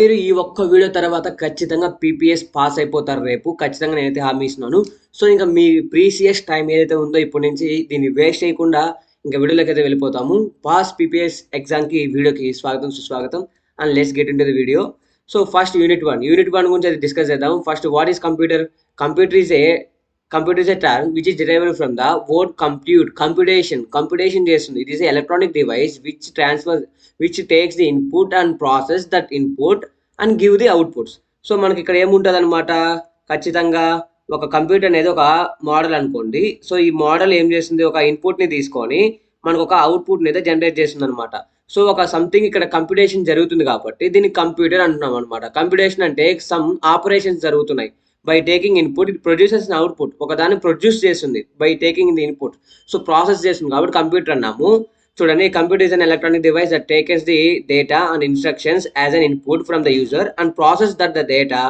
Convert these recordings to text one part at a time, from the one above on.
మీరు ఈ ఒక్క వీడియో తర్వాత ఖచ్చితంగా పీపీఎస్ పాస్ అయిపోతారు రేపు. ఖచ్చితంగా నేనైతే హామీ ఇస్తున్నాను. సో ఇంకా మీ ప్రీసియస్ టైం ఏదైతే ఉందో ఇప్పటి నుంచి దీన్ని వేస్ట్ చేయకుండా ఇంకా వీడియోలోకి అయితే వెళ్ళిపోతాము. పాస్ పీపీఎస్ ఎగ్జామ్కి వీడియోకి స్వాగతం సుస్వాగతం. And let's get in to the video. So first unit 1 గురించి అయితే డిస్కస్ చేద్దాం. First what is computer? Computer is a term which is derived from the word compute. Computation చేస్తుంది. It is an electronic device which takes the input and process that input and give the outputs. So మనకి ఇక్కడ ఏముంటుంది అనమాట, ఖచ్చితంగా ఒక computer అనేది ఒక model అనుకోండి. సో ఈ మోడల్ ఏం చేస్తుంది, ఒక ఇన్పుట్ని తీసుకొని మనకు ఒక అవుట్పుట్ని అయితే జనరేట్ చేస్తుంది అనమాట. సో ఒక సంథింగ్ ఇక్కడ కంప్యూటేషన్ జరుగుతుంది కాబట్టి దీన్ని కంప్యూటర్ అంటున్నాం అనమాట. కంప్యూటేషన్ అంటే సమ్ ఆపరేషన్స్ జరుగుతున్నాయి. By taking input it produces an output. ఒకదాన్ని ప్రొడ్యూస్ చేస్తుంది by taking the input. So process చేస్తుంది కాబట్టి కంప్యూటర్ అన్నాము. చూడండి, computer is an electronic device that takes the data and instructions as an input from the user and process that the data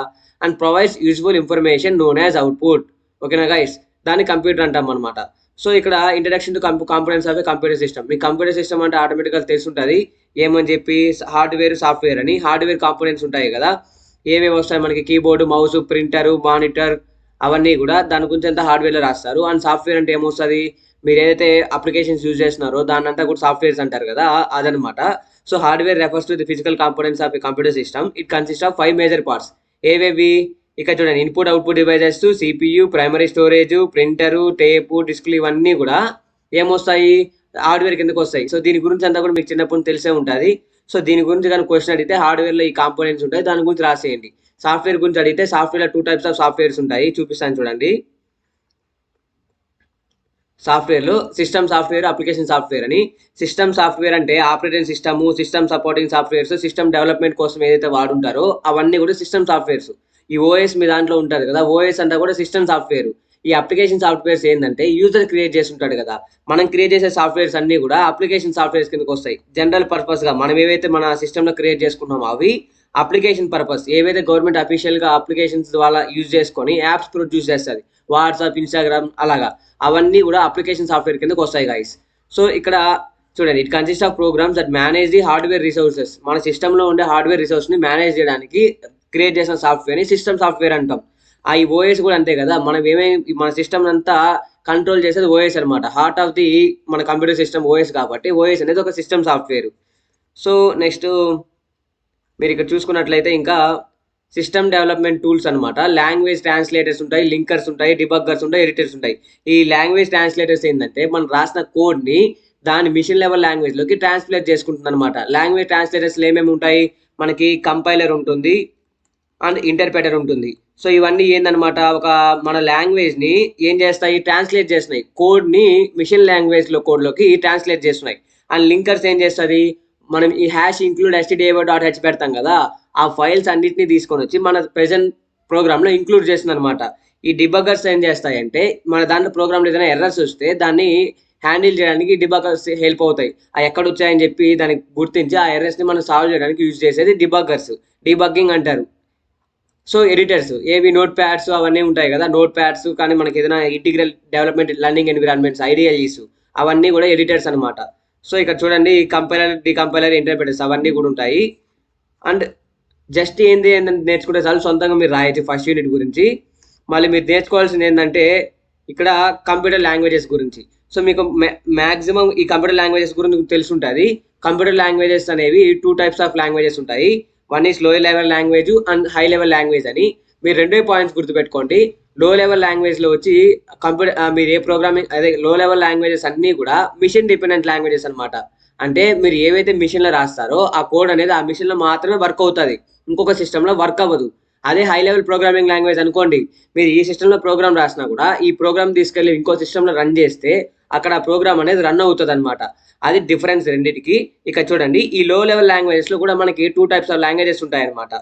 and provides useful information known as output. ఓకేనా guys, దాన్ని computer అంటాం అనమాట. So ఇక్కడ introduction to components of computer system. Me computer system అంటే ఆటోమేటిక్గా తెలుసుంటుంది ఏమని చెప్పి, hardware software అని. హార్డ్వేర్ కాంపోనెంట్స్ ఉంటాయి కదా, ఏమేమి వస్తాయి మనకి, కీబోర్డు, మౌస్, ప్రింటర్, మానిటర్, అవన్నీ కూడా దాని గురించి అంతా హార్డ్వేర్లో రాస్తారు. అండ్ సాఫ్ట్వేర్ అంటే ఏమొస్తుంది, మీరు ఏదైతే అప్లికేషన్స్ యూజ్ చేస్తున్నారో దాని అంతా కూడా సాఫ్ట్వేర్స్ అంటారు కదా, అదనమాట. So hardware refers to the physical components of a computer system. It consist of 5 major parts. ఏవేవి ఇక్కడ చూడండి, input output devices, CPU, primary storage, printer, tape, డిస్క్లు, ఇవన్నీ కూడా ఏమొస్తాయి, హార్డ్వేర్ కిందకు వస్తాయి. సో దీని గురించి అంతా కూడా మీకు చిన్నప్పుడు తెలిసే ఉంటుంది. సో దీని గురించి కానీ క్వశ్చన్ అడిగితే హార్డ్వేర్లో ఈ కాంపోనెంట్స్ ఉంటాయి, దాని గురించి రాసేయండి. సాఫ్ట్వేర్ గురించి అడిగితే సాఫ్ట్వేర్లో 2 టైప్స్ ఆఫ్ సాఫ్ట్వేర్స్ ఉంటాయి, చూపిస్తాను చూడండి. సాఫ్ట్వేర్లో సిస్టమ్ సాఫ్ట్వేర్, అప్లికేషన్ సాఫ్ట్వేర్ అని. సిస్టమ్ సాఫ్ట్వేర్ అంటే operating system, system supporting softwares, system development కోసం ఏదైతే వాడుంటారో అవన్నీ కూడా సిస్టమ్ సాఫ్ట్వేర్స్. ఈ ఓఎస్ మీ దాంట్లో ఉంటుంది కదా, ఓఎస్ అంతా కూడా సిస్టమ్ సాఫ్ట్వేర్. ఈ అప్లికేషన్ సాఫ్ట్వేర్స్ ఏంటంటే యూజర్ క్రియేట్ చేసి ఉంటాడు కదా, మనం క్రియేట్ చేసే సాఫ్ట్వేర్స్ అన్నీ కూడా అప్లికేషన్ సాఫ్ట్వేర్స్ కిందకి వస్తాయి. జనరల్ పర్పస్గా మనం ఏవైతే మన సిస్టంలో క్రియేట్ చేసుకుంటామో అవి అప్లికేషన్ పర్పస్. ఏవైతే గవర్నమెంట్ అఫీషియల్గా అప్లికేషన్స్ ద్వారా యూజ్ చేసుకొని యాప్స్ ప్రొడ్యూస్ చేస్తుంది, వాట్సాప్, ఇన్స్టాగ్రామ్, అలాగా అవన్నీ కూడా అప్లికేషన్ సాఫ్ట్వేర్ కిందకి వస్తాయి గైస్. సో ఇక్కడ చూడండి, it consist of programs that manage the hardware resources. మన సిస్టంలో ఉండే హార్డ్వేర్ రిసోర్స్ని మేనేజ్ చేయడానికి క్రియేట్ చేసిన సాఫ్ట్వేర్ని సిస్టమ్ సాఫ్ట్వేర్ అంటాం. ఈ ఓఎస్ కూడా అంతే కదా, మనం ఏమేమి మన సిస్టమ్ అంతా కంట్రోల్ చేసేది ఓఎస్ అనమాట. హార్ట్ ఆఫ్ ది మన కంప్యూటర్ సిస్టమ్ ఓఎస్ కాబట్టి ఓఎస్ అనేది ఒక సిస్టమ్ సాఫ్ట్వేర్. సో నెక్స్ట్ మీరు ఇక్కడ చూసుకున్నట్లయితే ఇంకా సిస్టమ్ డెవలప్మెంట్ టూల్స్ అనమాట. లాంగ్వేజ్ ట్రాన్స్లేటర్స్ ఉంటాయి, లింకర్స్ ఉంటాయి, డిబగ్గర్స్ ఉంటాయి, ఎడిటర్స్ ఉంటాయి. ఈ లాంగ్వేజ్ ట్రాన్స్లేటర్స్ ఏంటంటే మనం రాసిన కోడ్ని దాని మిషన్ లెవెల్ లాంగ్వేజ్లోకి ట్రాన్స్లేట్ చేసుకుంటుంది అనమాట. లాంగ్వేజ్ ట్రాన్స్లేటర్స్లో ఏమేమి ఉంటాయి, మనకి కంపైలర్ ఉంటుంది అండ్ ఇంటర్ప్రెటర్ ఉంటుంది. సో ఇవన్నీ ఏందనమాట, ఒక మన లాంగ్వేజ్ని ఏం చేస్తాయి, ట్రాన్స్లేట్ చేస్తున్నాయి. కోడ్ని మిషన్ లాంగ్వేజ్లో కోడ్లోకి ట్రాన్స్లేట్ చేస్తున్నాయి. అండ్ లింకర్స్ ఏం చేస్తుంది, మనం ఈ హ్యాష్ ఇంక్లూడ్ stdio.h పెడతాం కదా, ఆ ఫైల్స్ అన్నిటిని తీసుకొని వచ్చి మన ప్రెజెంట్ ప్రోగ్రామ్లో ఇంక్లూడ్ చేస్తుంది అనమాట. ఈ డిబగ్గర్స్ ఏం చేస్తాయంటే మన దాంట్లో ప్రోగ్రామ్లో ఏదైనా ఎర్రర్స్ వస్తే దాన్ని హ్యాండిల్ చేయడానికి డిబగ్గర్స్ హెల్ప్ అవుతాయి. ఆ ఎక్కడ వచ్చాయని చెప్పి దానికి గుర్తించి ఆ ఎర్రర్స్ని మనం సాల్వ్ చేయడానికి యూజ్ చేసేది డిబగ్గర్స్, డీబగ్గింగ్ అంటారు. సో ఎడిటర్స్ ఏవి, నోట్ ప్యాడ్స్ అవన్నీ ఉంటాయి కదా, నోట్ ప్యాడ్స్, కానీ మనకి ఏదైనా ఇంటిగ్రల్ డెవలప్మెంట్ లర్నింగ్ ఎన్విరాన్మెంట్స్, ఐడిఎల్ఈస్, అవన్నీ కూడా ఎడిటర్స్ అనమాట. సో ఇక్కడ చూడండి, కంపైలర్, డికంపైలర్, ఇంటర్ప్రెటర్స్ అవన్నీ కూడా ఉంటాయి. అండ్ జస్ట్ ఏంటంటే నేర్చుకుంటే చాలు, సొంతంగా మీరు రాయొచ్చు ఫస్ట్ యూనిట్ గురించి. మళ్ళీ మీరు నేర్చుకోవాల్సింది ఏంటంటే ఇక్కడ కంప్యూటర్ లాంగ్వేజెస్ గురించి. సో మీకు మ్యాక్సిమం ఈ కంప్యూటర్ లాంగ్వేజెస్ గురించి తెలుసుంటుంది. కంప్యూటర్ లాంగ్వేజెస్ అనేవి 2 టైప్స్ ఆఫ్ లాంగ్వేజెస్ ఉంటాయి. One is low level language and high level language అని. మీరు 2 పాయింట్స్ గుర్తుపెట్టుకోండి. లో లెవెల్ లాంగ్వేజ్లో వచ్చి మీరు ఏ ప్రోగ్రామింగ్, అదే లో లెవెల్ లాంగ్వేజెస్ అన్నీ కూడా మిషన్ డిపెండెంట్ లాంగ్వేజెస్ అనమాట. అంటే మీరు ఏవైతే మిషన్లో రాస్తారో ఆ కోడ్ అనేది ఆ మిషన్లో మాత్రమే వర్క్ అవుతుంది, ఇంకొక సిస్టంలో వర్క్ అవ్వదు. అదే హై లెవెల్ ప్రోగ్రామింగ్ లాంగ్వేజ్ అనుకోండి, మీరు ఈ సిస్టంలో ప్రోగ్రామ్ రాసినా కూడా ఈ ప్రోగ్రామ్ తీసుకెళ్ళి ఇంకో సిస్టంలో రన్ చేస్తే అక్కడ ఆ ప్రోగ్రామ్ అనేది రన్ అవుతుంది అనమాట. అది డిఫరెన్స్ రెండింటికి. ఇక చూడండి, ఈ లో లెవెల్ లాంగ్వేజెస్లో కూడా మనకి 2 టైప్స్ ఆఫ్ లాంగ్వేజెస్ ఉంటాయన్నమాట.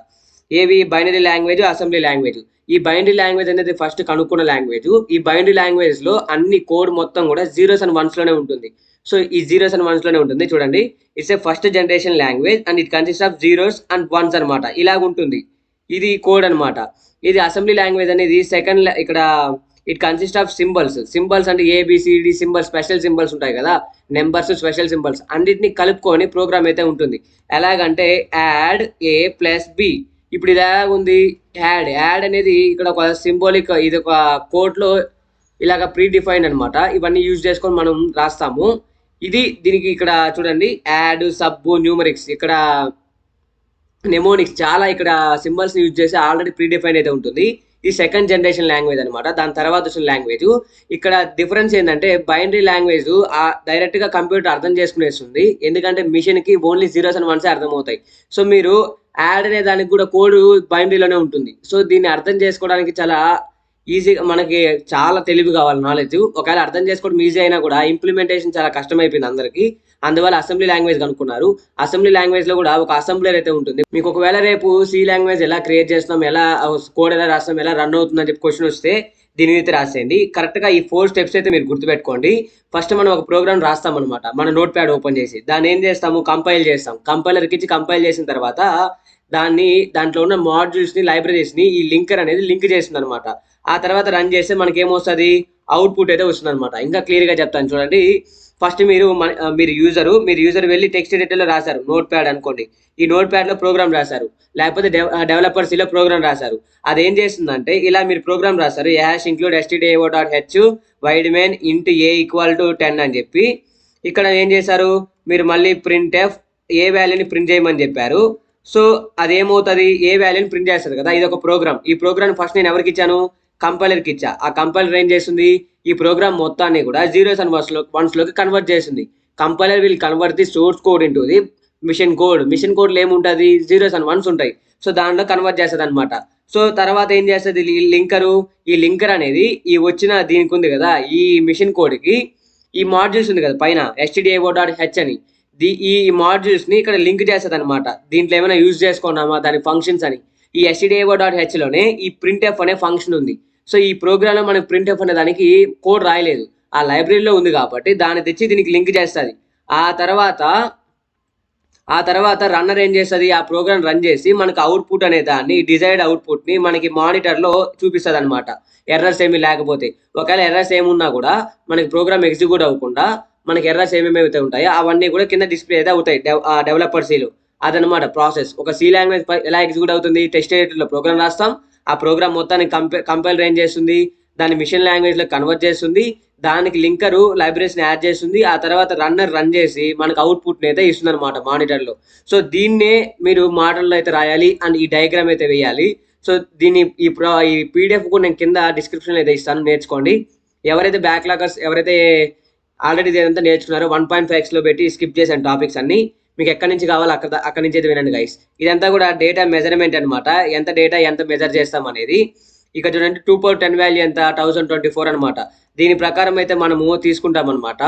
ఏవి, బైనరీ లాంగ్వేజ్, అసెంబ్లీ లాంగ్వేజ్. ఈ బైనరీ లాంగ్వేజ్ అనేది ఫస్ట్ కనుక్కున్న లాంగ్వేజ్. ఈ బైనరీ లాంగ్వేజ్లో అన్ని కోడ్ మొత్తం కూడా 0s and 1s ఉంటుంది. సో ఈ 0s and 1s ఉంటుంది. చూడండి, it's a first generation language and it consist of 0s and 1s అనమాట. ఇలాగ ఉంటుంది, ఇది కోడ్ అనమాట. ఇది అసెంబ్లీ లాంగ్వేజ్ అనేది సెకండ్, ఇక్కడ ఇట్ కన్సిస్ట్ ఆఫ్ సింబల్స్ అంటే ఏబిసిడి సింబల్స్, స్పెషల్ సింబల్స్ ఉంటాయి కదా, నెంబర్స్, స్పెషల్ సింబల్స్ అన్నిటిని కలుపుకొని ప్రోగ్రామ్ అయితే ఉంటుంది. ఎలాగంటే యాడ్ ఏ ప్లస్ బి. ఇప్పుడు ఇది ఎలాగ ఉంది, యాడ్ అనేది ఇక్కడ ఒక సింబాలిక్, ఇది ఒక కోడ్లో ఇలాగ ప్రీ డిఫైన్డ్ అనమాట. ఇవన్నీ యూజ్ చేసుకొని మనం రాస్తాము. దీనికి ఇక్కడ చూడండి, యాడ్, సబ్, న్యూమరిక్స్, ఇక్కడ నెమోనిక్స్, చాలా ఇక్కడ సింబల్స్ యూజ్ చేసి ఆల్రెడీ ప్రీ డిఫైన్ అయితే ఉంటుంది. ఈ సెకండ్ జనరేషన్ లాంగ్వేజ్ అనమాట. దాని తర్వాత వచ్చిన లాంగ్వేజ్. ఇక్కడ డిఫరెన్స్ ఏంటంటే బైనరీ లాంగ్వేజ్ డైరెక్ట్ గా కంప్యూటర్ అర్థం చేసుకునేస్తుంది, ఎందుకంటే మిషన్ కి ఓన్లీ 0s and 1s అర్థమవుతాయి. సో మీరు యాడ్ అనే దానికి కూడా కోడ్ బైనరీలోనే ఉంటుంది. సో దీన్ని అర్థం చేసుకోవడానికి చాలా ఈజీగా, మనకి చాలా తెలివి కావాలి, నాలెడ్జ్. ఒకవేళ అర్థం చేసుకోవడం ఈజీ అయినా కూడా ఇంప్లిమెంటేషన్ చాలా కష్టమైపోయింది అందరికీ. అందువల్ల అసెంబ్లీ లాంగ్వేజ్ కనుక్కున్నారు. అసెంబ్లీ లాంగ్వేజ్ లో కూడా ఒక అసెంబ్లర్ అయితే ఉంటుంది. మీకు ఒకవేళ రేపు సి లాంగ్వేజ్ ఎలా క్రియేట్ చేస్తున్నాం, ఎలా కోడ్ ఎలా రాస్తాం, ఎలా రన్ అవుతుంది అని చెప్పి క్వశ్చన్ వస్తే దీని అయితే రాసేయండి. కరెక్ట్ గా ఈ 4 steps అయితే మీరు గుర్తుపెట్టుకోండి. ఫస్ట్ మనం ఒక ప్రోగ్రామ్ రాస్తాం అనమాట, మన నోట్ ప్యాడ్ ఓపెన్ చేసి దాన్ని ఏం చేస్తాము, కంపైల్ చేస్తాం. కంపైలర్కి ఇచ్చి కంపైల్ చేసిన తర్వాత దాంట్లో ఉన్న మాడ్యూల్స్ ని, లైబ్రరీస్ ని ఈ లింకర్ అనేది లింక్ చేస్తుంది అనమాట. ఆ తర్వాత రన్ చేస్తే మనకి ఏమొస్తుంది, అవుట్పుట్ అయితే వస్తుంది అనమాట. ఇంకా క్లియర్ గా చెప్తాను చూడండి. ఫస్ట్ మీరు యూజర్ వెళ్ళి టెక్స్ట్ ఎడిటర్ లో రాశారు, నోట్ ప్యాడ్ అనుకోండి. ఈ నోట్ ప్యాడ్ లో ప్రోగ్రామ్ రాశారు, లేకపోతే డెవలపర్స్ లో ప్రోగ్రామ్ రాశారు. అదేం చేస్తుందంటే, ఇలా మీరు ప్రోగ్రామ్ రాశారు, include stdio.h wide main int a = 10 అని చెప్పి. ఇక్కడ ఏం చేశారు, మీరు మళ్ళీ printf ఏ వాల్యూని ప్రింట్ చేయమని చెప్పారు. సో అదేమవుతుంది, ఏ వాల్యూని ప్రింట్ చేస్తారు కదా, ఇది ఒక ప్రోగ్రామ్. ఈ ప్రోగ్రామ్ ఫస్ట్ నేను ఎవరికి ఇచ్చాను, కంపైలర్కి ఇచ్చా. ఆ కంపైలర్ ఏం చేస్తుంది, ఈ ప్రోగ్రామ్ మొత్తాన్ని కూడా 0s and 1s లోకి కన్వర్ట్ చేస్తుంది. Compiler will convert the source code into the machine కోడ్లో ఏముంటుంది, 0s and 1s ఉంటాయి. సో దాంట్లో కన్వర్ట్ చేస్తుంది అనమాట. సో తర్వాత ఏం చేస్తుంది ఈ లింకర్ అనేది ఈ వచ్చిన దీనికి ఉంది కదా, ఈ మిషన్ కోడ్కి ఈ మాడ్యూల్స్ ఉంది కదా పైన stdio.h అని, ఈ మాడ్యూల్స్ ని ఇక్కడ లింక్ చేస్తుంది అనమాట. దీంట్లో ఏమైనా యూజ్ చేసుకున్నామా దాని ఫంక్షన్స్ అని. ఈ stdio.h లోనే ఈ printf అనే ఫంక్షన్ ఉంది. సో ఈ ప్రోగ్రామ్ లో మనకి printf అనే దానికి కోడ్ రాయలేదు, ఆ లైబ్రరీలో ఉంది కాబట్టి దాన్ని తెచ్చి దీనికి లింక్ చేస్తుంది. ఆ తర్వాత రన్నర్ ఏం చేస్తుంది, ఆ ప్రోగ్రామ్ రన్ చేసి మనకి అవుట్పుట్ అనే దాన్ని, డిజైర్డ్ అవుట్పుట్ ని మనకి మానిటర్ లో చూపిస్తుంది అనమాట. ఎర్రర్స్ ఏమీ లేకపోతే, ఒకవేళ ఎర్రర్స్ ఏమున్నా కూడా మనకి ప్రోగ్రామ్ ఎగ్జిక్యూట్ అవ్వకుండా మనకి ఎర్రర్స్ ఏమేమి అయితే ఉంటాయో అవన్నీ కూడా కింద డిస్ప్లే అయితే అవుతాయి డెవలపర్ సీలో. అదనమాట ప్రాసెస్. ఒక సి లాంగ్వేజ్ ఎలా ఎగ్జిక్యూట్ అవుతుంది, టెక్స్ట్ ఎడిటర్ లో ప్రోగ్రామ్ రాస్తాం, ఆ ప్రోగ్రామ్ మొత్తాన్ని కంపైలర్ ఏం చేస్తుంది, దాన్ని మిషన్ లాంగ్వేజ్ లో కన్వర్ట్ చేస్తుంది, దానికి లింకరు లైబ్రరీస్ ని యాడ్ చేస్తుంది. ఆ తర్వాత రన్నర్ రన్ చేసి మనకు అవుట్పుట్ అయితే ఇస్తుంది అనమాట మానిటర్ లో. సో దీన్నే మీరు మాటల్లో అయితే రాయాలి అండ్ ఈ డయాగ్రామ్ అయితే వేయాలి. సో దీన్ని ఈ పీడిఎఫ్ కూడా నేను కింద డిస్క్రిప్షన్ అయితే ఇస్తాను, నేర్చుకోండి. ఎవరైతే బ్యాక్లాగర్స్, ఎవరైతే ఆల్రెడీ ఇదంతా నేర్చుకున్నారో 1.5x లో పెట్టి స్కిప్ చేశాను టాపిక్స్ అన్ని. మీకు ఎక్కడి నుంచి కావాలో అక్కడి నుంచి అయితే వినండి గైస్. ఇదంతా కూడా డేటా మెజర్మెంట్ అనమాట, ఎంత డేటా ఎంత మెజర్ చేస్తాం అనేది. ఇక్కడ చూడండి 2 power 10 వాల్యూ ఎంత, 1024 అనమాట. దీని ప్రకారం అయితే మనము తీసుకుంటాం అనమాట.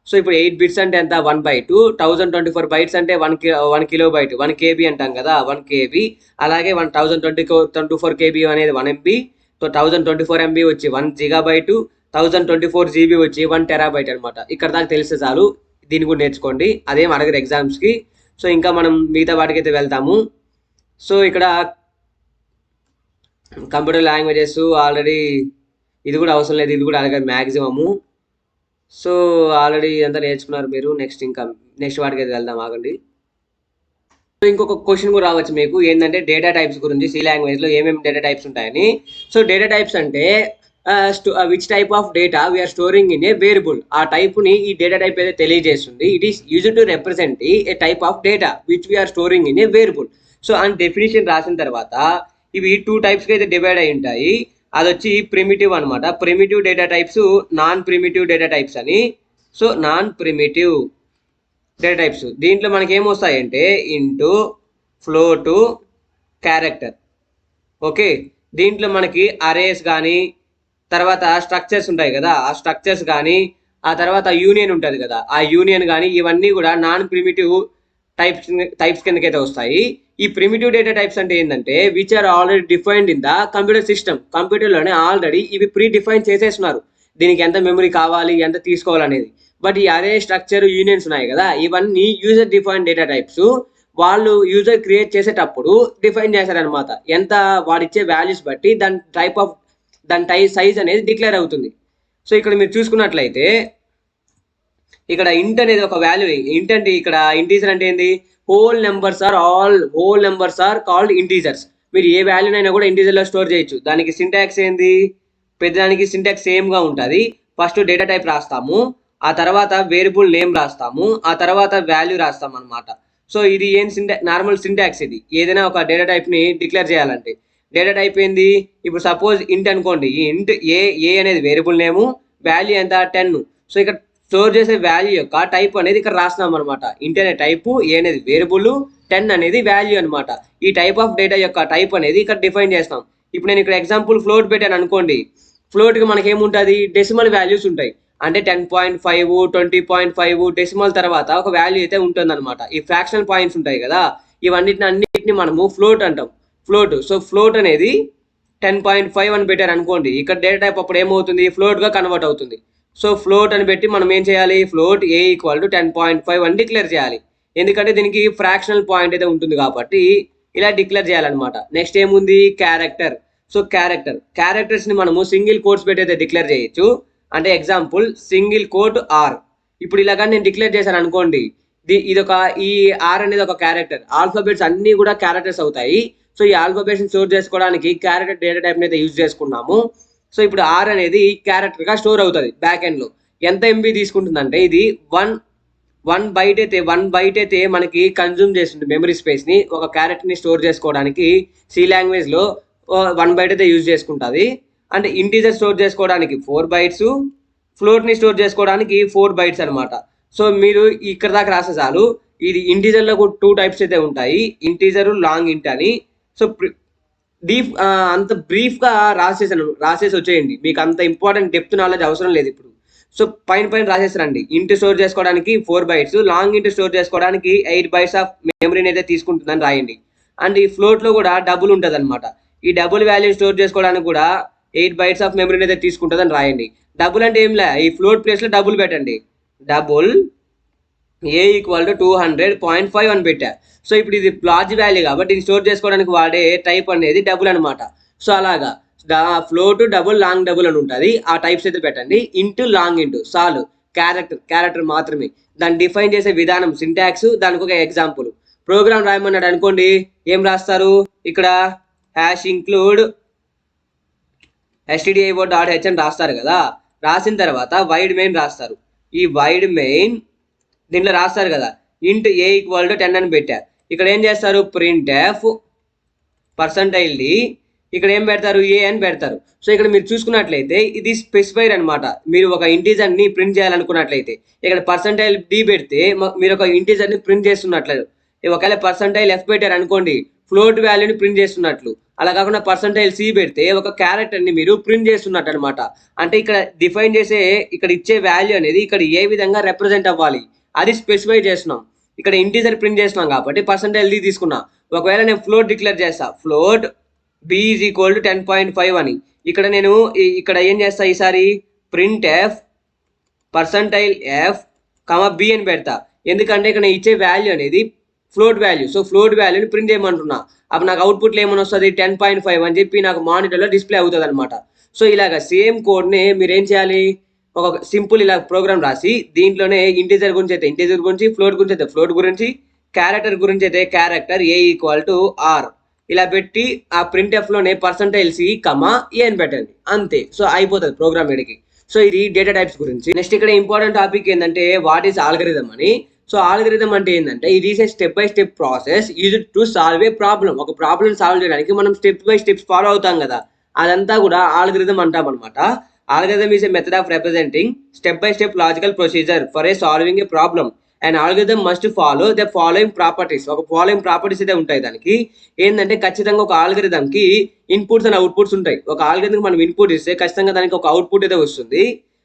సో ఇప్పుడు 8 bits అంటే ఎంత, 1/2. 1024 bytes అంటే 1 kilobyte, 1 KB అంటాం కదా, 1 KB. అలాగే 1024 KB అనేది 1 MB. సో 1024 MB వచ్చి 1 GB, 1024 GB వచ్చి 1 TB అనమాట. ఇక్కడ దాకా తెలిస్తే చాలు, దీన్ని కూడా నేర్చుకోండి, అదేం అడగరు ఎగ్జామ్స్ కి. సో ఇంకా మనం మిగతా వాటికైతే వెళ్తాము. సో ఇక్కడ కంప్యూటర్ లాంగ్వేజెస్ ఆల్రెడీ ఇది కూడా అవసరం లేదు, ఇది కూడా అడగదు మ్యాక్సిమము. సో ఆల్రెడీ ఇదంతా నేర్చుకున్నారు మీరు. నెక్స్ట్ వాటికైతే వెళ్దాం, ఆగండి. సో ఇంకొక క్వశ్చన్ కూడా రావచ్చు మీకు, ఏంటంటే డేటా టైప్స్ గురించి. సి లాంగ్వేజ్ లో ఏమేమి డేటా టైప్స్ ఉంటాయని. సో డేటా టైప్స్ అంటే which type of data we are storing in a variable. ఆ టైప్ ని ఈ డేటా టైప్ అయితే తెలియజేస్తుంది. It is used to represent a type of data which we are storing in a variable. So and definition రాసిన తర్వాత ఇవి 2 types కి అయితే డివైడ్ అయి ఉంటాయి. అది వచ్చి ప్రిమిటివ్ అనమాట. Primitive data types, non primitive data types అని. So non primitive data types దీంట్లో మనకి ఏమొస్తాయంటే ఇంటూ, ఫ్లోటు, క్యారెక్టర్. ఓకే, దీంట్లో మనకి అరేస్ కానీ, తర్వాత స్ట్రక్చర్స్ ఉంటాయి కదా, ఆ స్ట్రక్చర్స్ కానీ, ఆ తర్వాత యూనియన్ ఉంటుంది కదా, ఆ యూనియన్ కానీ, ఇవన్నీ కూడా నాన్ ప్రిమిటివ్ టైప్స్ కిందకైతే వస్తాయి. ఈ ప్రిమిటివ్ డేటా టైప్స్ అంటే ఏంటంటే which are already defined in the computer system. కంప్యూటర్లోనే ఆల్రెడీ ఇవి ప్రీ డిఫైన్ చేసేస్తున్నారు, దీనికి ఎంత మెమరీ కావాలి, ఎంత తీసుకోవాలనేది. బట్ ఈ అరే, స్ట్రక్చర్, యూనియన్స్ ఉన్నాయి కదా, ఇవన్నీ యూజర్ డిఫైన్ డేటా టైప్స్. వాళ్ళు యూజర్ క్రియేట్ చేసేటప్పుడు డిఫైన్ చేశారనమాట. ఎంత వాడిచ్చే వాల్యూస్ బట్టి దాని సైజ్ అనేది డిక్లేర్ అవుతుంది. సో ఇక్కడ మీరు చూసుకున్నట్లయితే ఇక్కడ ఇంట్ అనేది ఒక వాల్యూ. ఇంట్ అంటే ఇక్కడ ఇంటీజర్ అంటే ఏంది, whole numbers are called integers. మీరు ఏ వాల్యూనైనా కూడా ఇంటీజర్లో స్టోర్ చేయొచ్చు. దానికి సింటాక్స్ ఏంది, పెద్దదానికి సింటాక్స్ సేమ్గా ఉంటుంది. ఫస్ట్ డేటా టైప్ రాస్తాము, ఆ తర్వాత వేరియబుల్ నేమ్ రాస్తాము, ఆ తర్వాత వాల్యూ రాస్తాం అనమాట. సో ఇది ఏం నార్మల్ సింటాక్స్. ఇది ఏదైనా ఒక డేటా టైప్ని డిక్లేర్ చేయాలంటే డేటా టైప్ ఏంది, ఇప్పుడు సపోజ్ ఇంట్ అనుకోండి, ఈ ఇంట్ ఏ అనేది వేరియబుల్ నేము, వాల్యూ ఎంత 10. సో ఇక్కడ స్టోర్ చేసే వాల్యూ యొక్క టైప్ అనేది ఇక్కడ రాస్తున్నాం అనమాట. ఇంట్ అనే టైపు, ఏ అనేది వేరియబుల్, 10 అనేది వాల్యూ అనమాట. ఈ టైప్ ఆఫ్ డేటా యొక్క టైప్ అనేది ఇక్కడ డిఫైన్ చేస్తాం. ఇప్పుడు నేను ఇక్కడ ఎగ్జాంపుల్ ఫ్లోట్ పెట్టాను అనుకోండి, ఫ్లోట్కి మనకి ఏముంటుంది, డెసిమల్ వాల్యూస్ ఉంటాయి. అంటే 10.5, 20.5 డెసిమల్ తర్వాత ఒక వాల్యూ అయితే ఉంటుంది అనమాట. ఈ ఫ్రాక్షనల్ పాయింట్స్ ఉంటాయి కదా, అన్నిటిని మనము ఫ్లోట్ అంటాం. సో ఫ్లోట్ అనేది 10.5 అని పెట్టారు అనుకోండి, ఇక్కడ డేటా టైప్ అప్పుడు ఏమవుతుంది, ఫ్లోట్గా కన్వర్ట్ అవుతుంది. సో ఫ్లోట్ అని పెట్టి మనం ఏం చేయాలి, ఫ్లోట్ ఏ ఈక్వల్ టు 10.5 అని డిక్లేర్ చేయాలి. ఎందుకంటే దీనికి ఫ్రాక్షనల్ పాయింట్ అయితే ఉంటుంది కాబట్టి ఇలా డిక్లేర్ చేయాలన్నమాట. నెక్స్ట్ ఏముంది, క్యారెక్టర్. సో క్యారెక్టర్స్ని మనము సింగిల్ కోట్స్ పెట్టి అయితే డిక్లేర్ చేయొచ్చు. అంటే ఎగ్జాంపుల్ సింగిల్ కోట్ ఆర్. ఇప్పుడు ఇలాగా నేను డిక్లేర్ చేశాను అనుకోండి, ఈ ఆర్ అనేది ఒక క్యారెక్టర్. ఆల్ఫాబెట్స్ అన్నీ కూడా క్యారెక్టర్స్ అవుతాయి. సో ఈ ఆల్ఫాబెట్స్ని స్టోర్ చేసుకోవడానికి క్యారెక్టర్ డేటా టైప్ని అయితే యూజ్ చేసుకున్నాము. సో ఇప్పుడు ఆర్ అనేది క్యారెక్టర్గా స్టోర్ అవుతుంది బ్యాక్ ఎండ్లో. ఎంత ఎంబీ తీసుకుంటుందంటే ఇది వన్ బైట్ అయితే మనకి కన్జ్యూమ్ చేస్తుంది మెమరీ స్పేస్ని. ఒక క్యారెక్టర్ని స్టోర్ చేసుకోవడానికి సి లాంగ్వేజ్లో 1 బైట్ అయితే యూజ్ చేసుకుంటుంది. అంటే ఇంటీజర్ స్టోర్ చేసుకోవడానికి 4 బైట్స్, ఫ్లోట్ని స్టోర్ చేసుకోవడానికి 4 బైట్స్ అనమాట. సో మీరు ఇక్కడ దాకా రాసే చాలు. ఇది ఇంటీజర్లో కూడా 2 టైప్స్ అయితే ఉంటాయి, ఇంటీజర్, లాంగ్ ఇంట్ అని. సో అంత బ్రీఫ్గా రాసేసి వచ్చేయండి, మీకు అంత ఇంపార్టెంట్ డెప్త్ నాలెడ్జ్ అవసరం లేదు ఇప్పుడు. సో పైన రాసేసారండి. ఇంట్ స్టోర్ చేసుకోవడానికి 4 బైట్స్, లాంగ్ ఇంట్ స్టోర్ చేసుకోవడానికి 8 బైట్స్ ఆఫ్ మెమరీని అయితే తీసుకుంటుందని రాయండి. అండ్ ఈ ఫ్లోట్లో కూడా డబుల్ ఉంటుంది అనమాట. ఈ డబుల్ వాల్యూ స్టోర్ చేసుకోవడానికి కూడా 8 బైట్స్ ఆఫ్ మెమరీని అయితే తీసుకుంటుందని రాయండి. డబుల్ అంటే ఏం లే, ఈ ఫ్లోట్ ప్లేస్లో డబుల్ పెట్టండి. డబుల్ ఏ ఈక్వల్ టు 200.5 అని పెట్టా. సో ఇప్పుడు ఇది లార్జ్ వాల్యూ కాబట్టి ఇది స్టోర్ చేసుకోవడానికి వాడే టైప్ అనేది డబుల్ అనమాట. సో అలాగా ఫ్లోట్ డబుల్, లాంగ్ డబుల్ అని ఉంటుంది. ఆ టైప్స్ అయితే పెట్టండి. ఇంటూ లాంగ్ ఇంటూ చాలు. క్యారెక్టర్ మాత్రమే. దాన్ని డిఫైన్ చేసే విధానం సింటాక్స్. దానికి ఒక ఎగ్జాంపుల్. ప్రోగ్రామ్ రాయమన్నాడు అనుకోండి, ఏం రాస్తారు, ఇక్కడ #include stdio.h అని రాస్తారు కదా. రాసిన తర్వాత వైడ్ మెయిన్ రాస్తారు. ఈ వైడ్ మెయిన్ దీంట్లో రాస్తారు కదా, ఇంట్ ఏ ఈక్వల్ టు 10 అని పెట్టారు. ఇక్కడ ఏం చేస్తారు, ప్రింట్ ఎఫ్ %d, ఇక్కడ ఏం పెడతారు, ఏ అని పెడతారు. సో ఇక్కడ మీరు చూసుకున్నట్లయితే ఇది స్పెసిఫైర్ అనమాట. మీరు ఒక ఇంటీజర్ని ప్రింట్ చేయాలనుకున్నట్లయితే ఇక్కడ %d పెడితే మీరు ఒక ఇంటీజర్ని ప్రింట్ చేస్తున్నట్లు. ఒకవేళ %f పెట్టారు అనుకోండి, ఫ్లోట్ వాల్యూని ప్రింట్ చేస్తున్నట్లు. అలా కాకుండా %c పెడితే ఒక క్యారెక్టర్ని మీరు ప్రింట్ చేస్తున్నట్టు అనమాట. అంటే ఇక్కడ డిఫైన్ చేసే, ఇక్కడ ఇచ్చే వాల్యూ అనేది ఇక్కడ ఏ విధంగా రిప్రజెంట్ అవ్వాలి అది స్పెసిఫై చేస్తున్నాం. ఇక్కడ ఇంటీజర్ ప్రింట్ చేస్తున్నాం కాబట్టి %d తీసుకున్నా. ఒకవేళ నేను ఫ్లోట్ డిక్లేర్ చేస్తా, float b is equal to 10.5 అని. ఇక్కడ నేను ఇక్కడ ఏం చేస్తా, ఈసారి ప్రింట్ ఎఫ్ %f, b అని పెడతా. ఎందుకంటే ఇక్కడ నేను ఇచ్చే వాల్యూ అనేది ఫ్లోట్ వాల్యూ. సో ఫ్లోట్ వాల్యూని ప్రింట్ చేయమంటున్నా. అప్పుడు నాకు అవుట్పుట్లో ఏమని వస్తుంది, 10.5 అని చెప్పి నాకు మానిటర్లో డిస్ప్లే అవుతుంది అనమాట. సో ఇలాగ సేమ్ కోడ్ని మీరు ఏం చేయాలి, ఒక సింపుల్ ఇలా ప్రోగ్రామ్ రాసి దీంట్లోనే ఇంటీజర్ గురించి అయితే ఇంటీజర్ గురించి, ఫ్లోట్ గురించి అయితే ఫ్లోట్ గురించి, క్యారెక్టర్ గురించి అయితే character a equal to or ఇలా పెట్టి ఆ ప్రింట్ఎఫ్లోనే %c, ఏ అని పెట్టండి, అంతే. సో అయిపోతుంది ప్రోగ్రామ్ ఎడికి. సో ఇది డేటా టైప్స్ గురించి. నెక్స్ట్ ఇక్కడ ఇంపార్టెంట్ టాపిక్ ఏంటంటే వాట్ ఈస్ ఆల్గరిథం అని. సో ఆల్గరిథం అంటే ఏంటంటే ఇది is a step by step process used to solve A problem. ఒక ప్రాబ్లం సాల్వ్ చేయడానికి మనం స్టెప్ బై స్టెప్స్ ఫాలో అవుతాం కదా, అదంతా కూడా ఆల్గరిథం అంటాం అనమాట. Algorithm is a method of representing step-by-step logical procedure for a solving a problem. An algorithm must follow the following properties. ఒక ఫాలోయింగ్ ప్రాపర్టీస్ అయితే ఉంటాయి. దానికి ఏంటంటే ఖచ్చితంగా ఒక ఆల్గరిథంకి ఇన్పుట్స్ అండ్ అవుట్పుట్స్ ఉంటాయి. ఒక ఆల్గరిథంకి మనం ఇన్పుట్ ఇస్తే ఖచ్చితంగా దానికి ఒక అవుట్పుట్ అయితే వస్తుంది.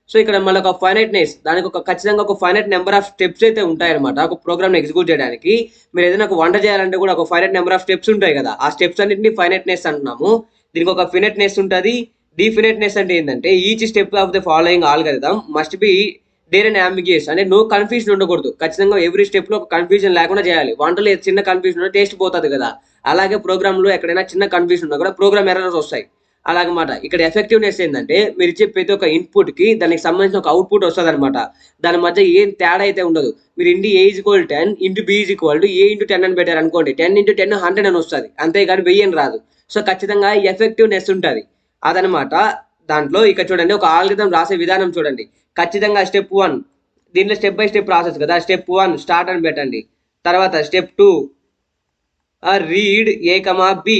సో ఇక్కడ మళ్ళీ ఒక ఫైనైట్నెస్, దానికి ఖచ్చితంగా ఒక ఫైనైట్ నెంబర్ ఆఫ్ స్టెప్స్ అయితే ఉంటాయన్నమాట. ఒక ప్రోగ్రామ్ని ఎగ్జిక్యూట్ చేయడానికి మీరు ఏదైనా ఒక వంట చేయాలంటే కూడా ఒక ఫైనైట్ నెంబర్ ఆఫ్ స్టెప్స్ ఉంటాయి కదా, ఆ స్టెప్స్ అన్నింటినీ ఫైనైట్నెస్ అంటున్నాము. దీనికి ఒక ఫినైట్నెస్ ఉంటుంది. డిఫినైట్నెస్ అంటే ఏంటంటే each step of the following algorithm must be dare and ambiguous. అంటే నో కన్ఫ్యూజన్ ఉండకూడదు. ఖచ్చితంగా ఎవ్రీ స్టెప్లో ఒక కన్ఫ్యూజన్ లేకుండా చేయాలి. వంటలో చిన్న కన్ఫ్యూజన్ టేస్ట్ పోతుంది కదా, అలాగే ప్రోగ్రామ్లో ఎక్కడైనా చిన్న కన్ఫ్యూజన్ ఉన్నా కూడా ప్రోగ్రామ్ ఎర్రర్స్ వస్తాయి. అలాగమాట. ఇక్కడ ఎఫెక్టివ్‌నెస్ ఏందంటే మీరు ఇచ్చే ప్రతి ఒక్క ఇన్‌పుట్‌కి దానికి సంబంధించిన ఒక అవుట్‌పుట్ వస్తదనమాట. దాని మధ్య ఏం తేడా అయితే ఉండదు. మీరు into A = 10 into B = A * 10 అని పెట్టారనుకోండి. 10 * 10 100 అని వస్తది. అంతేగాని 1000 అని రాదు. సో ఖచ్చితంగా ఎఫెక్టివ్‌నెస్ ఉంటది. అదనమాట. దాంట్లో ఇక్కడ చూడండి ఒక ఆల్గోరిథం రాసే విధానం చూడండి. ఖచ్చితంగా స్టెప్ 1 దీంట్లో స్టెప్ బై స్టెప్ ప్రాసెస్ కదా! స్టెప్ 1 స్టార్ట్ అని పెట్టండి. తర్వాత step 2 read A, B.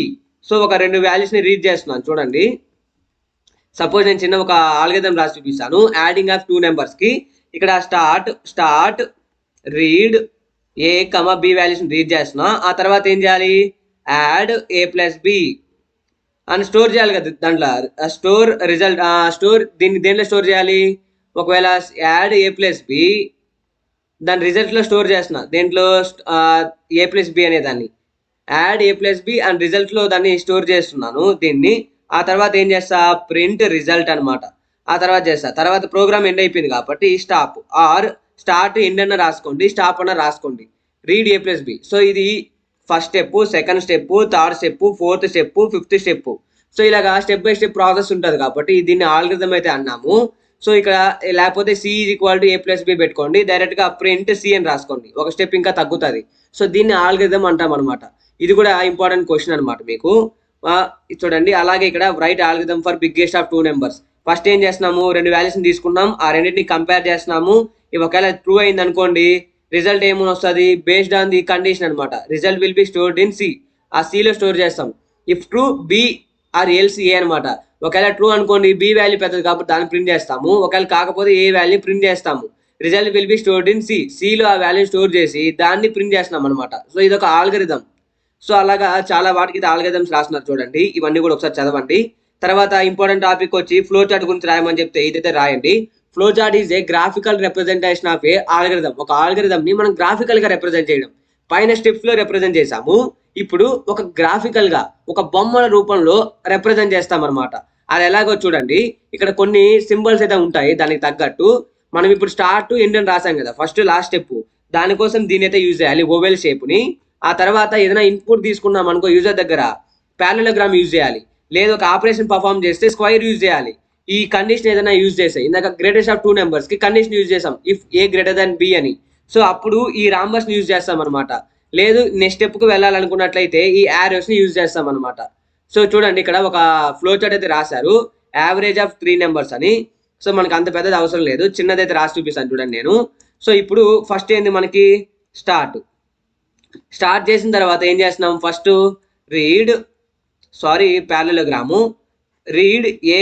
So ఒక 2 వాల్యూస్‌ని రీడ్ చేస్తున్నాను చూడండి. సపోజ్ నేను చిన్న ఒక ఆల్గోరిథం రాసి చూపిస్తాను. యాడింగ్ ఆఫ్ 2 నంబర్స్‌కి ఇక్కడ స్టార్ట్ రీడ్ A, B వాల్యూస్‌ని రీడ్ చేస్తున్నా. ఆ తర్వాత ఏం చేయాలి? యాడ్ A + B అని స్టోర్ చేయాలి కదా దాంట్లో. స్టోర్ రిజల్ట్ స్టోర్ దీన్ని దేంట్లో స్టోర్ చేయాలి? ఒకవేళ యాడ్ A + B దాని రిజల్ట్‌లో స్టోర్ చేస్తున్నా. దేంట్లో A + B అనే దాన్ని. యాడ్ A + B అండ్ రిజల్ట్‌లో దాన్ని స్టోర్ చేస్తున్నాను దీన్ని. ఆ తర్వాత ఏం చేస్తా? ప్రింట్ రిజల్ట్ అనమాట. ఆ తర్వాత చేస్తా. తర్వాత ప్రోగ్రామ్ ఎండ్ అయిపోయింది కాబట్టి స్టాప్ ఆర్ స్టార్ట్ ఎండ్ అన్న రాసుకోండి. స్టాప్ అన్న రాసుకోండి. Read A + B. సో ఇది first step, second step, third step, fourth step, fifth step. So ఇలాగా స్టెప్ బై స్టెప్ ప్రాసెస్ ఉంటది కాబట్టి దీన్ని ఆల్గోరిథం అయితే అన్నాము. సో ఇక్కడ లేకపోతే C = A + B పెట్టుకోండి. డైరెక్ట్‌గా ప్రింట్ C అని రాసుకోండి. ఒక స్టెప్ ఇంకా తగ్గుతది. సో దీన్ని ఆల్గోరిథం అంటాం అనమాట. ఇది కూడా ఇంపార్టెంట్ క్వశ్చన్ అనమాట మీకు. చూడండి అలాగే ఇక్కడ right algorithm for biggest of 2 numbers. First ఏం చేస్తున్నాము? 2 వాల్యూస్‌ని తీసుకున్నాం. ఆ రెండింటిని కంపేర్ చేస్తున్నాము. ఇవి ఒకవేళ ట్రూ అయింది అనుకోండి రిజల్ట్ ఏమని వస్తది? బేస్డ్ ఆన్ ది కండిషన్ అనమాట. Result will be stored in C. ఆ Cలో స్టోర్ చేస్తాం. If true B or else A అనమాట. ఒకవేళ ట్రూ అనుకోండి B వాల్యూ పెద్దది కాబట్టి దాన్ని ప్రింట్ చేస్తాము. ఒకవేళ కాకపోతే A వాల్యూ ప్రింట్ చేస్తాము. Result will be stored in C. Cలో ఆ వాల్యూ స్టోర్ చేసి దాన్ని ప్రింట్ చేస్తున్నాం అనమాట. సో ఇదొక ఆల్గోరిథం. సో అలాగా చాలా వాటికి ఆల్గోరిథమ్స్ రాస్తున్నారు చూడండి. ఇవన్నీ కూడా ఒకసారి చదవండి. తర్వాత ఇంపార్టెంట్ టాపిక్ వచ్చి ఫ్లో చార్ట్ గురించి రాయమని చెప్తే ఇదైతే రాయండి. Flow chart is a graphical representation of A algorithm. ఒక ఆల్గోరిథం ని మనం గ్రాఫికల్ గా రిప్రజెంట్ చేయడం. పైన స్టెప్స్ లో రిప్రజెంట్ చేసాము. ఇప్పుడు ఒక గ్రాఫికల్ గా ఒక బొమ్మల రూపంలో రిప్రజెంట్ చేస్తాం అనమాట. అది ఎలాగో చూడండి. ఇక్కడ కొన్ని సింబల్స్ అయితే ఉంటాయి దానికి తగ్గట్టు. మనం ఇప్పుడు స్టార్ట్ టు ఎండ్ అని రాసాం కదా ఫస్ట్ లాస్ట్ స్టెప్. దానికోసం దీని అయితే యూజ్ చేయాలి ఓవెల్ షేప్ ని. ఆ తర్వాత ఏదైనా ఇన్పుట్ తీసుకున్నాం అనుకో యూజర్ దగ్గర ప్యారలలోగ్రామ్ యూజ్ చేయాలి. లేదా ఒక ఆపరేషన్ పర్ఫామ్ చేస్తే స్క్వేర్ యూజ్ చేయాలి. ఈ కండిషన్ ఏదైనా యూజ్ చేస్తే ఇందాక గ్రేటెస్ట్ ఆఫ్ 2 నంబర్స్ కి కండిషన్ యూజ్ చేసాం ఇఫ్ A > B అని. సో అప్పుడు ఈ రాంబర్స్ ని యూజ్ చేస్తాం అనమాట. లేదు నెక్స్ట్ స్టెప్ కు వెళ్ళాలనుకున్నట్లయితే ఈ యారోస్ ని యూజ్ చేస్తాం అనమాట. సో చూడండి ఇక్కడ ఒక ఫ్లో చార్ట్ అయితే రాశారు. యావరేజ్ ఆఫ్ 3 నంబర్స్ అని. సో మనకు అంత పెద్దది అవసరం లేదు. చిన్నదైతే రాసి చూపిస్తాను చూడండి నేను. సో ఇప్పుడు ఫస్ట్ ఏంది మనకి స్టార్ట్ చేసిన తర్వాత ఏం చేస్తున్నాం? ఫస్ట్ ప్యారలలోగ్రాము రీడ్ A,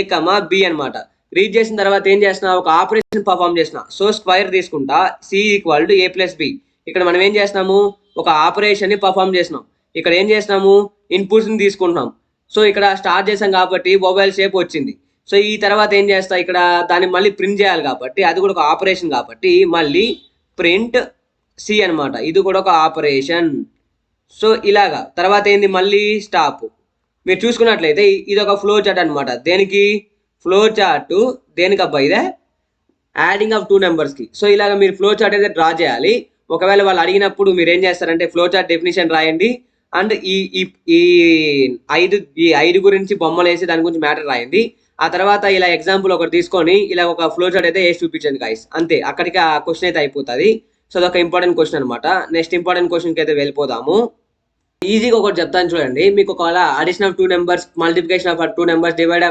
B అనమాట. రీడ్ చేసిన తర్వాత ఏం చేస్తున్నా? ఒక ఆపరేషన్ పర్ఫామ్ చేసిన. సో స్క్వేర్ తీసుకుంటా C = A + B. ఇక్కడ మనం ఏం చేస్తున్నాము? ఒక ఆపరేషన్ ని పర్ఫామ్ చేసినాం. ఇక్కడ ఏం చేస్తున్నాము? ఇన్పుట్స్ ని తీసుకుంటున్నాం. సో ఇక్కడ స్టార్ట్ చేసాం కాబట్టి ఓవెల్ షేప్ వచ్చింది. సో ఈ తర్వాత ఏం చేస్తా? ఇక్కడ దాన్ని మళ్ళీ ప్రింట్ చేయాలి కాబట్టి అది కూడా ఒక ఆపరేషన్ కాబట్టి మళ్ళీ ప్రింట్ C అనమాట. ఇది కూడా ఒక ఆపరేషన్. సో ఇలాగా తర్వాత ఏంది? మళ్ళీ స్టాప్. మీరు చూసుకున్నట్లయితే ఇది ఒక ఫ్లో చార్ట్ అనమాట. దేనికి ఫ్లో చార్ట్? దేనికబ్బా ఇదే? యాడింగ్ ఆఫ్ 2 నంబర్స్ కి. సో ఇలాగ మీరు ఫ్లో చార్ట్ అయితే డ్రా చేయాలి. ఒకవేళ వాళ్ళు అడిగినప్పుడు మీరు ఏం చేస్తారంటే ఫ్లో చార్ట్ డెఫినేషన్ రాయండి. అండ్ ఈ ఐదు గురించి బొమ్మలు వేసి దాని గురించి మ్యాటర్ రాయండి. ఆ తర్వాత ఇలా ఎగ్జాంపుల్ ఒకటి తీసుకొని ఇలా ఒక ఫ్లో చార్ట్ అయితే వేసి చూపించండి గైస్. అంతే, అక్కడికి ఆ క్వశ్చన్ అయితే అయిపోతుంది. సో అదొక ఇంపార్టెంట్ క్వశ్చన్ అనమాట. నెక్స్ట్ ఇంపార్టెంట్ క్వశ్చన్కి అయితే వెళ్ళిపోదాము. ఈజీగా ఒకటి చెప్తాను చూడండి. మీకు ఒకవేళ addition of 2 numbers, multiplication of 2 numbers, divide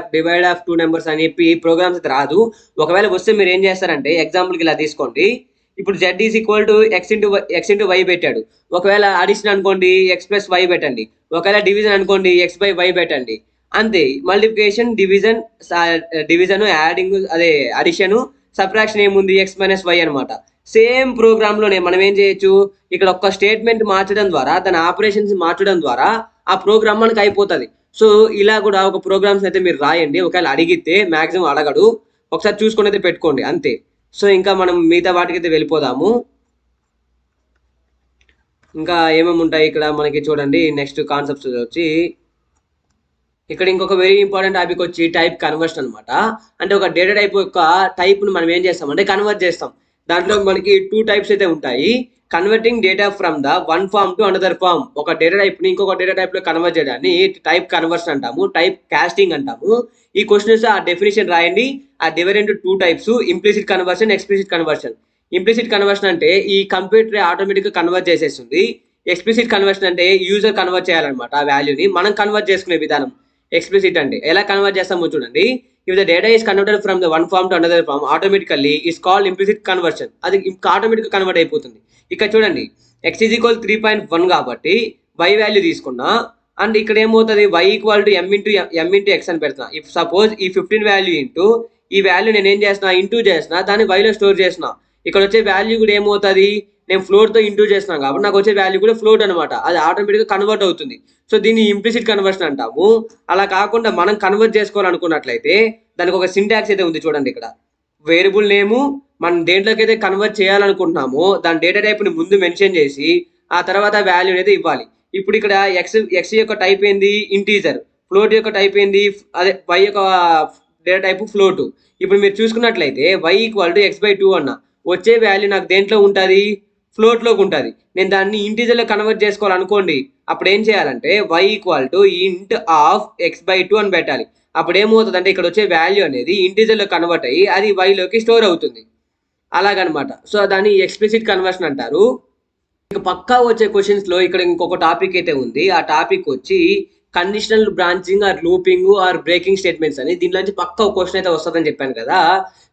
of 2 numbers అని చెప్పి ప్రోగ్రామ్స్ అయితే రాదు. ఒకవేళ వస్తే మీరు ఏం చేస్తారంటే ఎగ్జాంపుల్కి ఇలా తీసుకోండి. ఇప్పుడు Z = x × y పెట్టాడు. ఒకవేళ అడిషన్ అనుకోండి x + y పెట్టండి. ఒకవేళ డివిజన్ అనుకోండి x/y పెట్టండి. అంతే. మల్టిప్లికేషన్, డివిజన్, యాడింగ్ అదే అడిషన్, సబ్ట్రాక్షన్ ఏముంది? x - y అనమాట. సేమ్ ప్రోగ్రామ్ లోనే మనం ఏం చేయొచ్చు? ఇక్కడ ఒక్క స్టేట్మెంట్ మార్చడం ద్వారా దాని ఆపరేషన్స్ మార్చడం ద్వారా ఆ ప్రోగ్రామ్ మనకి అయిపోతుంది. సో ఇలా కూడా ఒక ప్రోగ్రామ్స్ అయితే మీరు రాయండి. ఒకవేళ అడిగితే మాక్సిమం అడగడు. ఒకసారి చూసుకొని అయితే పెట్టుకోండి అంతే. సో ఇంకా మనం మిగతా వాటికి అయితే వెళ్ళిపోదాము. ఇంకా ఏమేమి ఉంటాయి ఇక్కడ మనకి చూడండి. నెక్స్ట్ కాన్సెప్ట్స్ వచ్చి ఇక్కడ ఇంకొక వెరీ ఇంపార్టెంట్ టాపిక్ వచ్చి టైప్ కన్వర్షన్ అనమాట. అంటే ఒక డేటా టైప్ యొక్క టైప్ ను మనం ఏం చేస్తాం అంటే కన్వర్ట్ చేస్తాం. దాంట్లో మనకి 2 టైప్స్ అయితే ఉంటాయి. Converting data from the one form to another form. ఒక డేటా టైప్ ని ఇంకొక డేటా టైప్ లో కన్వర్ట్ చేయడాన్ని టైప్ కన్వర్షన్ అంటాము, టైప్ కాస్టింగ్ అంటాము. ఈ క్వశ్చన్స్ ఆ డెఫినేషన్ రాయండి. ఆ divide into 2 types, implicit conversion, explicit conversion. Implicit conversion అంటే ఈ కంప్యూటర్ ఆటోమేటిక్ గా కన్వర్ట్ చేసేస్తుంది. ఎక్స్ప్లిసిట్ కన్వర్షన్ అంటే యూజర్ కన్వర్ట్ చేయాలన్నమాట ఆ వాల్యూని, మనం కన్వర్ట్ చేసుకునే విధానం. ఎక్స్ప్లిసిట్ అంటే ఎలా కన్వర్ట్ చేస్తామో చూడండి. If the data is converted from the one form to another form automatically is called implicit conversion. అది ఇంకా ఆటోమేటిక్ కన్వర్ట్ అయిపోతుంది. ఇక్కడ చూడండి, ఎక్స్ ఈజ్ ఈక్వల్ 3.1 కాబట్టి వై వాల్యూ తీసుకున్నా, అండ్ ఇక్కడ ఏమవుతుంది, y equal to m into x అని పెడుతున్నా. ఇఫ్ సపోజ్ ఈ 15 వాల్యూ ఇంటూ ఈ వాల్యూ నేను ఏం చేసిన, ఇంటూ చేసిన, దాన్ని వైలో స్టోర్ చేసిన. ఇక్కడ వచ్చే వాల్యూ కూడా ఏమవుతుంది, నేను ఫ్లోట్ తో ఇంటూ చేస్తున్నాను కాబట్టి నాకు వచ్చే వాల్యూ కూడా ఫ్లోట్ అనమాట. అది ఆటోమేటిక్ గా కన్వర్ట్ అవుతుంది. సో దీన్ని ఇంప్లిసిట్ కన్వర్షన్ అంటాము. అలా కాకుండా మనం కన్వర్ట్ చేసుకోవాలనుకున్నట్లయితే దానికి ఒక సింటాక్స్ అయితే ఉంది చూడండి. ఇక్కడ వేరియబుల్ నేము మనం దేంట్లోకి అయితే కన్వర్ట్ చేయాలనుకుంటున్నామో దాని డేటా టైప్ ని ముందు మెన్షన్ చేసి ఆ తర్వాత వాల్యూ అయితే ఇవ్వాలి. ఇప్పుడు ఇక్కడ ఎక్స్ యొక్క టైప్ ఏంది, ఇంటీజర్. ఫ్లోట్ యొక్క టైప్ ఏంది, అదే వై యొక్క డేటా టైప్ ఫ్లోట్. ఇప్పుడు మీరు చూసుకున్నట్లయితే వై ఈక్వల్ టు x/2 అన్న వచ్చే వాల్యూ నాకు దేంట్లో ఉంటుంది, ఫ్లోట్ లోకి ఉంటుంది. నేను దాన్ని ఇంటీజర్ లో కన్వర్ట్ చేసుకోవాలనుకోండి, అప్పుడు ఏం చేయాలంటే y equal to int of x/2 అని పెట్టాలి. అప్పుడు ఏమవుతుంది అంటే ఇక్కడ వచ్చే వాల్యూ అనేది ఇంటీజర్ లో కన్వర్ట్ అయ్యి అది వైలోకి స్టోర్ అవుతుంది. అలాగనమాట. సో దాన్ని ఎక్స్ప్లిసిట్ కన్వర్షన్ అంటారు. ఇక పక్కా వచ్చే క్వశ్చన్స్ లో ఇక్కడ ఇంకొక టాపిక్ అయితే ఉంది. ఆ టాపిక్ వచ్చి conditional branching or looping or breaking statements అని. దీనిలోంచి పక్కా ఒక క్వశ్చన్ అయితే వస్తుందని చెప్పాను కదా.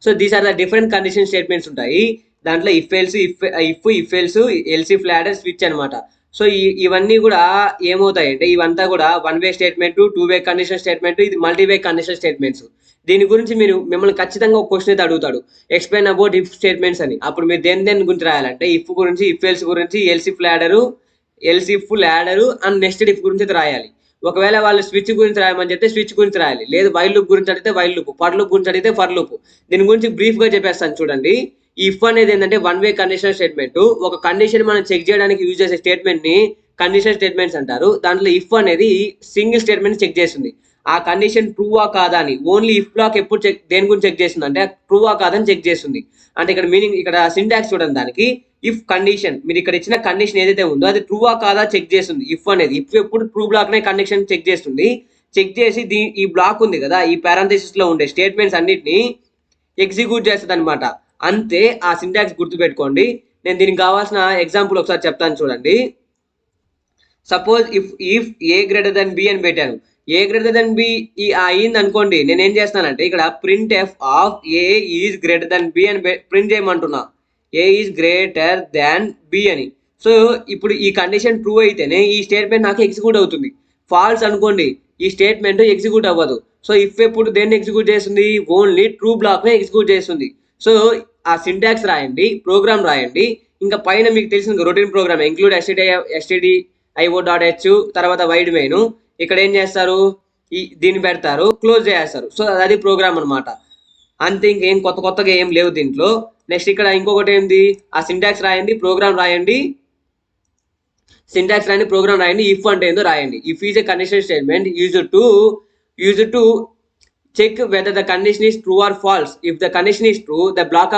So these are the different condition statements ఉంటాయి. దాంట్లో if else, else if ladder, switch అనమాట. సో ఇవన్నీ కూడా ఏమవుతాయి అంటే ఇవంతా కూడా 1 way statement, 2 way condition statement, ఇది మల్టీ వే కండిషన్ స్టేట్మెంట్స్. దీని గురించి మిమ్మల్ని ఖచ్చితంగా ఒక క్వశ్చన్ అయితే అడుగుతాడు, ఎక్స్ప్లెయిన్ అబౌట్ ఇఫ్ స్టేట్మెంట్స్ అని. అప్పుడు మీరు దేని గురించి రాయాలంటే ఇఫ్ గురించి, ఇఫ్ ఎల్స్ గురించి, elif ladder and next if గురించి అయితే రాయాలి. ఒకవేళ వాళ్ళు స్విచ్ గురించి రాయమని చెప్తే స్విచ్ గురించి రాయాలి, లేదు వైల్ లూప్ గురించి అడిగితే వైల్ లూప్, ఫర్ లూప్ గురించి అడిగితే ఫర్ లూప్. దీని గురించి బ్రీఫ్ గా చెప్పేస్తాను చూడండి. ఈ ఇఫ్ అనేది ఏంటంటే 1 వే కండిషన్ స్టేట్మెంట్. ఒక కండిషన్ మనం చెక్ చేయడానికి యూజ్ చేసే స్టేట్మెంట్ ని కండిషన్ స్టేట్మెంట్స్ అంటారు. దాంట్లో ఇఫ్ అనేది సింగిల్ స్టేట్మెంట్ చెక్ చేస్తుంది ఆ కండిషన్ ట్రూవా కాదా అని. ఓన్లీ ఇఫ్ బ్లాక్ ఎప్పుడు దేని గురించి చెక్ చేస్తుంది అంటే ట్రూవా కాదని చెక్ చేస్తుంది. అంటే ఇక్కడ మీనింగ్, ఇక్కడ సింటాక్స్ చూడండి దానికి. ఇఫ్ కండిషన్, మీరు ఇక్కడ ఇచ్చిన కండిషన్ ఏదైతే ఉందో అది ట్రూవా కాదా చెక్ చేస్తుంది. ఇఫ్ అనేది ఇఫ్ ఎప్పుడు ట్రూ బ్లాక్ నే కండిషన్ చెక్ చేస్తుంది. చెక్ చేసి ఈ బ్లాక్ ఉంది కదా, ఈ పారాంథసిస్ లో ఉండే స్టేట్మెంట్స్ అన్నిటిని ఎగ్జిక్యూట్ చేస్తుంది అనమాట. అంతే. ఆ సింటాక్స్ గుర్తుపెట్టుకోండి. నేను దీనికి కావాల్సిన ఎగ్జాంపుల్ ఒకసారి చెప్తాను చూడండి. Suppose if A greater than B అని పెట్టాను. ఏ గ్రేటర్ దెన్ బి అయింది అనుకోండి, నేను ఏం చేస్తానంటే ఇక్కడ printf of A is greater than B అని ప్రింట్ చేయమంటున్నా. A is greater than B అని. సో ఇప్పుడు ఈ కండిషన్ ట్రూ అయితేనే ఈ స్టేట్మెంట్ నాకు ఎగ్జిక్యూట్ అవుతుంది. ఫాల్స్ అనుకోండి, ఈ స్టేట్మెంట్ ఎగ్జిక్యూట్ అవ్వదు. సో ఇఫ్ ఎప్పుడు దేన్ని ఎగ్జిక్యూట్ చేస్తుంది, ఓన్లీ ట్రూ బ్లాక్ నే ఎగ్జిక్యూట్ చేస్తుంది. సో ఆ సింటాక్స్ రాయండి, ప్రోగ్రామ్ రాయండి. ఇంకా పైన మీకు తెలిసిన రొటీన్ ప్రోగ్రామ్ ఇంక్లూడ్ stdio.h తర్వాత వైడ్ మెయిన్. ఇక్కడ ఏం చేస్తారు, దీన్ని పెడతారు, క్లోజ్ చేస్తారు. సో అది ప్రోగ్రామ్ అనమాట. అంతే, ఇంకేం కొత్తగా ఏం లేవు దీంట్లో. నెక్స్ట్ ఇక్కడ ఇంకొకటి ఏంది, ఆ సింటాక్స్ రాయండి, ప్రోగ్రామ్ రాయండి. సింటాక్స్ రాయండి, ప్రోగ్రామ్ రాయండి. ఇఫ్ అంటే ఏందో రాయండి. If is a condition statement used to check whether the condition is true or false. If the condition is true, the block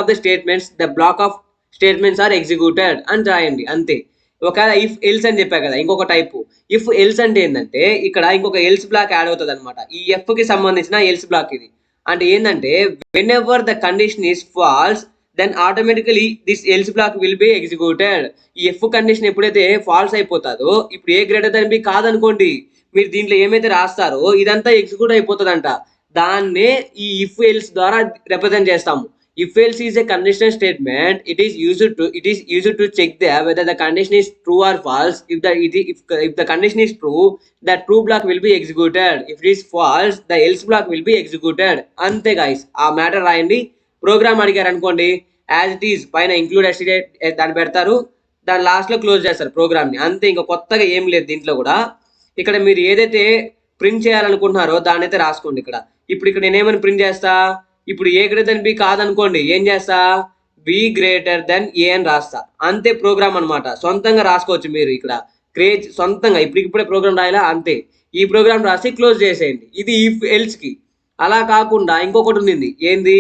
of statements are executed అని రాయండి. అంతే. ఒకవేళ ఇఫ్ ఎల్స్ అని చెప్పా కదా, ఇంకొక టైపు. ఇఫ్ ఎల్స్ అంటే ఏంటంటే ఇక్కడ ఇంకొక ఎల్స్ బ్లాక్ యాడ్ అవుతుంది అనమాట. ఈ ఎఫ్ కి సంబంధించిన ఎల్స్ బ్లాక్ ఇది. అంటే ఏంటంటే whenever the condition is false then automatically this else block will be executed. ఈ ఎఫ్ కండిషన్ ఎప్పుడైతే ఫాల్స్ అయిపోతుందో, ఇప్పుడు ఏ గ్రేటర్ దెన్ బి కాదనుకోండి, మీరు దీంట్లో ఏమైతే రాస్తారో ఇదంతా ఎగ్జిక్యూట్ అయిపోతుందంట. దాన్నే ఈ ఇఫ్ ఎల్స్ ద్వారా రిప్రజెంట్ చేస్తాము. If else is a conditional statement. It is used to check whether the condition is true or false. If the condition is true, the true block will be executed. If it is false, the else block will be executed. అంతే guys. ఆ matter రాయండి. Programme అడిగారు అనుకోండి, as it is పైన include దాన్ని పెడతారు, దాని last లో క్లోజ్ చేస్తారు ప్రోగ్రామ్ ని. అంతే, ఇంకా కొత్తగా ఏం లేదు దీంట్లో కూడా. ఇక్కడ మీరు ఏదైతే ప్రింట్ చేయాలనుకుంటున్నారో దాన్ని అయితే రాసుకోండి ఇక్కడ. ఇప్పుడు ఇక్కడ నేనేమని ప్రింట్ చేస్తా, ఇప్పుడు ఏ గ్రేటర్ దెన్ బి కాదనుకోండి, ఏం చేస్తా, బి గ్రేటర్ దెన్ ఏ అని రాస్తా. అంతే, ప్రోగ్రామ్ అనమాట. సొంతంగా రాసుకోవచ్చు మీరు ఇక్కడ సొంతంగా. ఇప్పుడే ప్రోగ్రామ్ రాయాలా, అంతే. ఈ ప్రోగ్రామ్ రాసి క్లోజ్ చేసేయండి. ఇది ఇఫ్ ఎల్స్ కి. అలా కాకుండా ఇంకొకటి ఉంది, ఏంది,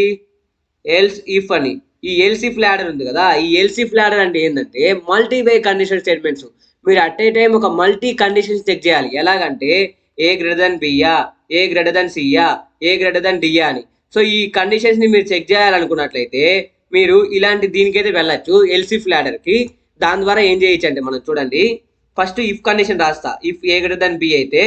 ఎల్స్ ఇఫ్ అని. ఈ ఎల్సిఫ్ ల్యాడర్ ఉంది కదా, ఈ ఎల్సిఫ్ ల్యాడర్ అంటే ఏంటంటే మల్టీవే కండిషన్ స్టేట్మెంట్స్. మీరు అట్ ఏ టైం ఒక మల్టీ కండిషన్స్ చెక్ చేయాలి. ఎలాగంటే ఏ గ్రేటర్ దెన్ బియా, ఏ గ్రేటర్ దెన్ సియా, ఏ గ్రేటర్ దెన్ డియా అని. సో ఈ కండిషన్స్ ని మీరు చెక్ చేయాలనుకున్నట్లయితే మీరు ఇలాంటి దీనికైతే వెళ్ళచ్చు ఎల్సిఫ్ ల్యాడర్ కి. దాని ద్వారా ఏం చేయొచ్చు అంటే మనం చూడండి, ఫస్ట్ ఇఫ్ కండిషన్ రాస్తా. If A greater than b అయితే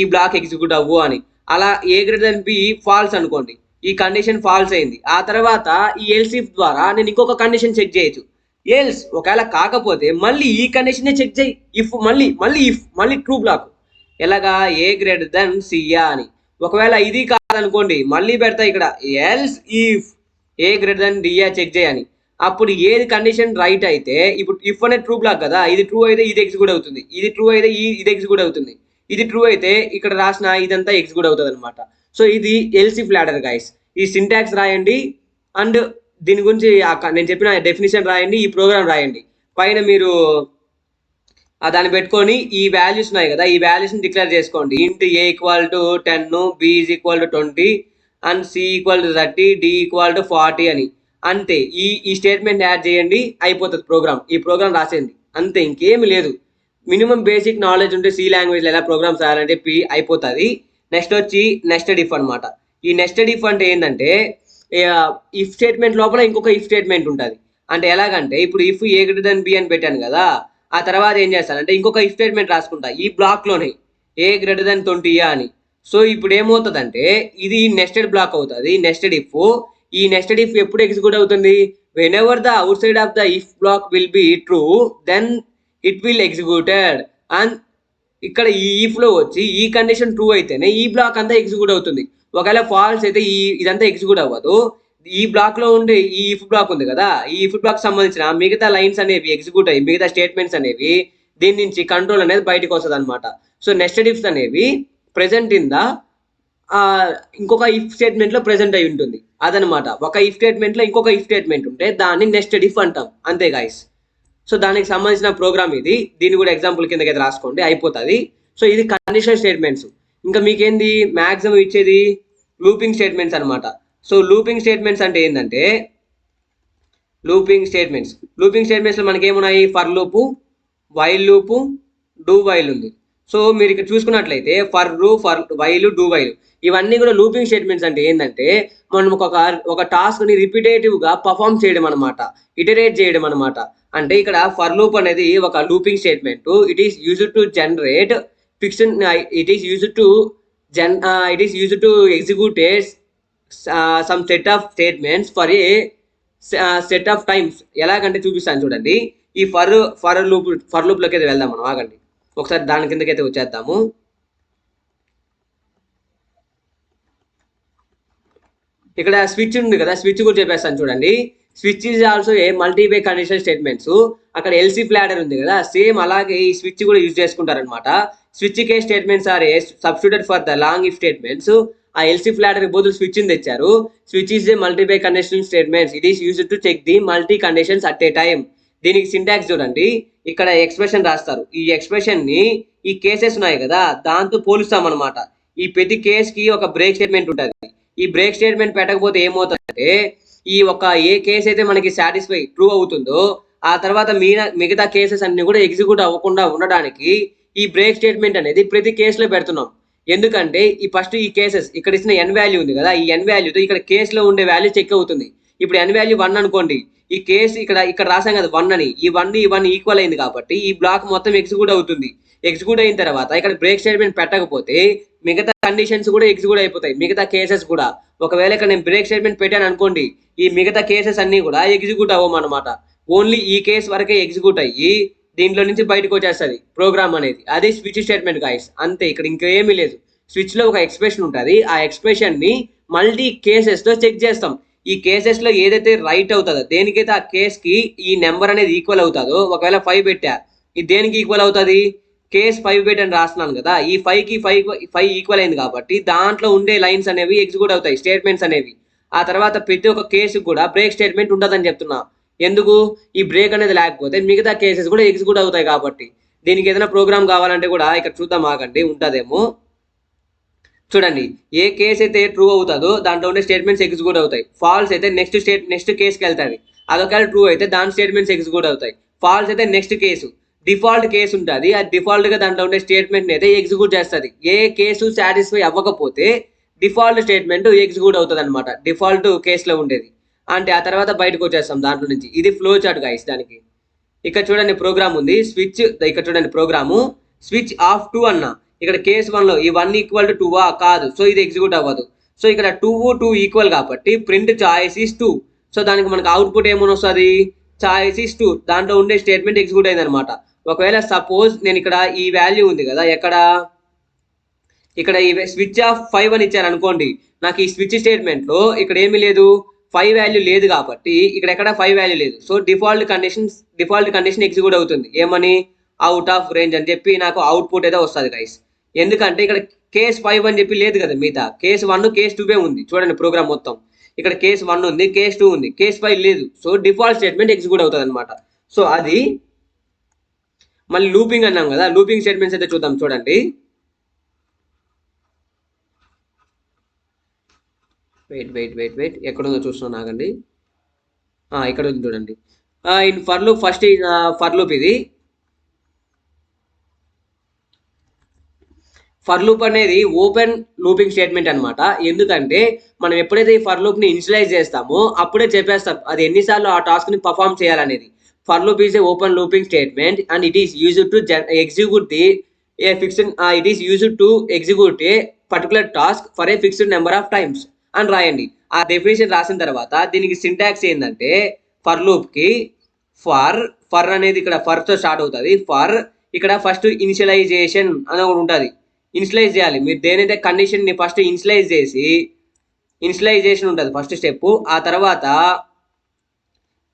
ఈ బ్లాక్ ఎగ్జిక్యూట్ అవ్వు అని. అలా a greater than b false అనుకోండి, ఈ కండిషన్ ఫాల్స్ అయింది. ఆ తర్వాత ఈ ఎల్సిఫ్ ద్వారా నేను ఇంకొక కండిషన్ చెక్ చేయొచ్చు. ఎల్స్ ఒకవేళ కాకపోతే మళ్ళీ ఈ కండిషన్ చెక్ చేయి. ఇఫ్ మళ్ళీ ట్రూ బ్లాక్. ఎలాగా ఏ గ్రేటర్ దెన్ సియా అని. ఒకవేళ ఇది కాదనుకోండి మళ్ళీ పెడతా ఇక్కడ else if A greater than D check చేయని. అప్పుడు ఏది కండిషన్ రైట్ అయితే, ఇప్పుడు ఇఫ్ అనేది ట్రూ బ్లాక్ కదా, ఇది ట్రూ అయితే ఇది ఎగ్జిక్యూట్ అవుతుంది, ఇది ట్రూ అయితే ఇది ఎగ్జిక్యూట్ అవుతుంది, ఇది ట్రూ అయితే ఇక్కడ రాసిన ఇదంతా ఎగ్జిక్యూట్ అవుతుంది అనమాట. సో ఇది ఎల్సిఫ్ ల్యాడర్ గైస్. ఈ సింటాక్స్ రాయండి అండ్ దీని గురించి నేను చెప్పిన డెఫినేషన్ రాయండి, ఈ ప్రోగ్రామ్ రాయండి. పైన మీరు దాన్ని పెట్టుకొని ఈ వాల్యూస్ ఉన్నాయి కదా, ఈ వాల్యూస్ని డిక్లేర్ చేసుకోండి. Int A equal to 10, B is equal to 20 and C equal to 30, D equal to 40 అని. అంతే, ఈ స్టేట్మెంట్ యాడ్ చేయండి, అయిపోతుంది ప్రోగ్రామ్. ఈ ప్రోగ్రామ్ రాసేయండి అంతే, ఇంకేమి లేదు. మినిమం బేసిక్ నాలెడ్జ్ ఉంటే సి లాంగ్వేజ్లో ఎలా ప్రోగ్రామ్స్ రాయాలని చెప్పి అయిపోతుంది. నెక్స్ట్ వచ్చి నెస్టెడ్ ఇఫ్ అనమాట. ఈ నెస్టెడ్ ఇఫ్ అంటే ఏంటంటే ఇఫ్ స్టేట్మెంట్ లోపల ఇంకొక ఇఫ్ స్టేట్మెంట్ ఉంటుంది. అంటే ఎలాగంటే ఇప్పుడు if A greater than B అని పెట్టాను కదా, ఆ తర్వాత ఏం చేస్తానంటే ఇంకొక ఇఫ్ స్టేట్మెంట్ రాసుకుంటా ఈ బ్లాక్లోనే ఏ గ్రేటర్ దెన్ 20 అని. సో ఇప్పుడు ఏమవుతుందంటే ఇది నెస్టెడ్ బ్లాక్ అవుతుంది, నెస్టెడ్ ఇఫ్. ఈ నెస్టెడ్ ఇఫ్ ఎప్పుడు ఎగ్జిక్యూట్ అవుతుంది? Whenever the outside of the if block will be true then it will executed. And ఇక్కడ ఈ ఇఫ్ లో వచ్చి ఈ కండిషన్ ట్రూ అయితేనే ఈ బ్లాక్ అంతా ఎగ్జిక్యూట్ అవుతుంది. ఒకవేళ ఫాల్స్ అయితే ఇదంతా ఎగ్జిక్యూట్ అవ్వదు. ఈ బ్లాక్ లో ఉండే ఈ ఇఫ్ బ్లాక్ ఉంది కదా, ఈ ఇఫ్ బ్లాక్ సంబంధించిన మిగతా లైన్స్ అనేవి ఎగ్జిక్యూట్ అయ్యి మిగతా స్టేట్మెంట్స్ అనేవి దీని నుంచి కంట్రోల్ అనేది బయటకు వస్తుంది అనమాట. సో నెస్టెడ్ ఇఫ్స్ అనేవి ప్రెసెంట్ ఇన్ ద ఇంకొక ఇఫ్ స్టేట్మెంట్ లో ప్రెసెంట్ అయి ఉంటుంది అదనమాట. ఒక ఇఫ్ స్టేట్మెంట్ లో ఇంకొక ఇఫ్ స్టేట్మెంట్ ఉంటే దాన్ని నెస్టెడ్ ఇఫ్ అంటాం, అంతే గాయస్. సో దానికి సంబంధించిన ప్రోగ్రామ్ ఇది. దీన్ని కూడా ఎగ్జాంపుల్ కిందకి అయితే రాసుకోండి, అయిపోతుంది. సో ఇది కండిషనల్ స్టేట్మెంట్స్. ఇంకా మీకేంది మ్యాక్సిమం ఇచ్చేది లూపింగ్ స్టేట్మెంట్స్ అనమాట. సో లూపింగ్ స్టేట్మెంట్స్ అంటే ఏంటంటే లూపింగ్ స్టేట్మెంట్స్లో మనకి ఏమున్నాయి? For loop, while loop, do while ఉంది. సో మీరు ఇక్కడ చూసుకున్నట్లయితే ఫర్ వైల్, డూ వైల్ ఇవన్నీ కూడా లూపింగ్ స్టేట్మెంట్స్. అంటే ఏంటంటే మనం ఒక టాస్క్ని రిపిటేటివ్గా పర్ఫామ్ చేయడం అనమాట, ఇటరేట్ చేయడం అనమాట. అంటే ఇక్కడ ఫర్ లూప్ అనేది ఒక looping statement. It is used to generate fiction, it is used to execute some set of statements for a set of times. ఎలాగంటే చూపిస్తాను చూడండి. ఈ ఫర్ లూప్లోకి అయితే వెళ్దాం మనం, ఆగండి ఒకసారి దాని కిందకైతే వచ్చేద్దాము. ఇక్కడ స్విచ్ ఉంది కదా, స్విచ్ కూడా చెప్పేస్తాను చూడండి. Switch is also a multiway conditional statements. అక్కడ ఎల్సిఫ్ ల్యాడర్ ఉంది కదా, సేమ్ అలాగే ఈ స్విచ్ కూడా యూజ్ చేసుకుంటారనమాట. Switch case statements are a substituted for the long if statements. ఆ ఎల్సిఫ్ ల్యాడర్ బదులు స్విచ్ ని తెచ్చారు. Switch is a multiway conditional statements. It is used to check the multi conditions at a time. దీనికి syntax చూడండి, ఇక్కడ expression రాస్తారు. ఈ expression ని ఈ కేసెస్ ఉన్నాయి కదా దాంతో పోలుస్తాం అనమాట. ఈ ప్రతి కేస్ కి ఒక బ్రేక్ స్టేట్మెంట్ ఉంటుంది. ఈ బ్రేక్ స్టేట్మెంట్ పెట్టకపోతే ఏమవుతుందంటే ఈ ఏ కేసు అయితే మనకి సాటిస్ఫై ట్రూ అవుతుందో ఆ తర్వాత మిగతా కేసెస్ అన్ని కూడా ఎగ్జిక్యూట్ అవ్వకుండా ఉండడానికి ఈ బ్రేక్ స్టేట్మెంట్ అనేది ప్రతి కేసులో పెడుతున్నాం. ఎందుకంటే ఈ కేసెస్ ఇక్కడ ఇచ్చిన ఎన్ వాల్యూ ఉంది కదా, ఈ ఎన్ వాల్యూతో ఇక్కడ కేసులో ఉండే వాల్యూ చెక్ అవుతుంది. ఇప్పుడు ఎన్ వాల్యూ 1 అనుకోండి, ఈ కేసు ఇక్కడ రాసాం కదా 1 అని, ఈ 1 ఈక్వల్ అయింది కాబట్టి ఈ బ్లాక్ మొత్తం ఎగ్జిక్యూట్ అవుతుంది. ఎగ్జిక్యూట్ అయిన తర్వాత ఇక్కడ బ్రేక్ స్టేట్మెంట్ పెట్టకపోతే మిగతా కండిషన్స్ కూడా ఎగ్జిక్యూట్ అయిపోతాయి, మిగతా కేసెస్ కూడా. ఒకవేళ ఇక్కడ నేను బ్రేక్ స్టేట్మెంట్ పెట్టాను అనుకోండి, ఈ మిగతా కేసెస్ అన్ని కూడా ఎగ్జిక్యూట్ అవ్వమన్నమాట. ఓన్లీ ఈ కేసు వరకే ఎగ్జిక్యూట్ అయ్యి దీంట్లో నుంచి బయటకు వచ్చేస్తుంది ప్రోగ్రామ్ అనేది. అది స్విచ్ స్టేట్మెంట్ గాయస్, అంతే. ఇక్కడ ఇంకేమీ లేదు. స్విచ్ లో ఒక ఎక్స్ప్రెషన్ ఉంటుంది, ఆ ఎక్స్ప్రెషన్ ని మల్టీ కేసెస్ లో చెక్ చేస్తాం. ఈ కేసెస్ లో ఏదైతే రైట్ అవుతుందో దేనికైతే ఆ కేస్ కి ఈ నెంబర్ అనేది ఈక్వల్ అవుతుందో, ఒకవేళ 5 పెట్టా, ఇది దేనికి ఈక్వల్ అవుతుంది? కేస్ 5 పెట్టని రాస్తున్నాను కదా, ఈ 5కి 5 ఈక్వల్ అయింది కాబట్టి దాంట్లో ఉండే లైన్స్ అనేవి ఎగ్జిక్యూట్ అవుతాయి, స్టేట్మెంట్స్ అనేవి. ఆ తర్వాత ప్రతి ఒక్క కేసు కూడా బ్రేక్ స్టేట్మెంట్ ఉంటుందని చెప్తున్నా. ఎందుకు? ఈ బ్రేక్ అనేది లేకపోతే మిగతా కేసెస్ కూడా ఎగ్జిక్యూట్ అవుతాయి కాబట్టి. దీనికి ఏదైనా ప్రోగ్రామ్ కావాలంటే కూడా ఇక్కడ చూద్దాం, ఆగండి ఉంటుందేమో. చూడండి, ఏ కేసు అయితే ట్రూ అవుతుందో దాంట్లో ఉండే స్టేట్మెంట్స్ ఎగ్జిక్యూట్ అవుతాయి. ఫాల్స్ అయితే నెక్స్ట్ కేసుకి వెళ్తాయి. అది ఒకవేళ ట్రూ అయితే దాని స్టేట్మెంట్స్ ఎగ్జిక్యూట్ అవుతాయి. ఫాల్స్ అయితే నెక్స్ట్ కేసు, డిఫాల్ట్ కేసు ఉంటుంది. అది డిఫాల్ట్గా దాంట్లో ఉండే స్టేట్మెంట్ని అయితే ఎగ్జిక్యూట్ చేస్తుంది. ఏ కేసు సాటిస్ఫై అవ్వకపోతే డిఫాల్ట్ స్టేట్మెంట్ ఎగ్జిక్యూట్ అవుతుంది అనమాట, డిఫాల్ట్ కేసులో ఉండేది. అంటే ఆ తర్వాత బయటకు వచ్చేస్తాం దాంట్లో నుంచి. ఇది ఫ్లో చార్ట్ గైస్. దానికి ఇక్కడ చూడండి ప్రోగ్రామ్ ఉంది, స్విచ్. ఇక్కడ చూడండి ప్రోగ్రాము స్విచ్ ఆఫ్ టు అన్న. ఇక్కడ కేసు 1లో ఈ 1 ఈక్వల్ టు 2 కాదు, సో ఇది ఎగ్జిక్యూట్ అవ్వదు. సో ఇక్కడ 2 ఈక్వల్ కాబట్టి ప్రింట్ చాయిస్ ఈస్ 2. సో దానికి మనకు అవుట్పుట్ ఏమని వస్తుంది, చాయిస్ ఈస్ 2. దాంట్లో ఉండే స్టేట్మెంట్ ఎగ్జిక్యూట్ అయింది అనమాట. ఒకవేళ సపోజ్ నేను ఇక్కడ ఈ వాల్యూ ఉంది కదా, ఇక్కడ ఈ స్విచ్ ఆఫ్ 5 అని ఇచ్చాను అనుకోండి, నాకు ఈ స్విచ్ స్టేట్మెంట్లో ఇక్కడ ఏమీ లేదు, 5 వాల్యూ లేదు కాబట్టి ఇక్కడ ఎక్కడ 5 వాల్యూ లేదు. సో డిఫాల్ట్ కండిషన్ ఎగ్జిక్యూట్ అవుతుంది. ఏమని, అవుట్ ఆఫ్ రేంజ్ అని చెప్పి నాకు అవుట్పుట్ అయితే వస్తుంది గైస్. ఎందుకంటే ఇక్కడ కేస్ 5 అని చెప్పి లేదు కదా, మిగతా కేస్ 1 కేస్ 2 ఉంది. చూడండి ప్రోగ్రామ్ మొత్తం, ఇక్కడ కేస్ 1 ఉంది, కేస్ 2 ఉంది, కేస్ 5 లేదు. సో డిఫాల్ట్ స్టేట్మెంట్ ఎగ్జిక్యూట్ అవుతుంది అనమాట. సో అది మళ్ళీ లూపింగ్ అన్నాం కదా, లూపింగ్ స్టేట్మెంట్స్ అయితే చూద్దాం. చూడండి, వెయిట్ ఎక్కడుందో చూస్తున్నా నాగండి. ఇక్కడ ఉంది చూడండి. In for loop, first for loop. ఇది ఫర్ లూప్ అనేది ఓపెన్ లూపింగ్ స్టేట్మెంట్ అనమాట. ఎందుకంటే మనం ఎప్పుడైతే ఈ ఫర్ లూప్ ని ఇనిషియలైజ్ చేస్తామో అప్పుడే చెప్పేస్తాం అది ఎన్నిసార్లు ఆ టాస్క్ ని పర్ఫామ్ చేయాలనేది. For loop is a open looping statement and it is used to execute A particular task for a fixed number of times అని రాయండి. ఆ డెఫినేషన్ రాసిన తర్వాత దీనికి సింటాక్స్ ఏంటంటే, ఫర్ లూప్ కి ఫర్ అనేది ఇక్కడ ఫర్ తో స్టార్ట్ అవుతుంది. ఫర్ ఇక్కడ ఫస్ట్ ఇనిషియలైజేషన్ అని ఒకటి ఉంటుంది, ఇనిషియలైజ్ చేయాలి. మీరు దేనైతే కండిషన్ ని ఫస్ట్ ఇనిషియలైజేషన్ ఉంటుంది ఫస్ట్ స్టెప్. ఆ తర్వాత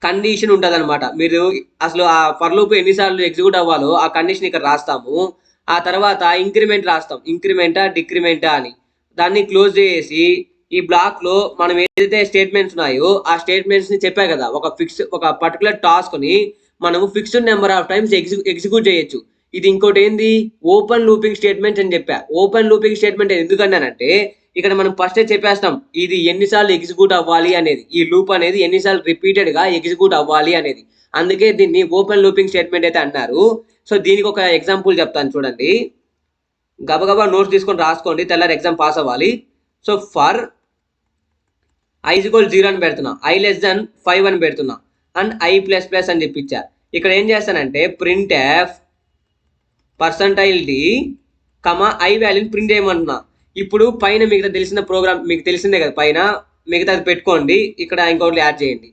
కండిషన్ ఉంటుంది అనమాట. మీరు అసలు ఆ ఫర్ లూప్ ఎన్నిసార్లు ఎగ్జిక్యూట్ అవ్వాలో ఆ కండిషన్ ఇక్కడ రాస్తాము. ఆ తర్వాత ఇంక్రిమెంట్ రాస్తాం, ఇంక్రిమెంటా డిక్రిమెంటా అని. దాన్ని క్లోజ్ చేసి ఈ బ్లాక్ లో మనం ఏదైతే స్టేట్మెంట్స్ ఉన్నాయో ఆ స్టేట్మెంట్స్ ని చెప్పా కదా, ఒక పర్టికులర్ టాస్క్ ని మనము fixed number of times execute చేయొచ్చు. ఇది ఇంకోటి ఏంది, ఓపెన్ లూపింగ్ స్టేట్మెంట్ అని చెప్పా. ఓపెన్ లూపింగ్ స్టేట్మెంట్ ఎందుకన్నానంటే ఇక్కడ మనం ఫస్ట్ చెప్పేస్తాం ఇది ఎన్నిసార్లు ఎగ్జిక్యూట్ అవ్వాలి అనేది, ఈ లూప్ అనేది ఎన్నిసార్లు రిపీటెడ్ గా ఎగ్జిక్యూట్ అవ్వాలి అనేది. అందుకే దీన్ని ఓపెన్ లూపింగ్ స్టేట్మెంట్ అయితే అన్నారు. సో దీనికి ఒక ఎగ్జాంపుల్ చెప్తాను చూడండి. గబగబా నోట్స్ తీసుకొని రాసుకోండి, తెల్లారి ఎగ్జామ్ పాస్ అవ్వాలి. సో ఫర్ i = 0 అని పెడుతున్నా, i < 5 అని పెడుతున్నా, అండ్ i++ అని చెప్పించా. ఇక్కడ ఏం చేస్తానంటే ప్రింట్ ఎఫ్ %d, i వాల్యూని ప్రింట్ చేయమంటున్నా. ఇప్పుడు పైన మీకు తెలిసిన ప్రోగ్రామ్ మీకు తెలిసిందే కదా, పైన మిగతాది పెట్టుకోండి. ఇక్కడ ఇంకోటి యాడ్ చేయండి,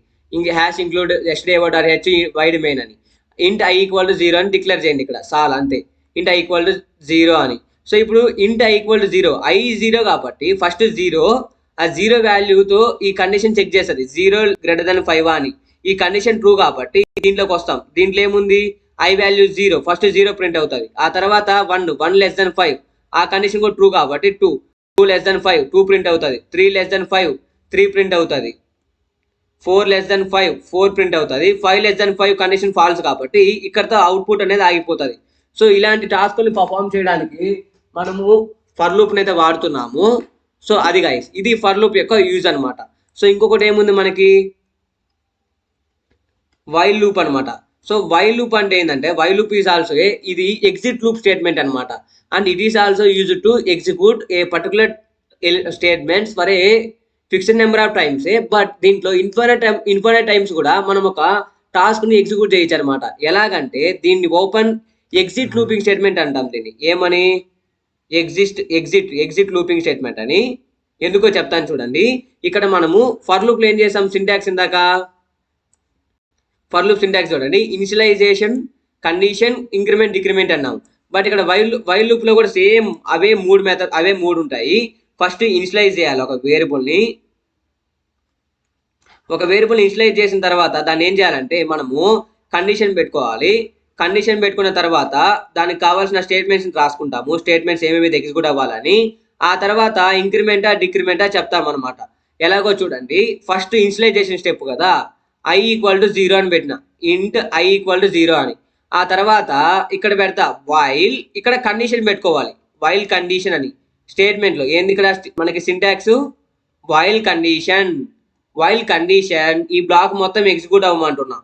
hash include stdio.h wide main అని. int i = 0 అని డిక్లేర్ చేయండి. ఇక్కడ చాలా అంతే, int i = 0 అని. సో ఇప్పుడు int i = 0, i 0 కాబట్టి ఫస్ట్ 0, ఆ 0 వాల్యూతో ఈ కండిషన్ చెక్ చేస్తుంది 0 > 5 అని. ఈ కండిషన్ ట్రూ కాబట్టి దీంట్లోకి వస్తాం. దీంట్లో ఏముంది, i వాల్యూ 0, ఫస్ట్ 0 ప్రింట్ అవుతుంది. ఆ తర్వాత 1 < 5, ఆ కండిషన్ కూడా ట్రూ కాబట్టి 2 < 5, 2 ప్రింట్ అవుతుంది. 3 < 5, 3 ప్రింట్ అవుతుంది. 4 < 5, 4 ప్రింట్ అవుతుంది. 5 < 5 కండిషన్ ఫాల్స్ కాబట్టి ఇక్కడతో అవుట్పుట్ అనేది ఆగిపోతుంది. సో ఇలాంటి టాస్క్ని పర్ఫామ్ చేయడానికి మనము ఫర్ లూప్ని అయితే వాడుతున్నాము. సో అది గైస్, ఇది ఫర్ లూప్ యొక్క యూజ్ అనమాట. సో ఇంకొకటి ఏముంది మనకి, వైల్ లూప్ అనమాట. సో వైల్ లూప్ అంటే ఏంటంటే, వైల్ లూప్ ఈజ్ ఆల్సో ఇది ఎగ్జిట్ లూప్ స్టేట్మెంట్ అనమాట. And it is also use to execute A particular statements for a fixed number of times. But దీంట్లో ఇన్ఫైనైట్ టైమ్స్ కూడా మనం ఒక task ని ఎగ్జిక్యూట్ చేయొచ్చు అనమాట. ఎలాగంటే దీన్ని ఓపెన్ ఎగ్జిట్ లూపింగ్ స్టేట్మెంట్ అంటాం. దీన్ని ఏమని, ఎగ్జిట్ లూపింగ్ స్టేట్మెంట్ అని. ఎందుకో చెప్తాను చూడండి. ఇక్కడ మనము ఫర్ లూప్ లో ఏం చేసాం, సింటాక్స్ ఇందాక ఫర్ లూప్ సింటాక్స్ చూడండి, ఇనిషియలైజేషన్, కండిషన్, ఇంక్రిమెంట్, డిక్రిమెంట్ అన్నాం. బట్ ఇక్కడ వైల్ లూప్ లో కూడా సేమ్ అవే మూడు ఉంటాయి. ఫస్ట్ ఇనిషియలైజ్ చేయాలి ఒక వేరియబుల్ని ఇనిషియలైజ్ చేసిన తర్వాత దాన్ని ఏం చేయాలంటే మనము కండిషన్ పెట్టుకోవాలి. కండిషన్ పెట్టుకున్న తర్వాత దానికి కావాల్సిన స్టేట్మెంట్స్ రాసుకుంటాము, స్టేట్మెంట్స్ ఏమేమి ఎగ్జిక్యూట్ అవ్వాలని. ఆ తర్వాత ఇంక్రిమెంటా డిక్రిమెంటా చెప్తాం అనమాట. ఎలాగో చూడండి, ఫస్ట్ ఇనిషియలైజేషన్ స్టెప్ కదా, i = 0 అని పెట్టిన, int i = 0 అని. ఆ తర్వాత ఇక్కడ పెడతా వైల్, ఇక్కడ కండిషన్ పెట్టుకోవాలి, వైల్ కండిషన్ అని. స్టేట్మెంట్లో ఏంది ఇక్కడ మనకి syntax, while condition while condition ఈ బ్లాక్ మొత్తం ఎగ్జిక్యూట్ అవ్వమంటున్నా.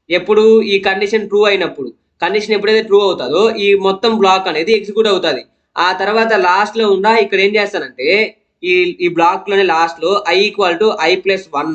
ఎప్పుడు ఈ కండిషన్ ట్రూ అయినప్పుడు, కండిషన్ ఎప్పుడైతే ట్రూ అవుతుందో ఈ మొత్తం బ్లాక్ అనేది ఎగ్జిక్యూట్ అవుతుంది. ఆ తర్వాత లాస్ట్లో ఉండా ఇక్కడ ఏం చేస్తానంటే ఈ ఈ బ్లాక్లోనే లాస్ట్లో i=i+1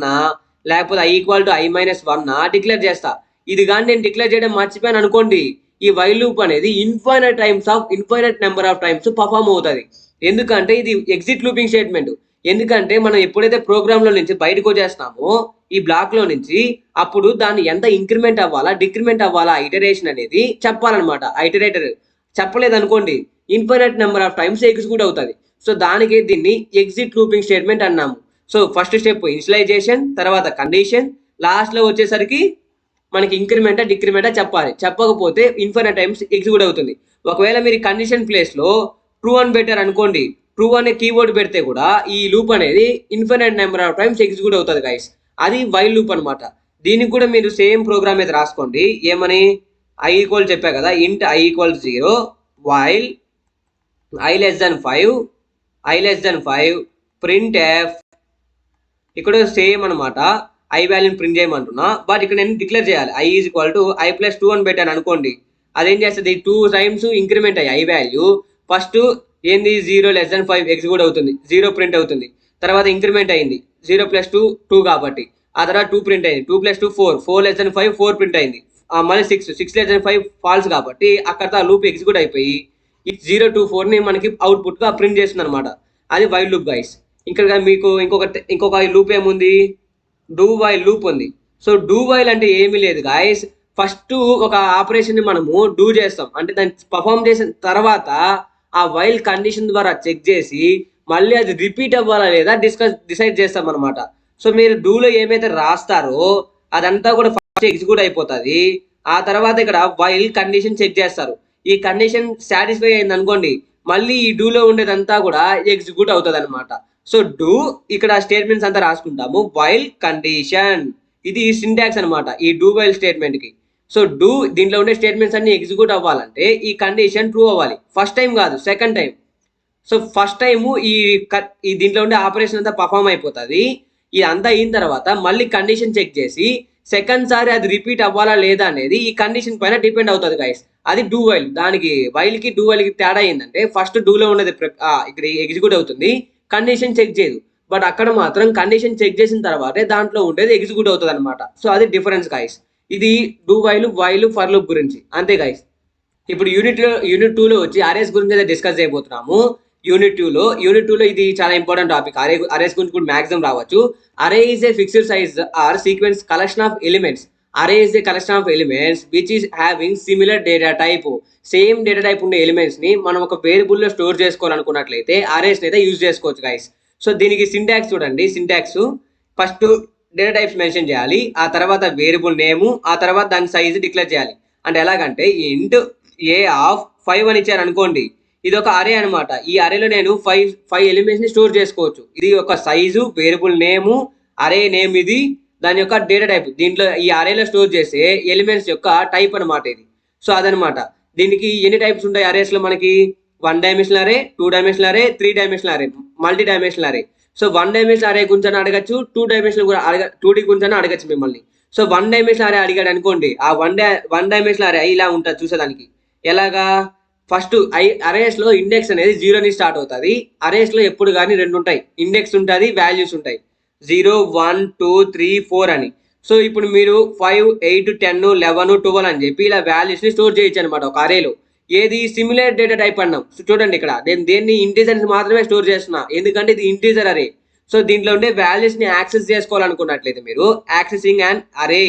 లేకపోతే i=i-1 డిక్లేర్ చేస్తా. ఇది కానీ నేను డిక్లేర్ చేయడం మర్చిపోయాను అనుకోండి, ఈ వైల్ లూప్ అనేది infinite number of times perform అవుతుంది. ఎందుకంటే ఇది ఎగ్జిట్ లూపింగ్ స్టేట్మెంట్. ఎందుకంటే మనం ఎప్పుడైతే ప్రోగ్రామ్ లో నుంచి బయటకు వచ్చేస్తామో ఈ బ్లాక్ లో నుంచి, అప్పుడు దాన్ని ఎంత ఇంక్రిమెంట్ అవ్వాలా డిక్రిమెంట్ అవ్వాలా ఇటరేషన్ అనేది చెప్పాలన్నమాట. ఇటరేటర్ చెప్పలేదు అనుకోండి, infinite number of times execute అవుతుంది. సో దానికి దీన్ని ఎగ్జిట్ లూపింగ్ స్టేట్మెంట్ అన్నాము. సో ఫస్ట్ స్టెప్ ఇనిషియలైజేషన్, తర్వాత కండిషన్, లాస్ట్ లో వచ్చేసరికి మనకి ఇంక్రిమెంటా డిక్రిమెంటా చెప్పాలి. చెప్పకపోతే ఇన్ఫైనైట్ టైమ్స్ ఎగ్జిక్యూట్ అవుతుంది. ఒకవేళ మీరు కండిషన్ ప్లేస్ లో ట్రూ అని పెట్టారు అనుకోండి, ట్రూ అనే కీవర్డ్ పెడితే కూడా ఈ లూప్ అనేది infinite number of times execute అవుతుంది గైస్. అది వైల్ లూప్ అనమాట. దీనికి కూడా మీరు సేమ్ ప్రోగ్రామ్ అయితే రాసుకోండి. ఏమని i= చెప్పా కదా, ఇంట్ i=0 while i<5 print F. ఇక్కడ సేమ్ అనమాట, ఐ వాల్యూని ప్రింట్ చేయమంటున్నా. బట్ ఇక్కడ నేను డిక్లేర్ చేయాలి i=i+2 అని పెట్టాను అనుకోండి, అదేం చేస్తుంది 2 టైమ్స్ ఇంక్రిమెంట్ అయ్యి ఐ వాల్యూ. ఫస్ట్ ఏంది 0<5 ఎగ్జిక్యూట్ అవుతుంది, 0 ప్రింట్ అవుతుంది. తర్వాత ఇంక్రిమెంట్ అయింది 0+2 2 కాబట్టి, ఆ తర్వాత 2 ప్రింట్ అయింది, 2+2 4, 4<5 4 ప్రింట్ అయింది. మళ్ళీ 6 ఫాల్స్ కాబట్టి అక్కడ లూప్ ఎగ్జిక్యూట్ అయిపోయి 0 to 4ని మనకి అవుట్పుట్గా ప్రింట్ చేస్తుంది అనమాట. అది వైల్ లూప్ గైస్. ఇక్కడ మీకు ఇంకొక లూప్ ఏముంది, డూ వైల్ లూప్ ఉంది. సో డూ వైల్ అంటే ఏమీ లేదు గాయస్, ఫస్ట్ ఒక ఆపరేషన్ని మనము డూ చేస్తాం, అంటే దాన్ని పర్ఫామ్ చేసిన తర్వాత ఆ వైల్ కండిషన్ ద్వారా చెక్ చేసి మళ్ళీ అది రిపీట్ అవ్వాలా లేదా డిసైడ్ చేస్తాం అనమాట. సో మీరు డూలో ఏమైతే రాస్తారో అదంతా కూడా ఫస్ట్ ఎగ్జిక్యూట్ అయిపోతుంది. ఆ తర్వాత ఇక్కడ వైల్ కండిషన్ చెక్ చేస్తారు. ఈ కండిషన్ సాటిస్ఫై అయింది అనుకోండి, మళ్ళీ ఈ డూలో ఉండేదంతా కూడా ఎగ్జిక్యూట్ అవుతుంది అనమాట. సో డూ ఇక్కడ స్టేట్మెంట్స్ అంతా రాసుకుంటాము. వైల్ కండిషన్ ఇది సింటాక్స్ అనమాట ఈ డూ వైల్ స్టేట్మెంట్ కి. సో డూ దీంట్లో ఉండే స్టేట్మెంట్స్ అన్ని ఎగ్జిక్యూట్ అవ్వాలంటే ఈ కండిషన్ ట్రూ అవ్వాలి. ఫస్ట్ టైం కాదు, second time. So first time ఈ దీంట్లో ఉండే ఆపరేషన్ అంతా పర్ఫామ్ అయిపోతుంది. ఇది అంతా అయిన తర్వాత మళ్ళీ కండిషన్ చెక్ చేసి సెకండ్ సారి అది రిపీట్ అవ్వాలా లేదా అనేది ఈ కండిషన్ పైన డిపెండ్ అవుతుంది గైస్. అది డూ వైల్. దానికి వైల్కి డూ వైల్కి తేడా ఏంటంటే ఫస్ట్ డూలో ఉన్నది ఇక్కడ ఎగ్జిక్యూట్ అవుతుంది, కండిషన్ చెక్ చేయదు. బట్ అక్కడ మాత్రం కండిషన్ చెక్ చేసిన తర్వాతే దాంట్లో ఉండేది ఎగ్జిక్యూట్ అవుతుంది అనమాట. సో అది డిఫరెన్స్ గైస్. ఇది డూ వైల్ ఫర్ లూప్ గురించి, అంతే గైస్. ఇప్పుడు యూనిట్ 2లో వచ్చి అరేస్ గురించి అయితే డిస్కస్ చేయబోతున్నాము. యూనిట్ 2లో ఇది చాలా ఇంపార్టెంట్ టాపిక్. అరేస్ గురించి కూడా మ్యాక్సిమం రావచ్చు. Array is a fixed size or sequence collection of elements. Array is a collection of elements which is having similar data type. Same data type ఉండే elements ని మనం ఒక వేరియబుల్లో స్టోర్ చేసుకోవాలనుకున్నట్లయితే arrays అయితే యూజ్ చేసుకోవచ్చు గైస్. సో దీనికి syntax చూడండి. Syntax first data types mention చేయాలి, ఆ తర్వాత వేరియబుల్ నేము, ఆ తర్వాత దాని సైజు డిక్లేర్ చేయాలి. అంటే ఎలాగంటే ఇంట్ a(5) అని ఇచ్చారు అనుకోండి, ఇది ఒక అరే అనమాట. ఈ అరేలో నేను 5 ఎలిమెంట్స్ ని స్టోర్ చేసుకోవచ్చు. ఇది ఒక సైజు, వేరియబుల్ నేము, అరే నేమ్, ఇది దాని యొక్క డేటా టైప్. దీంట్లో ఈ అరేలో స్టోర్ చేసే ఎలిమెంట్స్ యొక్క టైప్ అనమాట ఇది. సో అదనమాట. దీనికి ఎన్ని టైప్స్ ఉంటాయి అరేస్ లో మనకి? 1 డైమెన్షనల్ అరే, 2 డైమెన్షనల్ అరే, 3 డైమెన్షనల్ అరే, మల్టీ డైమెన్షనల్ అరే. సో 1 డైమెన్షనల్ అరే గురించి అడగచ్చు, 2 డైమెన్షనల్ కూడా 2D గురించి అడగచ్చు మిమ్మల్ని. సో 1 డైమెన్షనల్ అరే అడిగాడు అనుకోండి, ఆ 1 డైమెన్షనల్ అరే ఇలా ఉంటుంది చూసేదానికి. ఎలాగా? ఫస్ట్ అరేస్ లో ఇండెక్స్ అనేది 0 ని స్టార్ట్ అవుతుంది. అరేస్ లో ఎప్పుడు కానీ 2 ఉంటాయి, ఇండెక్స్ ఉంటుంది, వాల్యూస్ ఉంటాయి, 0 1 2 3 4 అని. సో ఇప్పుడు మీరు 5 8 10 11 12 అని చెప్పి ఇలా వాల్యూస్ ని స్టోర్ చేయొచ్చు అనమాట ఒక అరేలో. ఏది? సిమిలర్ డేటా టైప్ అన్నాం. సో చూడండి, ఇక్కడ నేను దేన్ని ఇంటీజర్స్ మాత్రమే స్టోర్ చేస్తున్నా, ఎందుకంటే ఇది ఇంటీజర్ అరే. సో దీంట్లో ఉండే వాల్యూస్ ని యాక్సెస్ చేసుకోవాలనుకున్నట్లయితే మీరు యాక్సెసింగ్ అండ్ అరే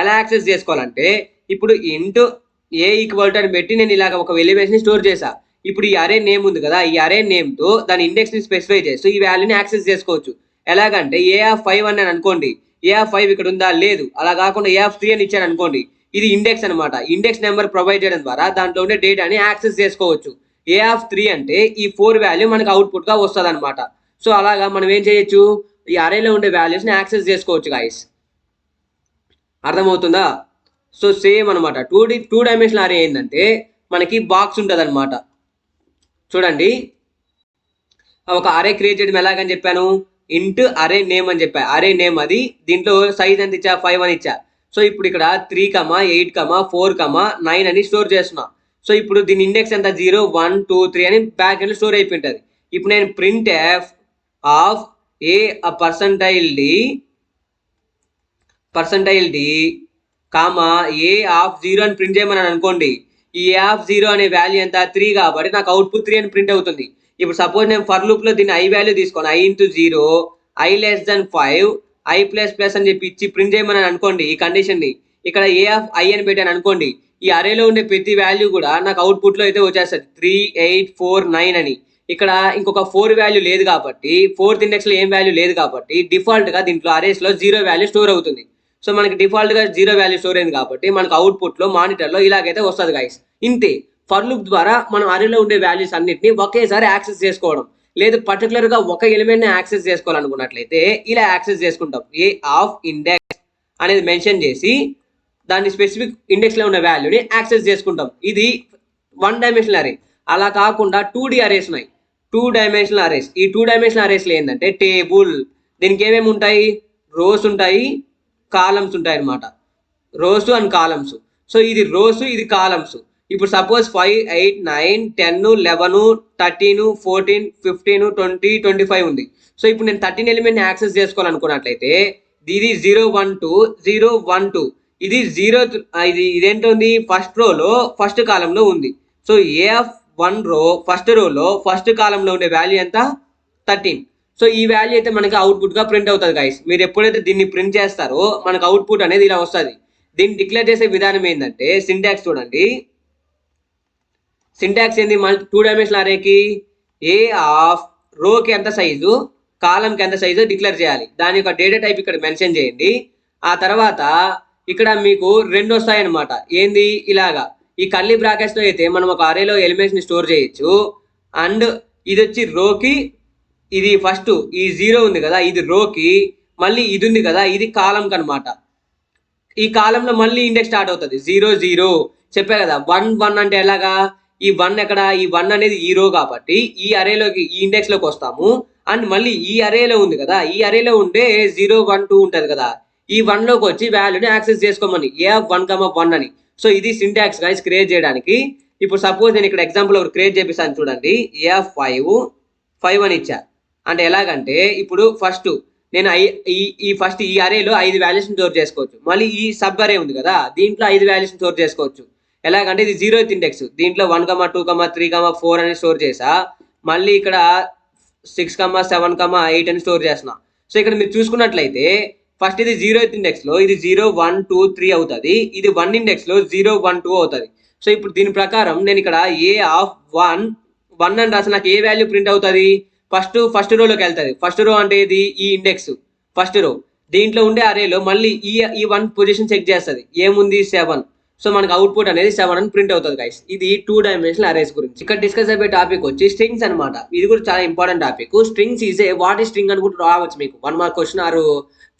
ఎలా యాక్సెస్ చేసుకోవాలంటే, ఇప్పుడు ఇంటూ a= అని పెట్టి నేను ఇలాగ ఒక ఎలిమెంట్స్ ని స్టోర్ చేశా. ఇప్పుడు ఈ అరే నేమ్ ఉంది కదా, ఈ అరే నేమ్ తో దాని ఇండెక్స్ ని స్పెసిఫై చేస్తూ ఈ వాల్యూని యాక్సెస్ చేసుకోవచ్చు. ఎలాగంటే a(5) అని అనుకోండి, a(5) ఇక్కడ ఉందా? లేదు. అలా కాకుండా a(3) అని ఇచ్చాను అనుకోండి, ఇది ఇండెక్స్ అనమాట. ఇండెక్స్ నెంబర్ ప్రొవైడ్ చేయడం ద్వారా దాంట్లో ఉండే డేటాని యాక్సెస్ చేసుకోవచ్చు. a(3) అంటే ఈ 4 వాల్యూ మనకు అవుట్పుట్ గా వస్తుంది అనమాట. సో అలాగా మనం ఏం చేయొచ్చు, ఈ అరేలో ఉండే వాల్యూస్ ని యాక్సెస్ చేసుకోవచ్చు గాయస్. అర్థమవుతుందా? సో సేమ్ అనమాట. 2 డైమెన్షనల్ అరే ఏంటంటే మనకి బాక్స్ ఉంటుంది అనమాట. చూడండి, ఒక అరే క్రియేట్ చేయడం ఎలాగని చెప్పాను. ఇంట్ అరే నేమ్ అని చెప్పా. అరే నేమ్ అది, దీంట్లో సైజ్ ఎంత ఇచ్చా 5 అని ఇచ్చా. సో ఇప్పుడు ఇక్కడ 3, 8, 4, 9 అని స్టోర్ చేస్తున్నా. సో ఇప్పుడు దీని ఇండెక్స్ ఎంత 0, 1, 2, 3 అని బ్యాక్ ఎండ్ స్టోర్ అయిపోయింటది. ఇప్పుడు నేను printf of a percentile d comma a of 0 అని ప్రింట్ చేయమని అనుకోండి. ఈ ఏ ఆఫ్ 0 అనే వాల్యూ ఎంత 3 కాబట్టి నాకు అవుట్పుట్ 3 అని ప్రింట్ అవుతుంది. ఇప్పుడు సపోజ్ నేను ఫర్ లూప్ లో దీన్ని ఐ వాల్యూ తీసుకోను, i into 0, i less than 5, i plus plus అని చెప్పి ఇచ్చి ప్రింట్ చేయమని అనుకోండి. ఈ కండిషన్ ని ఇక్కడ ఏ ఆఫ్ i అని పెట్టాను అనుకోండి. ఈ అరేలో ఉండే ప్రతి వాల్యూ కూడా నాకు అవుట్పుట్ లో అయితే వచ్చేస్తుంది 3, 8, 4, 9 అని. ఇక్కడ ఇంకొక 4 వాల్యూ లేదు కాబట్టి, 4th ఇండెక్స్ లో ఏం వాల్యూ లేదు కాబట్టి డిఫాల్ట్ గా దీంట్లో అరేస్ లో 0 వాల్యూ స్టోర్ అవుతుంది. సో మనకి డిఫాల్ట్ గా 0 వాల్యూ స్టోర్ అయింది కాబట్టి మనకు అవుట్పుట్ లో మానిటర్ లో ఇలాగైతే వస్తుంది గైస్. ఇంతే ఫర్ లూప్ ద్వారా మనం అరేలో ఉండే వాల్యూస్ అన్నిటిని ఒకేసారి యాక్సెస్ చేసుకోవడం. లేదు పర్టికులర్ గా ఒక ఎలిమెంట్ ని యాక్సెస్ చేసుకోవాలనుకున్నట్లయితే ఇలా యాక్సెస్ చేసుకుంటాం. ఏ ఆఫ్ ఇండెక్స్ అనేది మెన్షన్ చేసి దాని స్పెసిఫిక్ ఇండెక్స్ లో ఉన్న వాల్యూని యాక్సెస్ చేసుకుంటాం. ఇది 1 డైమెన్షనల్ అరే. అలా కాకుండా 2D అరేస్ ఉన్నాయి, 2 డైమెన్షనల్ అరేస్. ఈ 2 డైమెన్షనల్ అరేస్ లో ఏంటంటే టేబుల్, దీనికి ఏమేమి ఉంటాయి, రోస్ ఉంటాయి, కాలమ్స్ ఉంటాయి అనమాట. Rows and columns. సో ఇది రోస్, ఇది కాలమ్స్. ఇప్పుడు సపోజ్ 5, 8, 9, 10, 11, 13, 14, 15, 20, 25 ఉంది. సో ఇప్పుడు నేను 13 ఎలిమెంట్ యాక్సెస్ చేసుకోవాలనుకున్నట్లయితే ఇది 0, 1, 2, 0, 1, 2 ఇది 0, ఇదేంటుంది ఫస్ట్ రోలో ఫస్ట్ కాలంలో ఉంది. సో ఏ ఆఫ్ 1 రో ఫస్ట్ రోలో ఫస్ట్ కాలంలో ఉండే వాల్యూ ఎంత 13. సో ఈ వాల్యూ అయితే మనకి అవుట్పుట్ గా ప్రింట్ అవుతుంది గైస్. మీరు ఎప్పుడైతే దీన్ని ప్రింట్ చేస్తారో మనకు అవుట్పుట్ అనేది ఇలా వస్తుంది. దీన్ని డిక్లేర్ చేసే విధానం ఏంటంటే సింటాక్స్ చూడండి. సింటాక్స్ ఏంది, మన 2 డైమెన్షనల్ అరేకి ఏ ఆఫ్ రోకి ఎంత సైజు, కాలంకి ఎంత సైజు డిక్లేర్ చేయాలి. దాని యొక్క డేటా టైప్ ఇక్కడ మెన్షన్ చేయండి. ఆ తర్వాత ఇక్కడ మీకు 2 వస్తాయన్నమాట. ఏంది ఇలాగా ఈ కర్లీ బ్రాకెట్స్ లో అయితే మనం ఒక అరేలో ఎలిమెంట్స్ ని స్టోర్ చేయొచ్చు. అండ్ ఇది వచ్చి రోకి, ఇది ఫస్ట్ ఈ 0 ఉంది కదా ఇది రోకి, మళ్ళీ ఇది ఉంది కదా ఇది కాలంకి అనమాట. ఈ కాలంలో మళ్ళీ ఇండెక్స్ స్టార్ట్ అవుతుంది 0, 0 చెప్పా కదా. 1, 1 అంటే ఎలాగా, ఈ 1 ఎక్కడ, ఈ 1 అనేది ఈ రో కాబట్టి ఈ అరేలోకి ఈ ఇండెక్స్ లోకి వస్తాము. అండ్ మళ్ళీ ఈ అరేలో ఉంది కదా, ఈ అరేలో ఉండే 0, 1, 2 ఉంటది కదా, ఈ 1 లోకి వచ్చి వాల్యూని యాక్సెస్ చేసుకోమని ఏ ఆఫ్ 1, 1 అని. సో ఇది సింటాక్స్ గైస్ క్రియేట్ చేయడానికి. ఇప్పుడు సపోజ్ నేను ఇక్కడ ఎగ్జాంపుల్ ఒకటి క్రియేట్ చేపిస్తాను చూడండి. ఏ ఆఫ్ 5 అని ఇచ్చా. అంటే ఎలాగంటే ఇప్పుడు ఫస్ట్ నేను ఫస్ట్ ఈ అరేలో 5 వాల్యూస్ స్టోర్ చేసుకోవచ్చు. మళ్ళీ ఈ సబ్ అరే ఉంది కదా దీంట్లో 5 వాల్యూస్ స్టోర్ చేసుకోవచ్చు. ఎలాగంటే ఇది 0th ఇండెక్స్, దీంట్లో 1, 2, 3, 4 అని స్టోర్ చేసా. మళ్ళీ ఇక్కడ 6, 7, 8 అని స్టోర్ చేస్తున్నా. సో ఇక్కడ మీరు చూసుకున్నట్లయితే ఫస్ట్ ఇది 0th ఇండెక్స్ లో ఇది 0, 1, 2, 3 అవుతుంది. ఇది 1 ఇండెక్స్ లో 0, 1, 2 అవుతుంది. సో ఇప్పుడు దీని ప్రకారం నేను ఇక్కడ ఏ ఆఫ్ 1 అని రాసి నాకు ఏ వాల్యూ ప్రింట్ అవుతుంది, ఫస్ట్ రోలోకి వెళ్తుంది. ఫస్ట్ రో అంటే ఇది ఈ ఇండెక్స్ ఫస్ట్ రో, దీంట్లో ఉండే అరేలో మళ్ళీ ఈ 1 పొజిషన్ చెక్ చేస్తుంది. ఏముంది 7. సో మనకు అవుట్పుట్ అనేది 7 అని ప్రింట్ అవుతుంది గైస్. ఇది 2 డైమెన్షనల్ అరేస్ గురించి. ఇక్కడ డిస్కస్ అయిపోయే టాపిక్ వచ్చి స్ట్రింగ్స్ అనమాట. ఇది కూడా చాలా important topic. Strings is a what ఈ స్ట్రింగ్ అని కూడా రావచ్చు మీకు 1 mark question or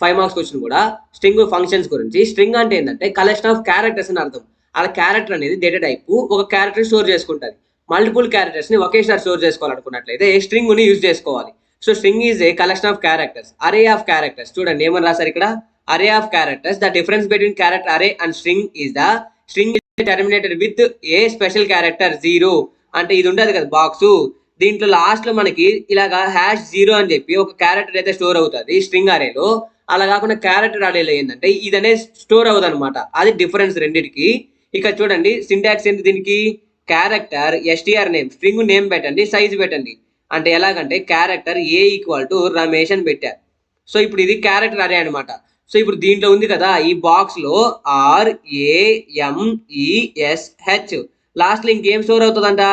5 marks question కూడా. స్ట్రింగ్ ఫంక్షన్స్ గురించి. స్ట్రింగ్ అంటే ఏంటంటే కలెక్షన్ ఆఫ్ క్యారెక్టర్స్ అని అర్థం. అలా క్యారెక్టర్ అనేది డేటా టైప్ ఒక క్యారెక్టర్ స్టోర్ చేసుకుంటుంది. మల్టిపుల్ క్యారెక్టర్స్ ని ఒకేసారి స్టోర్ చేసుకోవాలనుకున్నట్లయితే స్ట్రింగ్ ని యూజ్ చేసుకోవాలి. So string is a collection of characters, array of characters. చూడండి ఏమని రాశారు ఇక్కడ, array of characters. The difference between character array and string is the string terminated with a special character 0. అంటే ఇది ఉండదు కదా బాక్స్, దీంట్లో లాస్ట్ లో మనకి ఇలాగా #0 అని చెప్పి ఒక క్యారెక్టర్ అయితే స్టోర్ అవుతుంది స్ట్రింగ్ అరేలో. అలా కాకుండా క్యారెక్టర్ అరేలో ఏంటంటే ఇది అనేది స్టోర్ అవుతుంది అనమాట. అది డిఫరెన్స్ రెండింటికి. ఇక్కడ చూడండి సింటాక్స్ ఏంటి దీనికి, character str name, string name పెట్టండి, సైజ్ పెట్టండి. అంటే ఎలాగంటే character a equal to Ramesh అని పెట్టారు. సో ఇప్పుడు ఇది క్యారెక్టర్ అరే అనమాట. సో ఇప్పుడు దీంట్లో ఉంది కదా ఈ బాక్స్ లో RAMESH లాస్ట్ లో ఇంకేం స్టోర్ అవుతుందంట,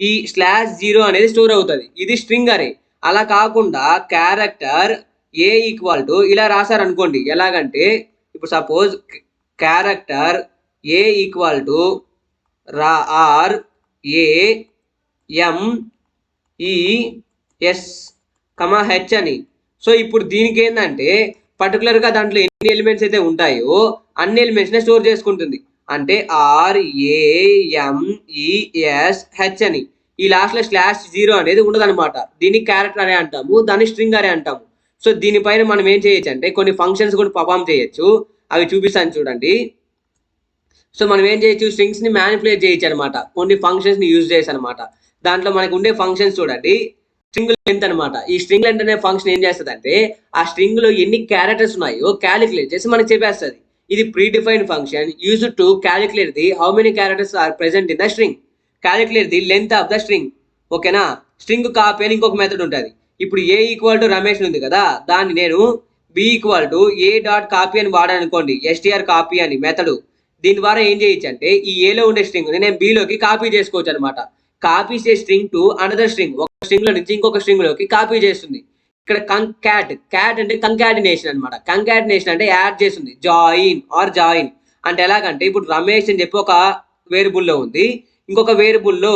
ఈ /0 అనేది స్టోర్ అవుతుంది. ఇది స్ట్రింగ్ అరే. అలా కాకుండా క్యారెక్టర్ ఏ ఈక్వల్ టు ఇలా రాశారు అనుకోండి. ఎలాగంటే ఇప్పుడు suppose character a equal to RAMESH అని. సో ఇప్పుడు దీనికి ఏంటంటే పర్టికులర్ గా దాంట్లో ఎన్ని ఎలిమెంట్స్ అయితే ఉంటాయో అన్ని ఎలిమెంట్స్ నే స్టోర్ చేసుకుంటుంది. అంటే RAMESH అని. ఈ లాస్ట్ లో /0 అనేది ఉండదు అనమాట. దీన్ని క్యారెక్టర్ అరే అంటాము, దాన్ని స్ట్రింగ్ అరే అంటాము. సో దీనిపైన మనం ఏం చేయొచ్చు అంటే కొన్ని ఫంక్షన్స్ కూడా పర్ఫామ్ చేయొచ్చు, అవి చూపిస్తాను చూడండి. సో మనం ఏం చేయొచ్చు, స్ట్రింగ్స్ ని మ్యానిపులేట్ చేయొచ్చు అనమాట, కొన్ని ఫంక్షన్స్ ని యూజ్ చేసి అనమాట. దాంట్లో మనకు ఉండే ఫంక్షన్స్ చూడండి, స్ట్రింగ్ లెంత్ అనమాట. ఈ స్ట్రింగ్ లెంత్ అనే ఫంక్షన్ ఏం చేస్తుంది అంటే ఆ స్ట్రింగ్ లో ఎన్ని క్యారెక్టర్స్ ఉన్నాయో క్యాలిక్యులేట్ చేసి మనకి చెప్పేస్తుంది. ఇది predefined function use to calculate the how many characters are present in the string, calculate the length of the string. ఓకేనా. స్ట్రింగ్ కాపీ అని ఇంకొక మెథడ్ ఉంటుంది. ఇప్పుడు ఏ ఈక్వల్ టు రమేష్ ఉంది కదా, దాన్ని నేను b equal to a dot copy అని వాడాను అనుకోండి, ఎస్టీఆర్ కాపీ అని మెథడ్. దీని ద్వారా ఏం చేయొచ్చు అంటే ఈ ఏలో ఉండే స్ట్రింగ్ నేను బిలోకి కాపీ చేసుకోవచ్చు అనమాట. కాపీ చే స్ట్రింగ్ టు అనదర్ స్ట్రింగ్, ఒక స్ట్రింగ్ లో నుంచి ఇంకొక స్ట్రింగ్ లోకి కాపీ చేస్తుంది. ఇక్కడ క్యాట్ అంటే కంకాటినేషన్ అనమాట. కంకాటినేషన్ అంటే యాడ్ చేస్తుంది, జాయిన్ అంటే ఎలాగంటే ఇప్పుడు రమేష్ అని చెప్పి ఒక వేరియబుల్ లో ఉంది, ఇంకొక వేరియబుల్ లో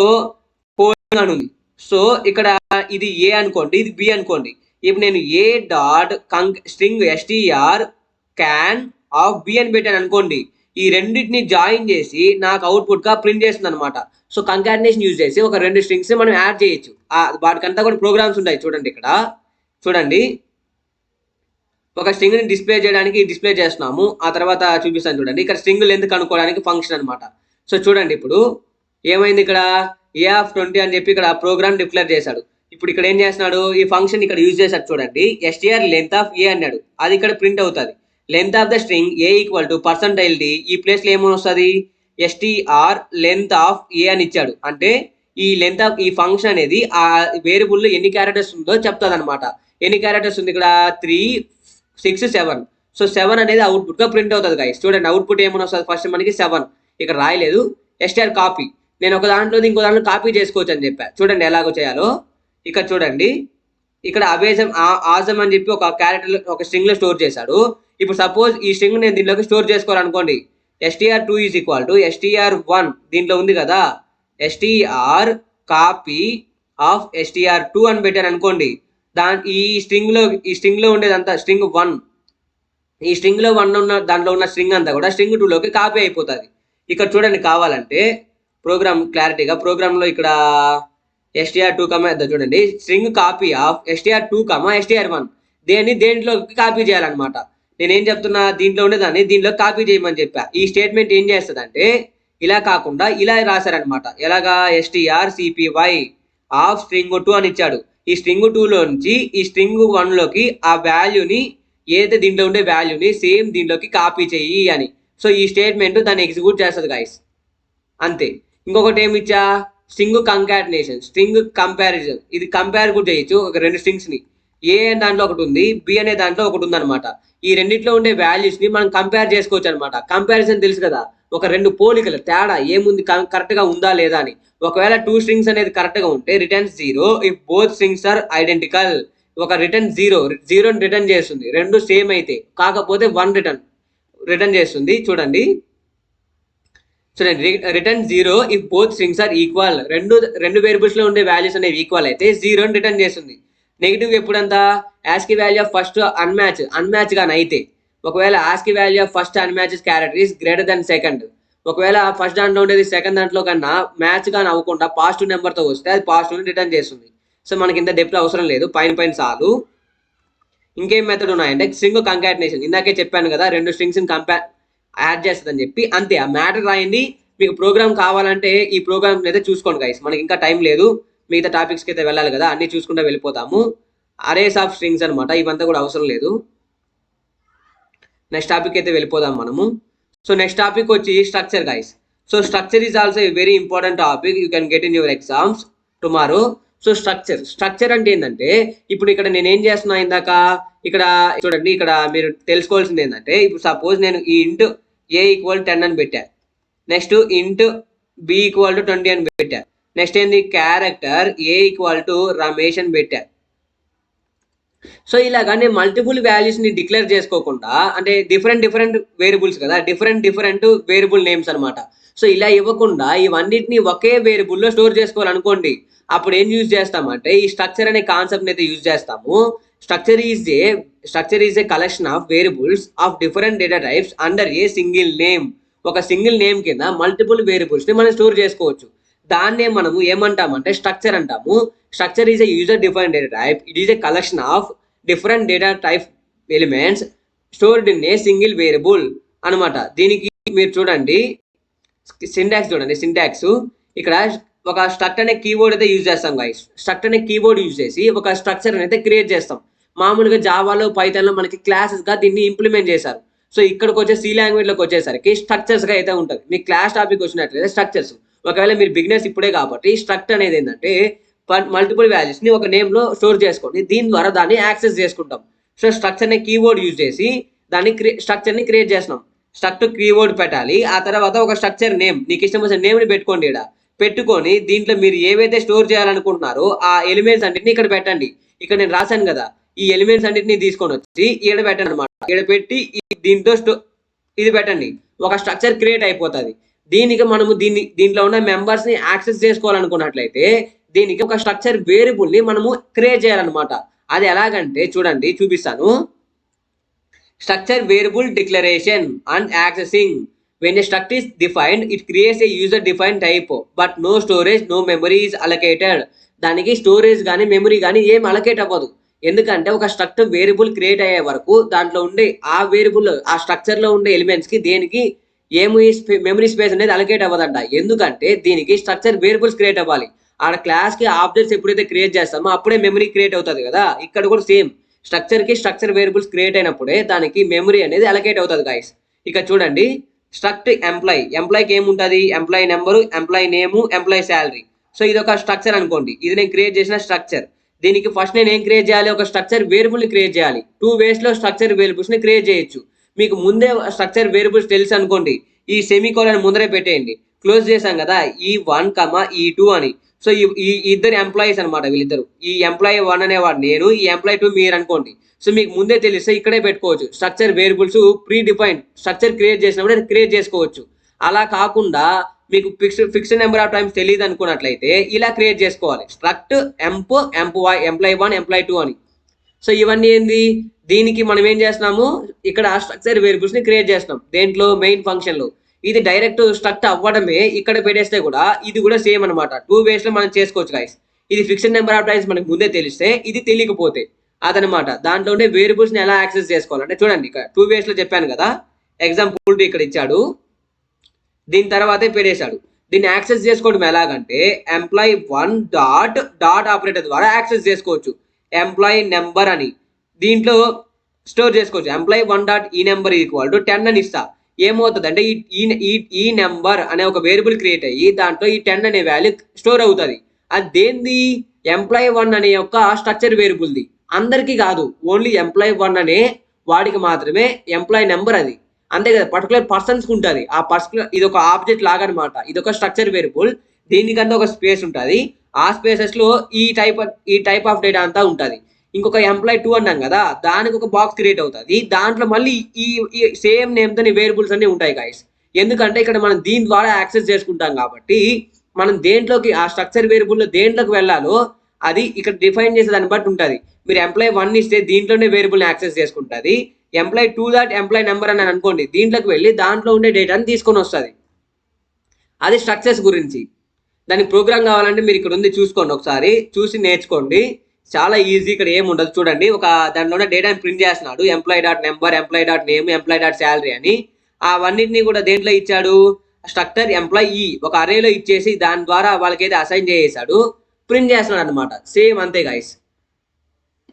పోలింగ్ అని ఉంది. సో ఇక్కడ ఇది ఏ అనుకోండి, ఇది బి అనుకోండి. ఇప్పుడు నేను A dot string STR can of B అని పెట్టాను అనుకోండి, ఈ రెండింటిని జాయిన్ చేసి నాకు అవుట్పుట్ గా ప్రింట్ చేస్తుంది అనమాట. సో కంకాటినేషన్ యూజ్ చేసి ఒక రెండు స్ట్రింగ్స్ మనం యాడ్ చేయొచ్చు. వాటికంతా కూడా ప్రోగ్రామ్స్ ఉంటాయి చూడండి. ఇక్కడ చూడండి, ఒక స్ట్రింగ్ ని డిస్ప్లే చేయడానికి డిస్ప్లే చేస్తున్నాము, ఆ తర్వాత చూపిస్తాను చూడండి. ఇక్కడ స్ట్రింగ్ లెంత్ కనుక్కోవడానికి ఫంక్షన్ అనమాట. సో చూడండి ఇప్పుడు ఏమైంది, ఇక్కడ ఏ ఆఫ్ 20 అని చెప్పి ఇక్కడ ప్రోగ్రామ్ డిక్లేర్ చేశాడు. ఇప్పుడు ఇక్కడ ఏం చేస్తున్నాడు, ఈ ఫంక్షన్ ఇక్కడ యూజ్ చేశాడు చూడండి, ఎస్టీఆర్ లెంత్ ఆఫ్ ఏ అన్నాడు, అది ఇక్కడ ప్రింట్ అవుతుంది. Length of the string A equal to %d, ఈ ప్లేస్ లో ఏమని వస్తుంది, ఎస్టీఆర్ లెంత్ ఆఫ్ ఏ అని ఇచ్చాడు. అంటే ఈ లెంత్ ఆఫ్ ఈ ఫంక్షన్ అనేది ఆ వేరియబుల్ లో ఎన్ని క్యారెక్టర్స్ ఉందో చెప్తుంది అనమాట. ఎన్ని క్యారెక్టర్స్ ఉంది ఇక్కడ, 3, 6, 7. సో 7 అనేది అవుట్పుట్ గా ప్రింట్ అవుతుంది గైస్. చూడండి అవుట్పుట్ ఏమని వస్తుంది, ఫస్ట్ మనకి 7 ఇక్కడ రాయలేదు, ఎస్టీఆర్ కాపీ. నేను ఒక దాంట్లో ఇంకో దాంట్లో కాపీ చేసుకోవచ్చు అని చెప్పా. చూడండి ఎలాగో చేయాలో. ఇక్కడ చూడండి, ఇక్కడ ఆజమ్ అని చెప్పి ఒక క్యారెక్టర్ ఒక స్ట్రింగ్ లో స్టోర్ చేశాడు. ఇప్పుడు సపోజ్ ఈ స్ట్రింగ్ నేను దీనిలోకి స్టోర్ చేసుకోవాలనుకోండి, STR2 is equal to STR1 దీంట్లో ఉంది కదా, STR కాపీ ఆఫ్ STR2 అని పెట్టాను అనుకోండి. ఈ స్ట్రింగ్ లో ఉండేదంతా స్ట్రింగ్ 1, ఈ స్ట్రింగ్ లో 1 ఉన్న దాంట్లో ఉన్న స్ట్రింగ్ అంతా కూడా స్ట్రింగ్ 2 లోకి కాపీ అయిపోతుంది. ఇక్కడ చూడండి కావాలంటే ప్రోగ్రామ్ క్లారిటీగా, ప్రోగ్రామ్ లో ఇక్కడ STR2 చూడండి, string copy of STR2 STR1 దేంట్లోకి కాపీ చేయాలన్నమాట. నేనేం చెప్తున్నా, దీంట్లో ఉండేదాన్ని దీంట్లో కాపీ చేయమని చెప్పా. ఈ స్టేట్మెంట్ ఏం చేస్తుంది అంటే ఇలా కాకుండా ఇలా రాశారనమాట. ఎలాగా, STR CPY ఆఫ్ స్ట్రింగ్ 2 అని ఇచ్చాడు. ఈ స్ట్రింగ్ 2 లో నుంచి ఈ స్ట్రింగ్ 1 లోకి ఆ వాల్యూని, ఏదైతే దీంట్లో ఉండే వాల్యూని సేమ్ దీంట్లోకి కాపీ చెయ్యి అని. సో ఈ స్టేట్మెంట్ దాన్ని ఎగ్జిక్యూట్ చేస్తుంది గైస్, అంతే. ఇంకొకటి ఏమి ఇచ్చా, స్ట్రింగ్ కంకాటినేషన్, స్ట్రింగ్ కంపారిజన్. ఇది కంపేర్ కూడా చేయొచ్చు, ఒక రెండు స్ట్రింగ్స్ ని. ఏ అనే దాంట్లో ఒకటి ఉంది, బి అనే దాంట్లో ఒకటి ఉంది అనమాట. ఈ రెండిట్లో ఉండే వాల్యూస్ ని మనం కంపేర్ చేసుకోవచ్చు అనమాట. కంపారిజన్ తెలుసు కదా, ఒక రెండు పోలికలు తేడా ఏముంది, కరెక్ట్ గా ఉందా లేదా అని. ఒకవేళ 2 స్ట్రింగ్స్ అనేది కరెక్ట్ గా ఉంటే return 0 if both strings are identical. ఒక రిటర్న్ 0 రిటర్న్ చేస్తుంది, రెండు సేమ్ అయితే. కాకపోతే 1 రిటర్న్ చేస్తుంది. చూడండి return 0 if both strings are equal. రెండు వేరియబుల్స్ లో ఉండే వాల్యూస్ అనేవి ఈక్వల్ అయితే 0 రిటర్న్ చేస్తుంది. నెగిటివ్ ఎప్పుడంతా, ASCII value of first unmatch గాని అయితే. ఒకవేళ ASCII value of first unmatches character is greater than second. ఒకవేళ ఫస్ట్ దాంట్లో ఉండేది సెకండ్ దాంట్లో కన్నా మ్యాచ్ గాని అవ్వకుండా పాజిటివ్ నెంబర్ తో వస్తే అది పాజిటివ్ రిటర్న్ చేస్తుంది. సో మనకి ఇంత డెప్త్ అవసరం లేదు, పైన చాలు. ఇంకేం మెథడ్ ఉన్నాయంటే స్ట్రింగ్ కంకాటినేషన్. ఇందాకే చెప్పాను కదా, రెండు స్ట్రింగ్స్ ని యాడ్ చేస్తుంది అని చెప్పి, అంతే. ఆ మ్యాటర్ రాయండి. మీకు ప్రోగ్రామ్ కావాలంటే ఈ ప్రోగ్రామ్ అయితే చూసుకోండి గైస్, మనకి ఇంకా టైం లేదు, మిగతా టాపిక్స్కి అయితే వెళ్ళాలి కదా, అన్ని చూసుకుంటూ వెళ్ళిపోతాము. అరేస్ ఆఫ్ స్ట్రింగ్స్ అనమాట, ఇవంతా కూడా అవసరం లేదు. నెక్స్ట్ టాపిక్ అయితే వెళ్ళిపోదాం మనము. సో నెక్స్ట్ టాపిక్ వచ్చి structure guys. So structure is also a very important topic, you can get in your exams tomorrow. So structure అంటే ఏంటంటే, ఇప్పుడు ఇక్కడ నేను ఏం చేస్తున్నా, ఇందాక ఇక్కడ చూడండి, ఇక్కడ మీరు తెలుసుకోవాల్సింది ఏంటంటే, ఇప్పుడు సపోజ్ నేను ఈ ఇంట్ ఏ ఈక్వల్ 10 అని పెట్టా, నెక్స్ట్ ఇంట్ బి ఈక్వల్ టు 20 అని పెట్టా, నెక్స్ట్ ఏంది character a equal to Ramesh అని పెట్టా. సో ఇలాగా నేను మల్టిపుల్ వాల్యూస్ ని డిక్లేర్ చేసుకోకుండా, అంటే డిఫరెంట్ వేరియబుల్స్ కదా, డిఫరెంట్ వేరియబుల్ నేమ్స్ అనమాట. సో ఇలా ఇవ్వకుండా ఇవన్నిటిని ఒకే వేరియబుల్లో స్టోర్ చేసుకోవాలనుకోండి, అప్పుడు ఏం యూజ్ చేస్తామంటే ఈ స్ట్రక్చర్ అనే కాన్సెప్ట్ అయితే యూజ్ చేస్తాము. Structure is a collection of variables of different data types under a single name. ఒక సింగిల్ నేమ్ కింద మల్టిపుల్ వేరియబుల్స్ ని మనం స్టోర్ చేసుకోవచ్చు. దాన్నే మనము ఏమంటామంటే స్ట్రక్చర్ అంటాము. Structure is a user defined data type. It is a collection of different data type elements stored in a single variable అనమాట. దీనికి మీరు చూడండి సింటాక్స్ చూడండి. సింటాక్స్ ఇక్కడ ఒక స్ట్రక్ట్ అనే కీవర్డ్ అయితే యూజ్ చేస్తాం గైస్. స్ట్రక్ట్ అనే కీవర్డ్ యూజ్ చేసి ఒక స్ట్రక్చర్ అయితే క్రియేట్ చేస్తాం. మామూలుగా జావాలో పైథాన్లో మనకి క్లాసెస్గా దీన్ని ఇంప్లిమెంట్ చేశారు. సో ఇక్కడికి వచ్చే సి లాంగ్వేజ్లోకి వచ్చేసరికి స్ట్రక్చర్స్గా అయితే ఉంటుంది. మీ క్లాస్ టాపిక్ వచ్చినట్లయితే స్ట్రక్చర్స్. ఒకవేళ మీరు బిగినర్స్ ఇప్పుడే కాబట్టి స్ట్రక్ట్ అనేది ఏంటంటే మల్టిపుల్ వాల్యూస్ని ఒక నేమ్లో స్టోర్ చేసుకోండి. దీని ద్వారా దాన్ని యాక్సెస్ చేసుకుంటాం. సో స్ట్రక్చర్ అనే కీవర్డ్ యూజ్ చేసి దాన్ని స్ట్రక్చర్ని క్రియేట్ చేస్తున్నాం. స్ట్రక్ట్ కీవర్డ్ పెట్టాలి. ఆ తర్వాత ఒక స్ట్రక్చర్ నేమ్, నీకు ఇష్టం వచ్చిన నేమ్ని పెట్టుకోండి. ఇక్కడ పెట్టుకొని దీంట్లో మీరు ఏవైతే స్టోర్ చేయాలనుకుంటున్నారో ఆ ఎలిమెంట్స్ అన్నింటినీ ఇక్కడ పెట్టండి. ఇక్కడ నేను రాశాను కదా, ఈ ఎలిమెంట్స్ అన్నింటినీ తీసుకొని వచ్చి ఇక్కడ పెట్టండి అనమాట. ఇక్కడ పెట్టి దీంతో ఇది పెట్టండి. ఒక స్ట్రక్చర్ క్రియేట్ అయిపోతుంది. దీనికి మనము దీంట్లో ఉన్న మెంబర్స్ని యాక్సెస్ చేసుకోవాలనుకున్నట్లయితే దీనికి ఒక స్ట్రక్చర్ వేరియబుల్ని మనము క్రియేట్ చేయాలన్నమాట. అది ఎలాగంటే చూడండి, చూపిస్తాను. Structure variable declaration and accessing. When a struct is defined, it creates a user defined type, but no storage, no memory is allocated. దానికి స్టోరేజ్ కానీ మెమరీ కానీ ఏం అలకేట్ అవ్వదు. ఎందుకంటే ఒక స్ట్రక్ట్ వేరియబుల్ క్రియేట్ అయ్యే వరకు దాంట్లో ఉండే ఆ వేరియబుల్ ఆ స్ట్రక్చర్లో ఉండే ఎలిమెంట్స్కి దేనికి ఏమి మెమరీ స్పేస్ అనేది అలకేట్ అవ్వదంట. ఎందుకంటే దీనికి స్ట్రక్చర్ వేరియబుల్స్ క్రియేట్ అవ్వాలి. ఆ క్లాస్కి ఆబ్జెక్ట్స్ ఎప్పుడైతే క్రియేట్ చేస్తామో అప్పుడే మెమరీ క్రియేట్ అవుతుంది కదా. ఇక్కడ కూడా సేమ్ స్ట్రక్చర్కి స్ట్రక్చర్ వేరియబుల్స్ క్రియేట్ అయినప్పుడే దానికి మెమరీ అనేది అలకేట్ అవుతుంది గైస్. ఇక చూడండి, స్ట్రక్ట్ ఎంప్లాయ్కి ఏముంటుంది? ఎంప్లాయీ నెంబరు, ఎంప్లాయీ నేము, ఎంప్లాయీ శాలరీ. సో ఇది ఒక స్ట్రక్చర్ అనుకోండి. ఇది నేను క్రియేట్ చేసిన స్ట్రక్చర్. దీనికి ఫస్ట్ నేను ఏం క్రియేట్ చేయాలి? ఒక స్ట్రక్చర్ వేరియబుల్ని క్రియేట్ చేయాలి. 2 waysలో స్ట్రక్చర్ వేరియబుల్స్ని క్రియేట్ చేయొచ్చు. మీకు ముందే స్ట్రక్చర్ వేరియబుల్స్ తెలుసు అనుకోండి, ఈ సెమీకోలన్ ముందరే పెట్టేయండి. క్లోజ్ చేశాం కదా E1, E2 అని. సో ఈ ఇద్దరు ఎంప్లాయీస్ అనమాట వీళ్ళిద్దరు. ఈ ఎంప్లాయీ 1 అనేవాడు నేను, ఈ ఎంప్లాయీ 2 మీరు అనుకోండి. సో మీకు ముందే తెలిస్తే ఇక్కడే పెట్టుకోవచ్చు. Structure variables pre defined structure create చేసినప్పుడు క్రియేట్ చేసుకోవచ్చు. అలా కాకుండా మీకు ఫిక్స్డ్ నెంబర్ ఆఫ్ టైమ్స్ తెలియదు అనుకున్నట్లయితే ఇలా క్రియేట్ చేసుకోవాలి. స్ట్రక్ట్ ఎంప్లాయీ 1, ఎంప్లాయీ 2 అని. సో ఇవన్నీ ఏంది? దీనికి మనం ఏం చేస్తున్నాము? ఇక్కడ స్ట్రక్చర్ వేరియబుల్స్ని క్రియేట్ చేస్తున్నాం. దేంట్లో? మెయిన్ ఫంక్షన్లో. ఇది డైరెక్ట్ స్ట్రక్ట్ అవ్వడమే. ఇక్కడ పెట్టేస్తే కూడా ఇది కూడా సేమ్ అనమాట. 2 waysలో మనం చేసుకోవచ్చు గైస్. ఇది ఫిక్స్డ్ నెంబర్ ఆఫ్ టైమ్స్ మనకు ముందే తెలిస్తే, ఇది తెలియకపోతే అదనమాట. దాంట్లో ఉండే వేరియబుల్స్ని ఎలా యాక్సెస్ చేసుకోవాలంటే చూడండి, ఇక్కడ 2 waysలో చెప్పాను కదా. ఎగ్జాంపుల్ ఇక్కడ ఇచ్చాడు, దీని తర్వాతే పెట్టేశాడు. దీన్ని యాక్సెస్ చేసుకోవడం ఎలాగంటే ఎంప్లాయీ 1 డాట్ ఆపరేటర్ ద్వారా యాక్సెస్ చేసుకోవచ్చు. ఎంప్లాయీ నెంబర్ అని దీంట్లో స్టోర్ చేసుకోవచ్చు. ఎంప్లాయీ 1 డాట్ ఈ నెంబర్ ఈక్వల్ టు 10 అని ఇస్తా. ఏమవుతుంది అంటే ఈ నెంబర్ అనే ఒక వేరియబుల్ క్రియేట్ అయ్యి దాంట్లో ఈ 10 అనే వాల్యూ స్టోర్ అవుతుంది. అది దేంది? ఎంప్లాయీ 1 అనే యొక్క స్ట్రక్చర్ వేరియబుల్ది. అందరికీ కాదు, ఓన్లీ ఎంప్లాయీ 1 అనే వాడికి మాత్రమే ఎంప్లాయీ నెంబర్ అది. అంతే కదా, పర్టికులర్ పర్సన్స్కి ఉంటుంది. ఆ పర్టికులర్ ఇది ఒక ఆబ్జెక్ట్ లాగా అనమాట. ఇది ఒక స్ట్రక్చర్ వేరియబుల్. దీనికంతా ఒక స్పేస్ ఉంటుంది. ఆ స్పేసెస్లో ఈ టైప్ ఆఫ్ డేటా అంతా ఉంటుంది. ఇంకొక ఎంప్లాయీ 2 అన్నాం కదా, దానికి ఒక బాక్స్ క్రియేట్ అవుతుంది. దాంట్లో మళ్ళీ ఈ సేమ్ నేమ్తో వేరియబుల్స్ అన్నీ ఉంటాయి గైస్. ఎందుకంటే ఇక్కడ మనం దీని ద్వారా యాక్సెస్ చేసుకుంటాం కాబట్టి మనం దేంట్లోకి ఆ స్ట్రక్చర్ వేరియబుల్లో దేంట్లోకి వెళ్ళాలో అది ఇక్కడ డిఫైన్ చేసే దాన్ని బట్టి ఉంటుంది. మీరు ఎంప్లాయీ 1 ఇస్తే దీంట్లోనే వేరియబుల్ని యాక్సెస్ చేసుకుంటుంది. ఎంప్లాయీ 2 డాట్ ఎంప్లాయీ నెంబర్ అని అనుకోండి, దీంట్లోకి వెళ్ళి దాంట్లో ఉండే డేటాని తీసుకొని వస్తుంది. అది స్ట్రక్చర్స్ గురించి. దానికి ప్రోగ్రామ్ కావాలంటే మీరు ఇక్కడ ఉంది, చూసుకోండి, ఒకసారి చూసి నేర్చుకోండి. చాలా ఈజీ. ఇక్కడ ఏమి ఉండదు చూడండి. ఒక దాంట్లో ఉన్న డేటాని ప్రింట్ చేస్తున్నాడు. Employee dot number, employee dot name, employee dot salary అని. అవన్నింటినీ కూడా దేంట్లో ఇచ్చాడు? స్ట్రక్చర్ ఎంప్లాయీ ఒక అరేలో ఇచ్చేసి దాని ద్వారా వాళ్ళకైతే అసైన్ చేసేసాడు, ప్రింట్ చేస్తున్నాడు అనమాట. సేమ్ అంతే గైస్.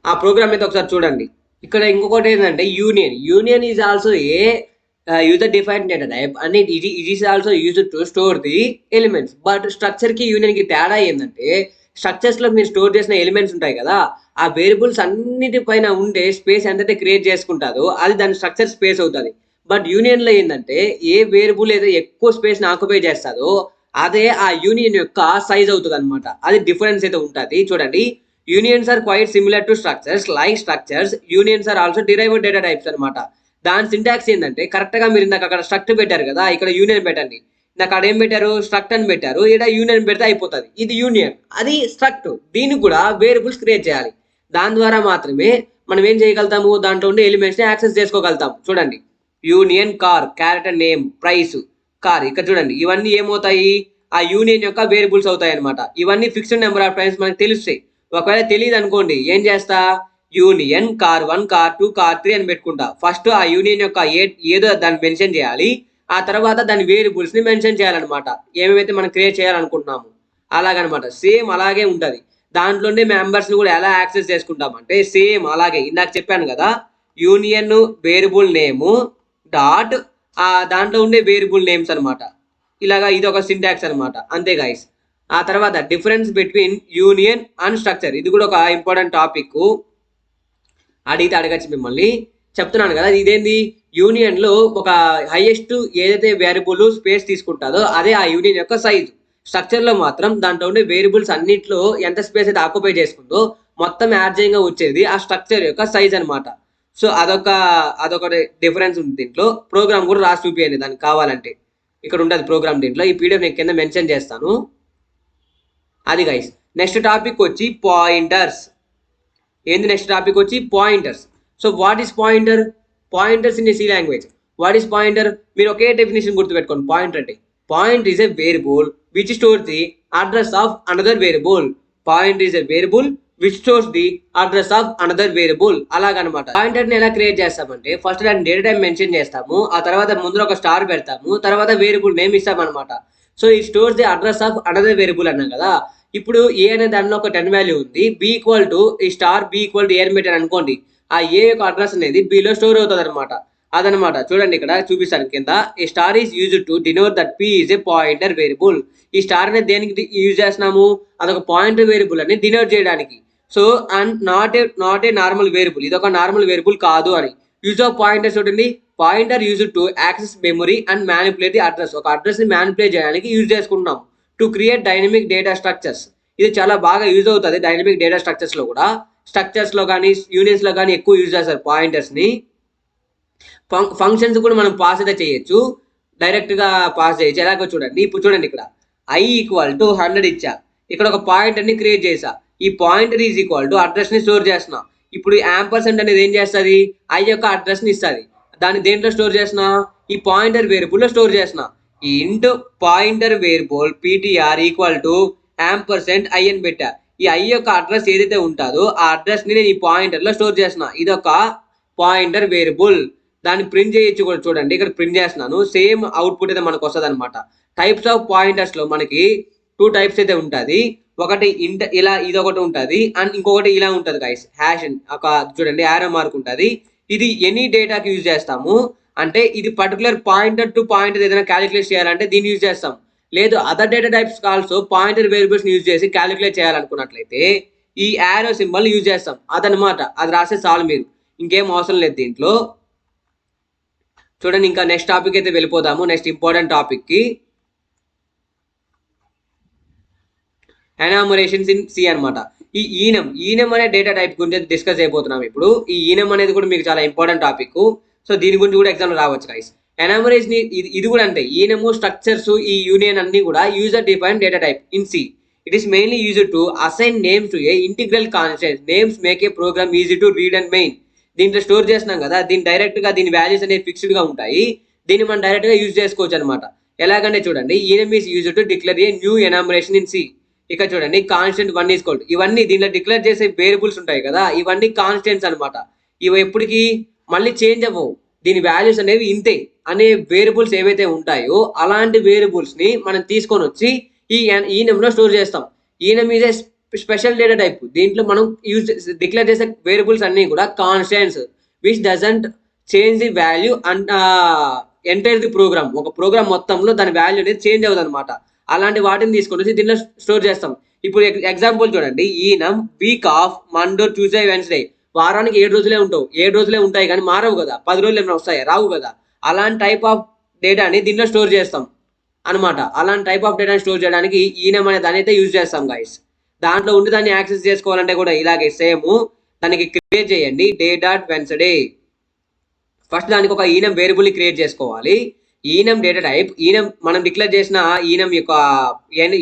ఆ ప్రోగ్రామ్ అయితే ఒకసారి చూడండి. ఇక్కడ ఇంకొకటి ఏంటంటే union is also a user defined data type and it is also used to store the elements. But స్ట్రక్చర్కి యూనియన్కి తేడా ఏంటంటే స్ట్రక్చర్స్లో మీరు స్టోర్ చేసిన ఎలిమెంట్స్ ఉంటాయి కదా, ఆ వేరియబుల్స్ అన్నిటిపైన ఉండే స్పేస్ ఎంతైతే క్రియేట్ చేసుకుంటుందో అది దాని స్ట్రక్చర్ స్పేస్ అవుతుంది. బట్ యూనియన్లో ఏంటంటే ఏ వేరియబుల్ ఏదో ఎక్కువ స్పేస్ని ఆక్యుపై చేస్తుందో అదే ఆ యూనియన్ యొక్క సైజ్ అవుతుంది అనమాట. అది డిఫరెన్స్ అయితే ఉంటుంది. చూడండి, unions are quite similar to structures. Like structures, unions are also derived data types అనమాట. దాని సింటాక్స్ ఏంటంటే కరెక్ట్గా మీరు ఇందాక అక్కడ స్ట్రక్ట్ పెట్టారు కదా, ఇక్కడ యూనియన్ పెట్టండి. నాకు అక్కడ ఏం పెట్టారు? స్ట్రక్ట్ అని పెట్టారు. ఇక్కడ యూనియన్ పెడితే అయిపోతుంది. ఇది యూనియన్, అది స్ట్రక్ట్. దీనికి కూడా వేరియబుల్స్ క్రియేట్ చేయాలి. దాని ద్వారా మాత్రమే మనం ఏం చేయగలుగుతాము? దాంట్లో ఉండే ఎలిమెంట్స్ని యాక్సెస్ చేసుకోగలుగుతాం. చూడండి, union car, character name, price, car. ఇక్కడ చూడండి, ఇవన్నీ ఏమవుతాయి? ఆ యూనియన్ యొక్క వేరియబుల్స్ అవుతాయి అనమాట. ఇవన్నీ ఫిక్స్డ్ నెంబర్ ఆఫ్ టైమ్స్ మనకు తెలుస్తాయి. ఒకవేళ తెలియదు అనుకోండి, ఏం చేస్తా? యూనియన్ కార్1 కార్2 కార్3 అని పెట్టుకుంటా. ఫస్ట్ ఆ యూనియన్ యొక్క ఏదో దాన్ని మెన్షన్ చేయాలి, ఆ తర్వాత దాని వేరియబుల్స్ ని మెన్షన్ చేయాలన్నమాట, ఏమేమైతే మనం క్రియేట్ చేయాలనుకుంటున్నాము అలాగనమాట. సేమ్ అలాగే ఉంటుంది. దాంట్లోనే మెంబర్స్ ని కూడా ఎలా యాక్సెస్ చేసుకుంటామంటే సేమ్ అలాగే ఇందాక చెప్పాను కదా, యూనియన్ వేరియబుల్ నేము డాట్ దాంట్లో ఉండే వేరియబుల్ నేమ్స్ అనమాట. ఇలాగా ఇది ఒక సింటాక్స్ అనమాట, అంతే గైస్. ఆ తర్వాత difference between union and structure, ఇది కూడా ఒక ఇంపార్టెంట్ టాపిక్, అడిగితే అడగచ్చు మిమ్మల్ని. చెప్తున్నాను కదా, ఇదేంది, యూనియన్ లో ఒక హైయెస్ట్ ఏదైతే వేరియబుల్ స్పేస్ తీసుకుంటుందో అదే ఆ యూనియన్ యొక్క సైజు. స్ట్రక్చర్ లో మాత్రం దాంట్లో ఉండే వేరియబుల్స్ అన్నిట్లో ఎంత స్పేస్ అయితే ఆక్యుపై చేసుకుందో మొత్తం యాడ్జంగా వచ్చేది ఆ స్ట్రక్చర్ యొక్క సైజ్ అనమాట. సో అదొక డిఫరెన్స్ ఉంది దీంట్లో. ప్రోగ్రామ్ కూడా రాసి చూపించండి దానికి కావాలంటే, ఇక్కడ ఉంటుంది ప్రోగ్రామ్ దీంట్లో. ఈ పీడిఎఫ్ నేను కింద మెన్షన్ చేస్తాను. అది గైస్. నెక్స్ట్ టాపిక్ వచ్చి పాయింటర్స్. ఏంది నెక్స్ట్ టాపిక్ వచ్చి pointers. So what is pointer? Pointers in C language. What is pointer? మీరు ఒకే డెఫినేషన్ గుర్తుపెట్టుకోండి. పాయింటర్ అంటే point is a variable which stores the address of another variable. Point is a variable which stores the address of another variable. అలాగనమాట. Pointer ని ఎలా create చేస్తామంటే first దాని data type mention చేస్తాము, ఆ తర్వాత ముందు ఒక స్టార్ పెడతాము, తర్వాత వేరియబుల్ నేమ్ ఇస్తామన్నమాట. సో ఈ stores the address of another variable అన్నాం కదా. ఇప్పుడు ఏ అనే దానిలో ఒక 10 వాల్యూ ఉంది, బి ఈక్వల్ టు ఈ స్టార్ బి ఈక్వల్ టు ఏ అని పెట్టాను అనుకోండి, ఆ ఏ యొక్క అడ్రస్ అనేది బిలో స్టోర్ అవుతుంది అనమాట. అదనమాట. చూడండి ఇక్కడ చూపిస్తాను కింద. ఈ star is use to denote that P is a pointer variable. ఈ స్టార్ అనేది దేనికి యూజ్ చేస్తున్నాము? అదొక పాయింటర్ వేరియబుల్ అని డినోట్ చేయడానికి. So and not a normal variable, ఇది ఒక నార్మల్ వేరియబుల్ కాదు అని. యూజ్ ఆఫ్ పాయింటర్ చూడండి, pointer use to access memory and manipulate the address. ఒక అడ్రస్ ని మ్యానిపులేట్ చేయడానికి యూజ్ చేసుకుంటున్నాం. To create dynamic data structures. ఇది చాలా బాగా యూజ్ అవుతుంది డైనమిక్ డేటా స్ట్రక్చర్స్ లో కూడా. స్ట్రక్చర్స్ లో కానీ యూనియన్స్ లో కానీ ఎక్కువ యూజ్ చేస్తారు పాయింటర్స్ ని. ఫంక్షన్స్ కూడా మనం పాస్ అయితే చేయొచ్చు, డైరెక్ట్ గా పాస్ చేయొచ్చు. ఎలాగో చూడండి. ఇప్పుడు చూడండి ఇక్కడ i ఈక్వల్ టు 100 ఇచ్చా, ఇక్కడ ఒక పాయింటర్ ని క్రియేట్ చేసా. ఈ pointer is equal to address ని స్టోర్ చేస్తున్నా. ఇప్పుడు యాంపర్సెంట్ అనేది ఏం చేస్తుంది? i యొక్క అడ్రస్ ని ఇస్తుంది. దాన్ని దేంట్లో స్టోర్ చేస్తున్నా? ఈ పాయింటర్ వేరియబుల్ లో స్టోర్ చేస్తున్నా. ఈ into pointer variable ptr equal to ampersand i అని పెట్టా. ఈ i యొక్క అడ్రస్ ఏదైతే ఉంటుందో ఆ అడ్రస్ ని నేను ఈ పాయింటర్ లో స్టోర్ చేస్తున్నా. ఇదొక పాయింటర్ వేరియబుల్. దాన్ని ప్రింట్ చేయొచ్చు కూడా. చూడండి ఇక్కడ ప్రింట్ చేస్తున్నాను, సేమ్ అవుట్పుట్ అయితే మనకు వస్తుంది అనమాట. టైప్స్ ఆఫ్ పాయింటర్స్ లో మనకి 2 టైప్స్ అయితే ఉంటుంది. ఒకటి ఇలా ఇది ఒకటి ఉంటుంది, అండ్ ఇంకొకటి ఇలా ఉంటుంది గైస్. హ్యాష్ ఒక చూడండి యారో మార్క్ ఉంటుంది. ఇది ఎనీ డేటాకి యూజ్ చేస్తాము. అంటే ఇది పర్టికులర్ పాయింటర్ టు పాయింటర్ ఏదైనా క్యాలిక్యులేట్ చేయాలంటే దీన్ని యూజ్ చేస్తాం. లేదు other data types also pointer variables use చేసి క్యాలిక్యులేట్ చేయాలనుకున్నట్లయితే ఈ యారో సింబల్ యూజ్ చేస్తాం. అదనమాట. అది రాసే చాలు, మీరు ఇంకేం అవసరం లేదు దీంట్లో. చూడండి ఇంకా నెక్స్ట్ టాపిక్ అయితే వెళ్ళిపోదాము. నెక్స్ట్ ఇంపార్టెంట్ టాపిక్ కి ఎనామరేషన్స్ ఇన్ సి అనమాట. ఈ ఈనం అనే డేటా టైప్ గురించి డిస్కస్ అయిపోతున్నాం ఇప్పుడు. ఈ ఈనం అనేది కూడా మీకు చాలా ఇంపార్టెంట్ టాపిక్. సో దీని గురించి కూడా ఎగ్జామ్ రావచ్చు గైస్. ఎనామరేషన్ ఇది కూడా అంటే ఈనము స్ట్రక్చర్స్ ఈ యూనియన్ అన్ని కూడా user define data type in C. It is mainly used to assign names to a integral constants. Names make a program easy to read and main. దీంట్లో స్టోర్ చేస్తున్నాం కదా, దీని డైరెక్ట్ గా దీని వాల్యూస్ అనేవి ఫిక్స్డ్ గా ఉంటాయి. దీన్ని మనం డైరెక్ట్ గా యూజ్ చేసుకోవచ్చు అనమాట. ఎలాగంటే చూడండి, enum is used to declare a new enumeration in C. ఇక్కడ చూడండి కాన్స్టెంట్ 1 ఈజ్ ఈక్వల్ టు, ఇవన్నీ దీంట్లో డిక్లేర్ చేసే వేరియబుల్స్ ఉంటాయి కదా, ఇవన్నీ కాన్స్టెంట్స్ అనమాట. ఇవి ఎప్పటికీ మళ్ళీ చేంజ్ అవ్వవు. దీని వాల్యూస్ అనేవి ఇంతే అనే వేరియబుల్స్ ఏవైతే ఉంటాయో అలాంటి వేరియబుల్స్ ని మనం తీసుకొని వచ్చి ఈ ఈనంలో స్టోర్ చేస్తాం. Enum is a special data type. దీంట్లో మనం డిక్లేర్ చేసే వేరియబుల్స్ అన్ని కూడా constants which doesn't change the value and entire the program. ఒక ప్రోగ్రామ్ మొత్తంలో దాని వాల్యూ అనేది చేంజ్ అవుతుంది అనమాట. అలాంటి వాటిని తీసుకొని వచ్చి దీంట్లో స్టోర్ చేస్తాం. ఇప్పుడు ఎగ్జాంపుల్ చూడండి, enum week of Monday Tuesday Wednesday. వారానికి 7 రోజులే ఉంటావు, 7 రోజులే ఉంటాయి కానీ మారవు కదా, 10 రోజులు ఏమైనా వస్తాయి రావు కదా. అలాంటి టైప్ ఆఫ్ డేటాని దీంట్లో స్టోర్ చేస్తాం అనమాట. అలాంటి టైప్ ఆఫ్ డేటాని స్టోర్ చేయడానికి ఈనం అనే దాన్ని అయితే యూజ్ చేస్తాం గైస్. దాంట్లో ఉండి దాన్ని యాక్సెస్ చేసుకోవాలంటే కూడా ఇలాగే సేమ్ దానికి క్రియేట్ చేయండి డే డాట్ వెన్స్డే. ఫస్ట్ దానికి ఒక ఈనం వేరియబుల్ ని క్రియేట్ చేసుకోవాలి. ఈనం డేటా టైప్, ఈనం మనం డిక్లేర్ చేసిన ఈనం యొక్క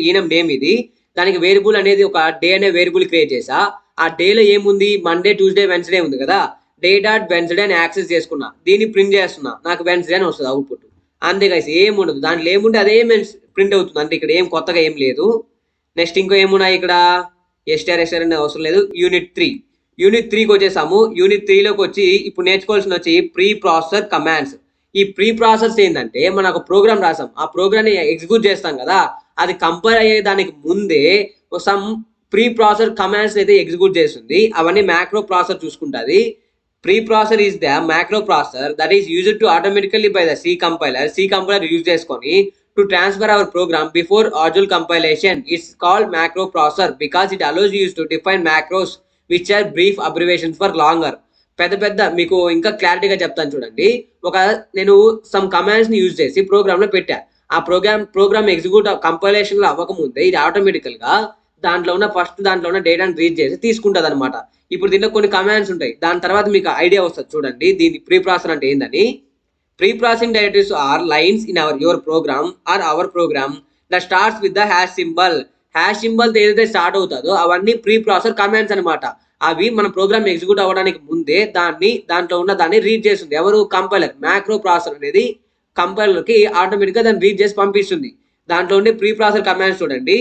ఈనం నేమ్ ఇది. దానికి వేరియబుల్ అనేది ఒక డే అనే వేరియబుల్ క్రియేట్ చేసా. ఆ డేలో ఏముంది, మండే ట్యూస్డే వెన్స్డే ఉంది కదా, డే డాట్ వెన్స్డే అని యాక్సెస్ చేసుకున్నా. దీన్ని ప్రింట్ చేస్తున్నా, నాకు వెన్స్డే అని వస్తుంది అవుట్పుట్. అంతే గైస్, ఏం ఉండదు దాంట్లో. ఏముంటే అదే ప్రింట్ అవుతుంది. అంటే ఇక్కడ ఏం కొత్తగా ఏం లేదు. నెక్స్ట్ ఇంకో ఏమున్నాయి ఇక్కడ, ఎస్టార్ అనే అవసరం లేదు. యూనిట్ 3 యూనిట్ 3కి వచ్చేసాము. యూనిట్ 3లోకి వచ్చి ఇప్పుడు నేర్చుకోవాల్సిన వచ్చి ప్రీ ప్రాసెసర్ కమాండ్స్. ఈ ప్రీ ప్రాసెసర్స్ ఏంటంటే మనం ఒక ప్రోగ్రామ్ రాసాం, ఆ ప్రోగ్రామ్ని ఎగ్జిక్యూట్ చేస్తాం కదా, అది కంపైల్ అయ్యే దానికి ముందే సమ్ ప్రీ ప్రాసెసర్ కమాండ్స్ అయితే ఎగ్జిక్యూట్ చేస్తుంది. అవన్నీ మ్యాక్రో ప్రాసెసర్ చూసుకుంటుంది. Preprocessor is the macro processor that is used to automatically by the C compiler use చేసుకొని to transfer our program before Agile compilation. It's called macro processor because it allows you to define macros which are brief abbreviations for longer. పెద్ద మీకు ఇంకా క్లారిటీగా చెప్తాను చూడండి. నేను some కమాండ్స్ని use చేసి ప్రోగ్రామ్లో పెట్టా. ఆ ప్రోగ్రామ్ ఎగ్జిక్యూట్ కంపైలేషన్లో అవ్వకముందే ఇది ఆటోమేటికల్గా దాంట్లో ఉన్న డేటాను రీడ్ చేసి తీసుకుంటుంది అనమాట. ఇప్పుడు దీంట్లో కొన్ని కమాండ్స్ ఉంటాయి, దాని తర్వాత మీకు ఐడియా వస్తుంది చూడండి దీని ప్రీ ప్రాసెసర్ అంటే ఏందని. Pre-processing directives are lines in your program or our program that starts with the hash symbol. Hash symbol ఏదైతే స్టార్ట్ అవుతుందో అవన్నీ ప్రీ ప్రాసెసర్ కమాండ్స్ అనమాట. అవి మన ప్రోగ్రామ్ ఎగ్జిక్యూట్ అవ్వడానికి ముందే దాంట్లో ఉన్న దాన్ని రీడ్ చేస్తుంది ఎవరు? కంపైలర్. మ్యాక్రో ప్రాసెసర్ అనేది కంపైలర్కి ఆటోమేటిక్గా దాన్ని రీడ్ చేసి పంపిస్తుంది. దాంట్లో ఉండే ప్రీ ప్రాసెసర్ కమాండ్స్ చూడండి,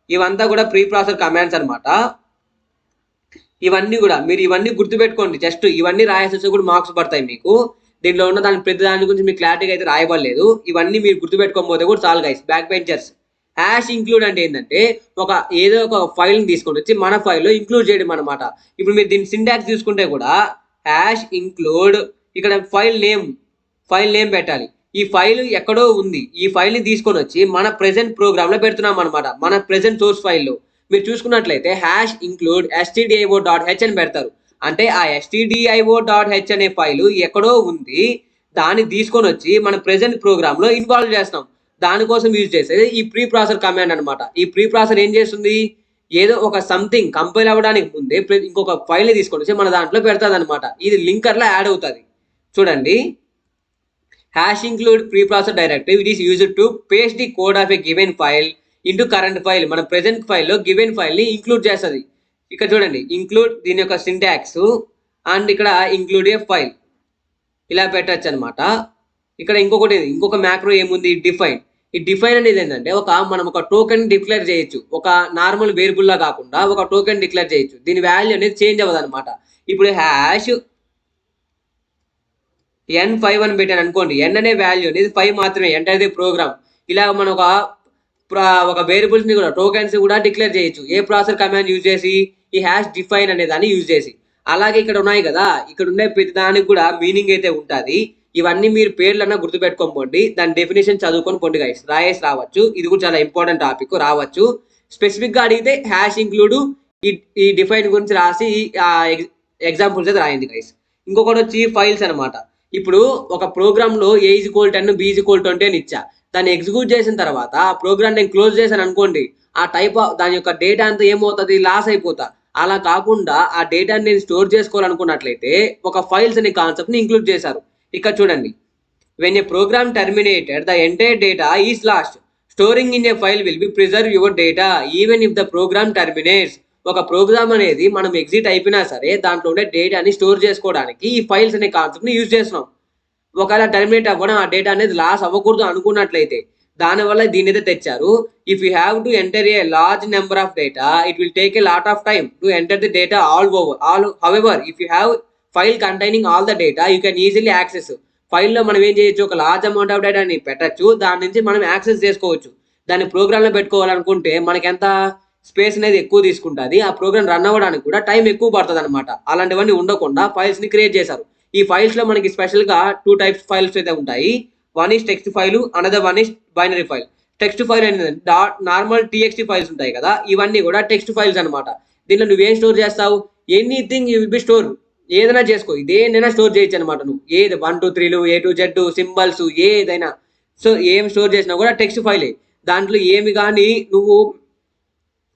ఇవంతా కూడా ప్రీ ప్రాసెసర్ కమాండ్స్ అనమాట. ఇవన్నీ కూడా మీరు ఇవన్నీ గుర్తుపెట్టుకోండి. జస్ట్ ఇవన్నీ రాయాల్సి కూడా మార్క్స్ పడతాయి మీకు. దీంట్లో ఉన్న ప్రతి దాని గురించి మీకు క్లారిటీగా అయితే రాయబడలేదు. ఇవన్నీ మీరు గుర్తుపెట్టుకోకపోతే కూడా చాలు guys. Back benchers. Hash include అంటే ఏంటంటే ఏదో ఒక ఫైల్ని తీసుకొని వచ్చి మన ఫైల్లో ఇంక్లూడ్ చేయడం అనమాట. ఇప్పుడు మీరు దీని సింటాక్స్ చూసుకుంటే కూడా హ్యాష్ ఇంక్లూడ్, ఇక్కడ ఫైల్ నేమ్ పెట్టాలి. ఈ ఫైల్ ఎక్కడో ఉంది, ఈ ఫైల్ని తీసుకొని వచ్చి మన ప్రెజెంట్ ప్రోగ్రామ్లో పెడుతున్నాం అనమాట, మన ప్రెజెంట్ సోర్స్ ఫైల్లో. మీరు చూసుకున్నట్లయితే హ్యాష్ ఇంక్లూడ్ stdio.h అని పెడతారు. అంటే ఆ stdio.h అనే ఫైలు ఎక్కడో ఉంది, దాన్ని తీసుకొని వచ్చి మన ప్రెజెంట్ ప్రోగ్రామ్లో ఇన్వాల్వ్ చేస్తాం. దానికోసం యూజ్ చేసేది ఈ ప్రీ ప్రాసెసర్ కమాండ్ అనమాట. ఈ ప్రీ ప్రాసెసర్ ఏం చేస్తుంది? ఏదో ఒక సంథింగ్ కంపైల్ అవ్వడానికి ముందే ఇంకొక ఫైల్ని తీసుకొని వచ్చి మన దాంట్లో పెడతాది అనమాట. ఇది లింకర్లో యాడ్ అవుతుంది. చూడండి, hash include preprocessor directive it is used to paste the code of a given file into current file. మన ప్రెజెంట్ ఫైల్లో గివెన్ ఫైల్ని ఇంక్లూడ్ చేస్తుంది. ఇక్కడ చూడండి, ఇంక్లూడ్ దీని యొక్క సింటాక్స్ అండ్ ఇక్కడ ఇంక్లూడ్ ఏ ఫైల్ ఇలా పెట్టచ్చు అనమాట. ఇక్కడ ఇంకొక మ్యాక్రో ఏముంది? డిఫైన్. ఈ డిఫైన్ అనేది ఏంటంటే మనం ఒక టోకెన్ డిక్లేర్ చేయొచ్చు. ఒక నార్మల్ వేరియబుల్లా కాకుండా ఒక టోకెన్ డిక్లేర్ చేయొచ్చు. దీని వాల్యూ అనేది చేంజ్ అవ్వదు అనమాట. ఇప్పుడు హ్యాష్ n5 అని పెట్టాను అనుకోండి, n అనే వాల్యూ అనేది 5 మాత్రమే, ఎంటర్ ది ప్రోగ్రామ్. ఇలా మనం ఒక వేరియబుల్స్ని కూడా టోకెన్స్ కూడా డిక్లేర్ చేయొచ్చు. ఏ ప్రాసెసర్ కమాండ్ యూజ్ చేసి? ఈ హ్యాష్ డిఫైన్ అనే దాన్ని యూజ్ చేసి. అలాగే ఇక్కడ ఉన్నాయి కదా, ఇక్కడ ఉండే ప్రతి దానికి కూడా మీనింగ్ అయితే ఉంటుంది. ఇవన్నీ మీరు పేర్లన్నా గుర్తుపెట్టుకోండి, దాని డెఫినేషన్ చదువుకొని పొండి గైస్. రావచ్చు, ఇది కూడా చాలా ఇంపార్టెంట్ టాపిక్, రావచ్చు. స్పెసిఫిక్గా అడిగితే హ్యాష్ ఇంక్లూడ్ ఈ డిఫైన్ గురించి రాసి ఎగ్జాంపుల్స్ అయితే రాయండి గైస్. ఇంకొకటి వచ్చి ఫైల్స్ అనమాట. ఇప్పుడు ఒక ప్రోగ్రామ్లో A=10 B=20 అని ఇచ్చా. దాన్ని ఎగ్జిక్యూట్ చేసిన తర్వాత ఆ ప్రోగ్రామ్ నేను క్లోజ్ చేశాను అనుకోండి, ఆ దాని యొక్క డేటా అంతా ఏమవుతుంది? లాస్ అయిపోతా. అలా కాకుండా ఆ డేటాని నేను స్టోర్ చేసుకోవాలనుకున్నట్లయితే ఒక ఫైల్స్ అనే కాన్సెప్ట్ని ఇంక్లూడ్ చేశారు. ఇక్కడ చూడండి, when a program terminated the entire data is lost. Storing in a file will be preserve your data even if the program terminates. ఒక ప్రోగ్రామ్ అనేది మనం ఎగ్జిట్ అయిపోయినా సరే దాంట్లో ఉండే డేటాని స్టోర్ చేసుకోవడానికి ఈ ఫైల్స్ అనే కాన్సెప్ట్ని యూజ్ చేస్తున్నాం. ఒకవేళ టర్మినేట్ అవ్వడం, ఆ డేటా అనేది లాస్ అవ్వకూడదు అనుకున్నట్లయితే దానివల్ల దీని అయితే తెచ్చారు. If you have to enter a large number of data it will take a lot of time to enter the data however if you have file containing all the data you can easily access. ఫైల్లో మనం ఏం చేయొచ్చు? ఒక large amount of డేటాని పెట్టచ్చు, దాని నుంచి మనం యాక్సెస్ చేసుకోవచ్చు. దాన్ని ప్రోగ్రామ్లో పెట్టుకోవాలనుకుంటే మనకి ఎంత స్పేస్ అనేది ఎక్కువ తీసుకుంటుంది, ఆ ప్రోగ్రామ్ రన్ అవ్వడానికి కూడా టైం ఎక్కువ పడుతుంది అనమాట. అలాంటివన్నీ ఉండకుండా ఫైల్స్ని క్రియేట్ చేశారు. ఈ ఫైల్స్లో మనకి స్పెషల్గా 2 టైప్స్ ఫైల్స్ అయితే ఉంటాయి. One is text file, another one is binary file. Text file అనేది నార్మల్ TXT ఫైల్స్ ఉంటాయి కదా, ఇవన్నీ కూడా టెక్స్ట్ ఫైల్స్ అనమాట. దీంట్లో నువ్వేం స్టోర్ చేస్తావు? Anything you will be store. ఏదైనా చేసుకో, ఇదేనైనా స్టోర్ చేయొచ్చు అనమాట. నువ్వు ఏది 1 2 3 A to Z సింబల్స్ ఏదైనా, సో ఏం స్టోర్ చేసినా కూడా టెక్స్ట్ ఫైలే. దాంట్లో ఏమి కానీ నువ్వు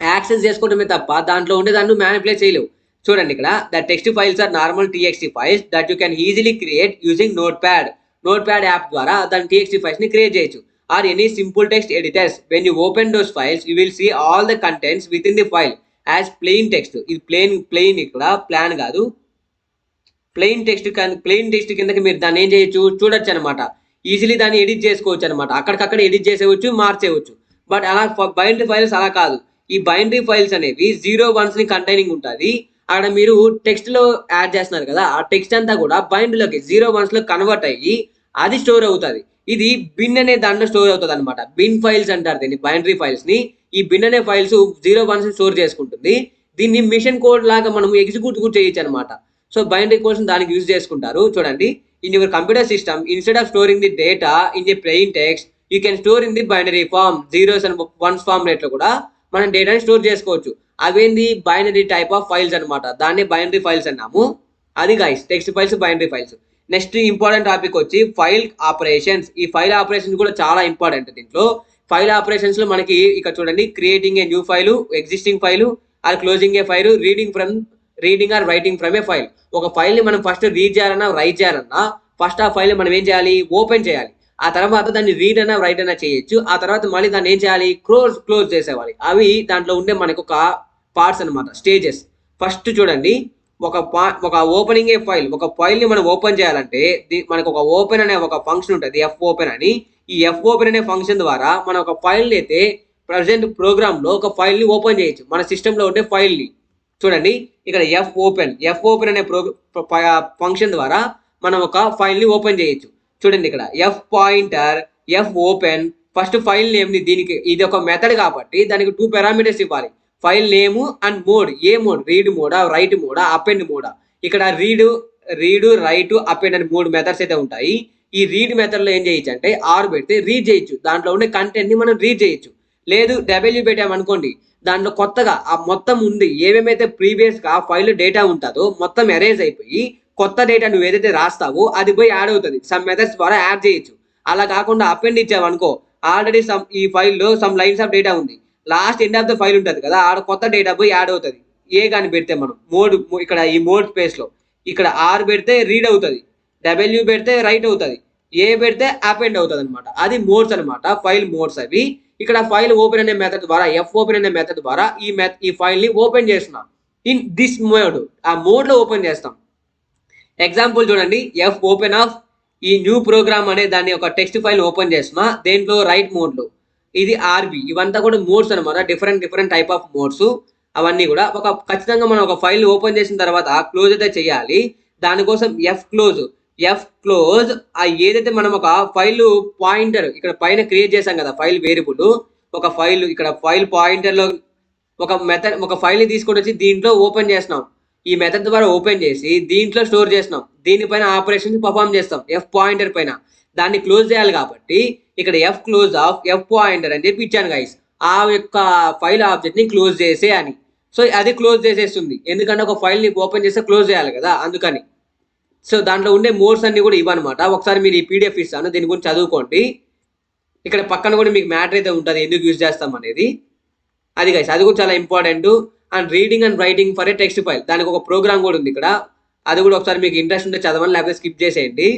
యాక్సెస్ చేసుకోవడమే తప్ప దాంట్లో ఉండేదాన్ని మ్యానిపులేట్ చేయలేవు. చూడండి, ఇక్కడ the text files are normal TXT files that you can easily create using Notepad app ద్వారా దాని TXT ఫైల్స్ ని క్రియేట్ చేయొచ్చు. Or any simple text editors. When you open those files you will see all the contents within the file as plain text. ఇది plain ఇక్కడ plan కాదు, plain text కిందకి మీరు దాన్ని ఏం చేయొచ్చు? చూడొచ్చు అనమాట. ఈజీలీ దాన్ని ఎడిట్ చేసుకోవచ్చు అనమాట. అక్కడికక్కడ ఎడిట్ చేసేవచ్చు, మార్చేయవచ్చు. బట్ అలా బైనరీ ఫైల్స్ అలా కాదు. ఈ బైనరీ ఫైల్స్ అనేవి 0 1 ని కంటైనింగ్ ఉంటుంది. అక్కడ మీరు టెక్స్ట్ లో యాడ్ చేస్తున్నారు కదా, ఆ టెక్స్ట్ అంతా కూడా బైనరీలోకి 0 1s లో కన్వర్ట్ అయ్యి అది స్టోర్ అవుతుంది. ఇది బిన్ అనే దాంట్లో స్టోర్ అవుతుంది అనమాట. బిన్ ఫైల్స్ అంటారు దీన్ని, బైనరీ ఫైల్స్ ని. ఈ బిన్ అనే ఫైల్స్ 0 1s స్టోర్ చేసుకుంటుంది. దీన్ని మిషన్ కోడ్ లాగా మనం ఎగ్జిక్యూట్ కూడా చేయొచ్చు అనమాట. సో బైనరీ కోడ్స్ దానికి యూజ్ చేసుకుంటారు. చూడండి, in your computer system instead of storing the data in a plain text you can store in the binary form. 0s and 1s format లో కూడా మనం డేటాని స్టోర్ చేసుకోవచ్చు. అవేంది బైనరీ టైప్ ఆఫ్ ఫైల్స్ అనమాట. దాన్ని బైనరీ ఫైల్స్ అన్నాము. అది guys text files, binary files. Next important topic వచ్చి ఫైల్ ఆపరేషన్స్. ఈ ఫైల్ ఆపరేషన్స్ కూడా చాలా ఇంపార్టెంట్. దీంట్లో ఫైల్ ఆపరేషన్స్ లో మనకి ఇక్కడ చూడండి, creating a new file, existing file, or closing a file, reading or writing from a file. ఒక ఫైల్ ని మనం ఫస్ట్ రీడ్ చేయాలన్నా రైట్ చేయాలన్నా ఫస్ట్ ఆ ఫైల్ మనం ఏం చేయాలి, ఓపెన్ చేయాలి. ఆ తర్వాత దాన్ని రీడ్ అయినా రైట్ అయినా చేయొచ్చు. ఆ తర్వాత మళ్ళీ దాన్ని ఏం చేయాలి, క్లోజ్ చేసేవాలి. అవి దాంట్లో ఉండే మనకు ఒక పార్ట్స్ అనమాట, స్టేజెస్. ఫస్ట్ చూడండి, ఒక ఓపెనింగ్ ఏ ఫైల్, ఒక ఫైల్ ని మనం ఓపెన్ చేయాలంటే మనకు ఒక ఓపెన్ అనే ఒక ఫంక్షన్ ఉంటుంది, ఎఫ్ ఓపెన్ అని. ఈ ఎఫ్ ఓపెన్ అనే ఫంక్షన్ ద్వారా మనం ఒక ఫైల్ అయితే ప్రజెంట్ ప్రోగ్రామ్ లో ఒక ఫైల్ ని ఓపెన్ చేయొచ్చు, మన సిస్టమ్ లో ఉండే ఫైల్ ని. చూడండి ఇక్కడ ఎఫ్ ఓపెన్ అనే ఫంక్షన్ ద్వారా మనం ఒక ఫైల్ ని ఓపెన్ చేయొచ్చు. చూడండి ఇక్కడ F pointer, F open, first file name ని, దీనికి ఇది ఒక మెథడ్ కాబట్టి దానికి 2 పారామీటర్స్ ఇవ్వాలి. File name and mode. ఏ మోడ్, రీడ్ మోడా, రైట్ మోడా, అపెండ్ మోడా. ఇక్కడ రీడ్ రైట్, అపెండ్ అని 3 మెథడ్స్ అయితే ఉంటాయి. ఈ రీడ్ మెథడ్ లో ఏం చేయొచ్చు అంటే ఆర్ పెడితే రీడ్ చేయొచ్చు, దాంట్లో ఉండే కంటెంట్ ని మనం రీడ్ చేయొచ్చు. లేదు డబ్ల్యూ పెట్టామనుకోండి, దాంట్లో కొత్తగా ఆ మొత్తం ఉంది ఏమేమైతే ప్రీవియస్ గా ఫైల్ డేటా ఉంటుందో మొత్తం ఎరేజ్ అయిపోయి కొత్త డేటా నువ్వు ఏదైతే రాస్తావో అది పోయి యాడ్ అవుతుంది. సమ్ మెథడ్స్ ద్వారా యాడ్ చేయొచ్చు. అలా కాకుండా అపెండ్ ఇచ్చావనుకో, ఆల్రెడీ ఈ ఫైల్లో సమ్ లైన్స్ ఆఫ్ డేటా ఉంది, last end of the file ఉంటుంది కదా, ఆడ కొత్త డేటా పోయి యాడ్ అవుతుంది. ఏ కానీ పెడితే మనం మోడ్, ఇక్కడ ఈ మోడ్ స్పేస్ లో ఇక్కడ ఆర్ పెడితే రీడ్ అవుతుంది, డబ్ల్యూ పెడితే రైట్ అవుతుంది, ఏ పెడితే అపెండ్ అవుతుంది అనమాట. అది మోడ్స్ అనమాట, ఫైల్ మోడ్స్ అవి. ఇక్కడ ఫైల్ ఓపెన్ అనే మెథడ్ ద్వారా, ఎఫ్ ఓపెన్ అనే మెథడ్ ద్వారా ఈ ఫైల్ ని ఓపెన్ చేస్తున్నాం. ఇన్ దిస్ మోడ్, ఆ మోడ్ లో ఓపెన్ చేస్తాం. ఎగ్జాంపుల్ చూడండి, ఎఫ్ ఓపెన్ ఆఫ్ ఈ న్యూ ప్రోగ్రామ్ అనే దాన్ని ఒక టెక్స్ట్ ఫైల్ ఓపెన్ చేస్తున్నా, దేంట్లో రైట్ మోడ్ లో. ఇది ఆర్బి. ఇవంతా కూడా మోడ్స్ అనమాట, డిఫరెంట్ టైప్ ఆఫ్ మోడ్స్. అవన్నీ కూడా ఖచ్చితంగా మనం ఒక ఫైల్ ఓపెన్ చేసిన తర్వాత క్లోజ్ అయితే చేయాలి. దానికోసం ఎఫ్ క్లోజ్ ఏదైతే మనం ఒక ఫైల్ పాయింటర్ ఇక్కడ పైన క్రియేట్ చేసాం కదా, ఫైల్ వేరియబుల్, ఒక ఫైల్ ఇక్కడ ఫైల్ పాయింటర్ లో ఒక ఫైల్ ని తీసుకొని వచ్చి దీంట్లో ఓపెన్ చేస్తున్నాం. ఈ మెథడ్ ద్వారా ఓపెన్ చేసి దీంట్లో స్టోర్ చేస్తున్నాం. దీనిపైన ఆపరేషన్ పర్ఫామ్ చేస్తాం ఎఫ్ పాయింటర్ పైన. దాన్ని క్లోజ్ చేయాలి కాబట్టి ఇక్కడ F close of F pointer అని చెప్పి ఇచ్చాను గైస్. ఆ యొక్క ఫైల్ ఆబ్జెక్ట్ ని క్లోజ్ చేసే అని. సో అది క్లోజ్ చేసేస్తుంది, ఎందుకంటే ఒక ఫైల్ ని ఓపెన్ చేస్తే క్లోజ్ చేయాలి కదా, అందుకని. సో దాంట్లో ఉండే మోడ్స్ అన్ని కూడా ఇవన్నమాట. ఒకసారి మీరు ఈ పీడిఎఫ్ ఇస్తాను, దీని గురించి చదువుకోండి. ఇక్కడ పక్కన కూడా మీకు మ్యాటర్ అయితే ఉంటుంది, ఎందుకు యూజ్ చేస్తాం అనేది. అది గైస్, అది కూడా చాలా important. And reading and writing for a text file, దానికి ఒక ప్రోగ్రామ్ కూడా ఉంది ఇక్కడ. అది కూడా ఒకసారి మీకు ఇంట్రెస్ట్ ఉంటే చదవండి, లేకపోతే స్కిప్ చేసేయండి,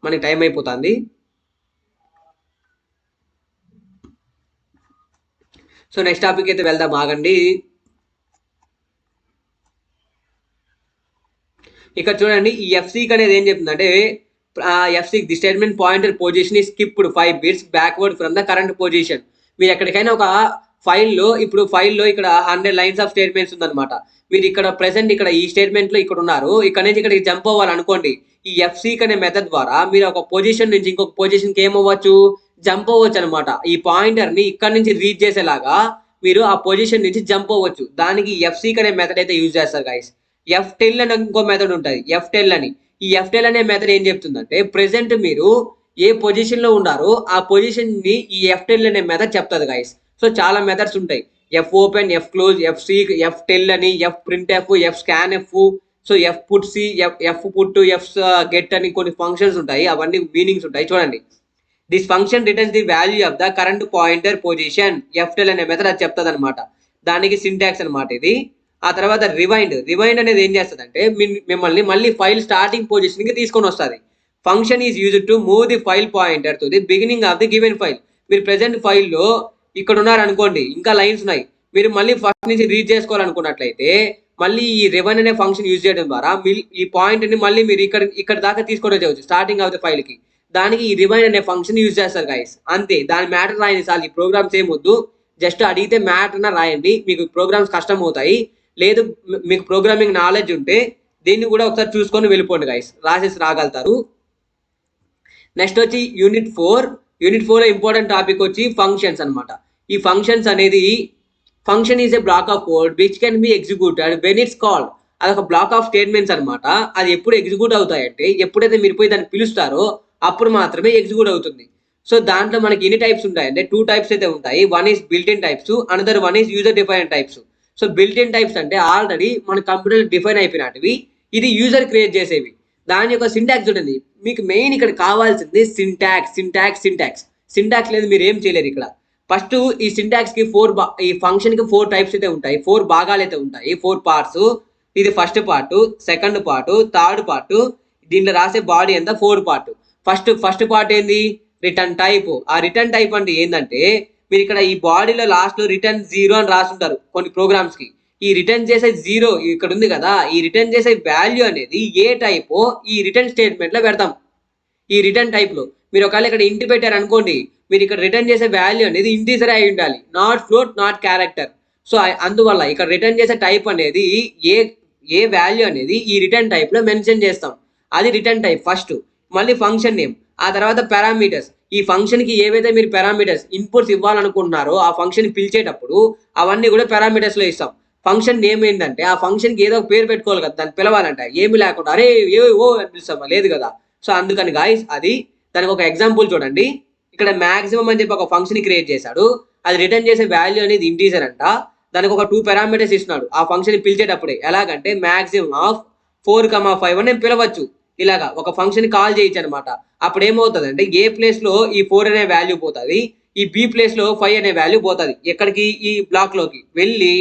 మనకి టైం అయిపోతుంది. సో నెక్స్ట్ టాపిక్ అయితే వెళ్దాం, ఆగండి. ఇక్కడ చూడండి, ఈ ఎఫ్సీక్ అనేది ఏం చెప్తుందంటే, ఎఫ్సీక్ ది స్టేట్మెంట్ పాయింటర్ పొజిషన్ ఈ skipped 5 bits backward from the current position. మీరు ఎక్కడికైనా ఒక ఫైల్లో ఇక్కడ 100 lines ఆఫ్ స్టేట్మెంట్స్ ఉందన్నమాట. మీరు ఇక్కడ ప్రెసెంట్ ఇక్కడ ఈ స్టేట్మెంట్ లో ఇక్కడ ఉన్నారు, ఇక్కడ నుంచి ఇక్కడికి జంప్ అవ్వాలనుకోండి. ఈ ఎఫ్సీక్ అనే మెథడ్ ద్వారా మీరు ఒక పొజిషన్ నుంచి ఇంకొక పొజిషన్ కి ఏమవ్వచ్చు, జంప్ అవ్వచ్చు అనమాట. ఈ పాయింటర్ ని ఇక్కడ నుంచి రీడ్ చేసేలాగా మీరు ఆ పొజిషన్ నుంచి జంప్ అవ్వచ్చు. దానికి ఎఫ్సీక్ అనే మెథడ్ అయితే యూజ్ చేస్తారు గైస్. ఎఫ్టెల్ అని ఇంకో మెథడ్ ఉంటుంది, ఎఫ్టెల్ అని. ఈ ఎఫ్టెల్ అనే మెథడ్ ఏం చెప్తుందంటే, ప్రెసెంట్ మీరు ఏ పొజిషన్ లో ఉన్నారో ఆ పొజిషన్ ని ఈ ఎఫ్టెల్ అనే మెథడ్ చెప్తుంది గైస్. సో చాలా మెథడ్స్ ఉంటాయి, fopen, fclose, fseek, ftell అని, fprintf, fscanf, so fputc, fput, fget అని కొన్ని ఫంక్షన్స్ ఉంటాయి, అవన్నీ మీనింగ్స్ ఉంటాయి. చూడండి, this function returns the value of the current pointer position. Ftell అనే method అది చెప్తుంది అనమాట, దానికి సింటాక్స్ అనమాట ఇది. ఆ తర్వాత రివైండ్ అనేది ఏం చేస్తుందంటే, మిమ్మల్ని మళ్ళీ ఫైల్ స్టార్టింగ్ పొజిషన్ కి తీసుకొని వస్తుంది. Function is used to move the file pointer to the beginning of the given file. మీరు ప్రెసెంట్ ఫైల్లో ఇక్కడ ఉన్నారనుకోండి, ఇంకా లైన్స్ ఉన్నాయి, మీరు మళ్ళీ ఫస్ట్ నుంచి రీడ్ చేసుకోవాలనుకున్నట్లయితే మళ్ళీ ఈ రివైండ్ అనే ఫంక్షన్ యూజ్ చేయడం ద్వారా ఈ పాయింట్ ని మళ్ళీ మీరు ఇక్కడ దాకా తీసుకొని వచ్చేవచ్చు, స్టార్టింగ్ ఆఫ్ ది ఫైల్ కి. దానికి ఈ రివైండ్ అనే ఫంక్షన్ యూజ్ చేస్తారు గైస్, అంతే. దాని మ్యాటర్ రాయండి చాలు, ఈ ప్రోగ్రామ్స్ ఏమొద్దు, జస్ట్ అడిగితే మ్యాటర్ రాయండి, మీకు ప్రోగ్రామ్స్ కష్టం అవుతాయి. లేదు మీకు ప్రోగ్రామింగ్ నాలెడ్జ్ ఉంటే దీన్ని కూడా ఒకసారి చూసుకొని వెళ్ళిపోండి గైస్, రాసేసి రాగలుగుతారు. నెక్స్ట్ వచ్చి యూనిట్ 4 ఇంపార్టెంట్ టాపిక్ వచ్చి ఫంక్షన్స్ అనమాట. ఈ ఫంక్షన్స్ అనేది function is a black of code which can be executed when it's called. అదొక బ్లాక్ ఆఫ్ స్టేట్మెంట్స్ అనమాట. అది ఎప్పుడు ఎగ్జిక్యూట్ అవుతాయంటే ఎప్పుడైతే మీరు పోయి దాన్ని పిలుస్తారో అప్పుడు మాత్రమే ఎగ్జిక్యూట్ అవుతుంది. సో దాంట్లో మనకి ఎన్ని టైప్స్ ఉంటాయంటే 2 టైప్స్ అయితే ఉంటాయి. One is built in types, another one is user define types. So built in types అంటే ఆల్రెడీ మన కంప్యూటర్ డిఫైన్ అయిపోయినవి, ఇది యూజర్ క్రియేట్ చేసేవి. దాని యొక్క సింటాక్స్ చూడండి. మీకు మెయిన్ ఇక్కడ కావాల్సింది సింటాక్స్ లేదు మీరు ఏం చేయలేరు ఇక్కడ. ఫస్ట్ ఈ సింటాక్స్ కి ఈ ఫంక్షన్ కి 4 టైప్స్ అయితే ఉంటాయి, 4 భాగాలు అయితే ఉంటాయి, 4 పార్ట్స్. ఇది first part, second part, third part. దీంట్లో రాసే బాడీ ఎంత 4 పార్ట్. ఫస్ట్ పార్ట్ ఏంది రిటర్న్ టైప్. ఆ రిటర్న్ టైప్ అంటే ఏంటంటే మీరు ఇక్కడ ఈ బాడీలో లాస్ట్ లో రిటర్న్ 0 అని రాస్తుంటారు కొన్ని ప్రోగ్రామ్స్ కి. ఈ రిటర్న్ చేసే 0 ఇక్కడ ఉంది కదా, ఈ రిటర్న్ చేసే వాల్యూ అనేది ఏ టైపో ఈ రిటర్న్ స్టేట్మెంట్ లో పెడతాం. ఈ రిటర్న్ టైప్ లో మీరు ఒకవేళ ఇక్కడ ఇంటి పెట్టారు అనుకోండి, మీరు ఇక్కడ రిటర్న్ చేసే వాల్యూ అనేది ఇంటీజర్ అయి ఉండాలి, not float, not character. So అందువల్ల ఇక్కడ రిటర్న్ చేసే టైప్ అనేది ఏ వాల్యూ అనేది ఈ రిటర్న్ టైప్ లో మెన్షన్ చేస్తాం. అది రిటర్న్ టైప్ ఫస్ట్. మళ్ళీ ఫంక్షన్ నేమ్, ఆ తర్వాత పారామీటర్స్. ఈ ఫంక్షన్ కి ఏవైతే మీరు పారామీటర్స్ ఇన్పుట్స్ ఇవ్వాలనుకుంటున్నారో ఆ ఫంక్షన్ పిలిచేటప్పుడు అవన్నీ కూడా పారామీటర్స్ లో ఇస్తాం. ఫంక్షన్ నేమ్ ఏంటంటే ఆ ఫంక్షన్ కి ఏదో ఒక పేరు పెట్టుకోవాలి కదా, దాన్ని పిలవాలంటే ఏమి లేకుండా అరే ఓ అని పిలుస్తామా, లేదు కదా. సో అందుకని గాయస్ అది దానికి ఒక ఎగ్జాంపుల్ చూడండి. ఇక్కడ మాక్సిమం అని చెప్పి ఒక ఫంక్షన్ క్రియేట్ చేశాడు. అది రిటర్న్ చేసే వాల్యూ అనేది ఇంటీజర్ అంట. దానికి ఒక 2 పారామీటర్స్ ఇస్తున్నాడు ఆ ఫంక్షన్ పిలిచేటప్పుడే. ఎలాగంటే మాక్సిమం ఆఫ్ 4,5 అని నేను పిలవచ్చు. ఇలాగా ఒక ఫంక్షన్ కాల్ చేయొచ్చు అనమాట. అప్పుడు ఏమవుతుంది అంటే ఏ ప్లేస్ లో ఈ 4 అనే వాల్యూ పోతుంది, ఈ బి ప్లేస్ లో 5 అనే వాల్యూ పోతుంది. ఎక్కడికి ఈ బ్లాక్ లోకి వెళ్ళి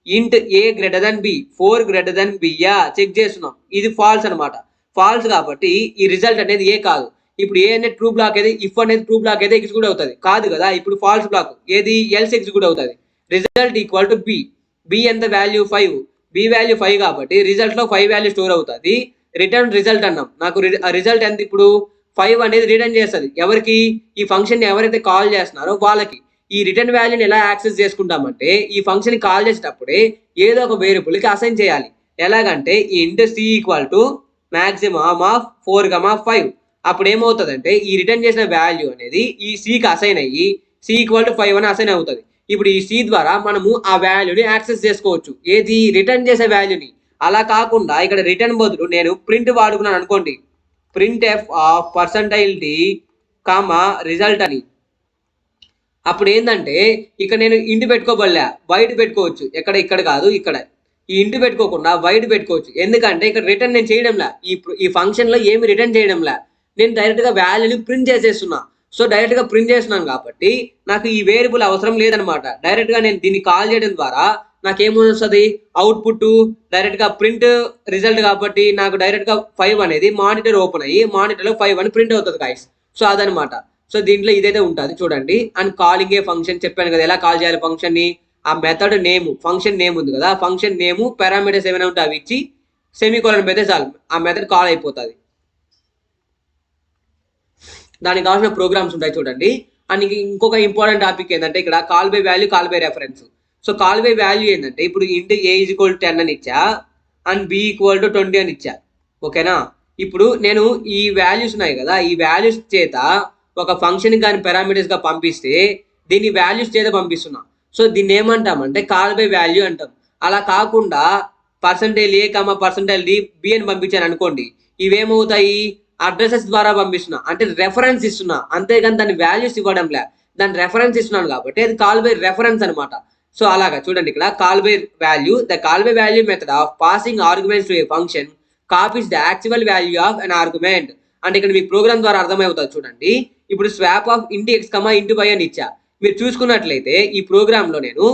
int a greater than b, 4 greater than b యా చెక్ చేస్తున్నాం. ఇది ఫాల్స్ అనమాట. ఫాల్స్ కాబట్టి ఈ రిజల్ట్ అనేది ఏ కాదు. ఇప్పుడు ఏ అనేది ట్రూ బ్లాక్ అయితే ఇఫ్ అనేది ట్రూ బ్లాక్ అయితే ఎగ్జిక్యూట్ అవుతుంది కాదు కదా. ఇప్పుడు ఫాల్స్ బ్లాక్ ఏది ఎల్స్ ఎగ్జిక్యూట్ అవుతుంది. రిజల్ట్ ఈక్వల్ టు బి ఎంత వాల్యూ 5, బి వాల్యూ 5 కాబట్టి రిజల్ట్ లో 5 వాల్యూ స్టోర్ అవుతుంది. రిటర్న్ రిజల్ట్ అన్నాం. నాకు రిజల్ట్ ఎంత ఇప్పుడు 5 అనేది రిటర్న్ చేస్తుంది. ఎవరికి ఈ ఫంక్షన్ ఎవరైతే కాల్ చేస్తున్నారో వాళ్ళకి. ఈ రిటర్న్ వాల్యూని ఎలా యాక్సెస్ చేసుకుంటామంటే ఈ ఫంక్షన్ కాల్ చేసేటప్పుడే ఏదో ఒక వేరియబుల్ కి అసైన్ చేయాలి. ఎలాగంటే ఈ int c equal to maximum of 4,5. అప్పుడు ఏమవుతుందంటే ఈ రిటర్న్ చేసిన వాల్యూ అనేది ఈ సికి అసైన్ అయ్యి సి ఈక్వల్ టు 5 అని అసైన్ అవుతుంది. ఇప్పుడు ఈ సి ద్వారా మనము ఆ వాల్యూని యాక్సెస్ చేసుకోవచ్చు, ఏది రిటర్న్ చేసే వాల్యూని. అలా కాకుండా ఇక్కడ రిటర్న్ బదులు నేను ప్రింట్ వాడుకున్నాను అనుకోండి, print F of %d comma result అని. అప్పుడు ఏంటంటే ఇక్కడ నేను ఇంటి పెట్టుకోబడలే, వైట్ పెట్టుకోవచ్చు. ఇక్కడ కాదు, ఇక్కడ ఈ ఇంటి పెట్టుకోకుండా వైట్ పెట్టుకోవచ్చు. ఎందుకంటే ఇక్కడ రిటర్న్ నేను చేయడంలా, ఈ ఫంక్షన్ లో ఏమి రిటర్న్ చేయడంలా, నేను డైరెక్ట్ గా వాల్యూని ప్రింట్ చేసేస్తున్నా. సో డైరెక్ట్ గా ప్రింట్ చేస్తున్నాను కాబట్టి నాకు ఈ వేరియబుల్ అవసరం లేదనమాట. డైరెక్ట్ గా నేను దీన్ని కాల్ చేయడం ద్వారా నాకేమొస్తుంది అవుట్పుట్ డైరెక్ట్ గా ప్రింట్ రిజల్ట్. కాబట్టి నాకు డైరెక్ట్ గా 5 అనేది మానిటర్ ఓపెన్ అయ్యి మానిటర్ లో 5 అని ప్రింట్ అవుతుంది గాయస్. సో అదనమాట. సో దీంట్లో ఇదైతే ఉంటుంది చూడండి. అండ్ కాలింగ్ ఏ ఫంక్షన్ చెప్పాను కదా ఎలా కాల్ చేయాలి ఫంక్షన్ ని. ఆ మెథడ్ నేమ్, ఫంక్షన్ నేమ్ ఉంది కదా, ఫంక్షన్ నేమ్ పారామీటర్స్ ఏమైనా ఉంటే అవి ఇచ్చి సెమీకోలన్ పెడితే చాలు, ఆ మెథడ్ కాల్ అయిపోతుంది. దానికి కావాల్సిన ప్రోగ్రామ్స్ ఉంటాయి చూడండి. అండ్ ఇంకొక ఇంపార్టెంట్ టాపిక్ ఏంటంటే ఇక్కడ call by value, call by reference. So call by value ఏంటంటే ఇప్పుడు ఇంట్ ఏ ఈజ్ ఈక్వల్ టు 10 అని ఇచ్చా అండ్ బి ఈక్వల్ టు 20 అని ఇచ్చా. ఓకేనా. ఇప్పుడు నేను ఈ వాల్యూస్ ఉన్నాయి కదా, ఈ వాల్యూస్ చేత ఒక ఫంక్షన్ కానీ పారామీటర్స్ గా పంపిస్తే దీన్ని వాల్యూస్ చేత పంపిస్తున్నా. సో దీన్ని ఏమంటామంటే కాల్ బై వాల్యూ అంటాం. అలా కాకుండా %a, %d, b అని పంపించాను అనుకోండి, ఇవేమవుతాయి అడ్రసెస్ ద్వారా పంపిస్తున్నా, అంటే రెఫరెన్స్ ఇస్తున్నా. అంతేగాని దాని వాల్యూస్ ఇవ్వడం లే, దాని రెఫరెన్స్ ఇస్తున్నాను కాబట్టి అది కాల్ బై రెఫరెన్స్ అనమాట. సో అలాగా చూడండి ఇక్కడ call by value, the call by value method of passing arguments to A function copies the actual value of an argument. అంటే ఇక్కడ మీ ప్రోగ్రామ్ ద్వారా అర్థమవుతుంది చూడండి. ఇప్పుడు swap of into x, into y అని ఇచ్చా. మీరు చూసుకున్నట్లయితే ఈ ప్రోగ్రామ్ లో నేను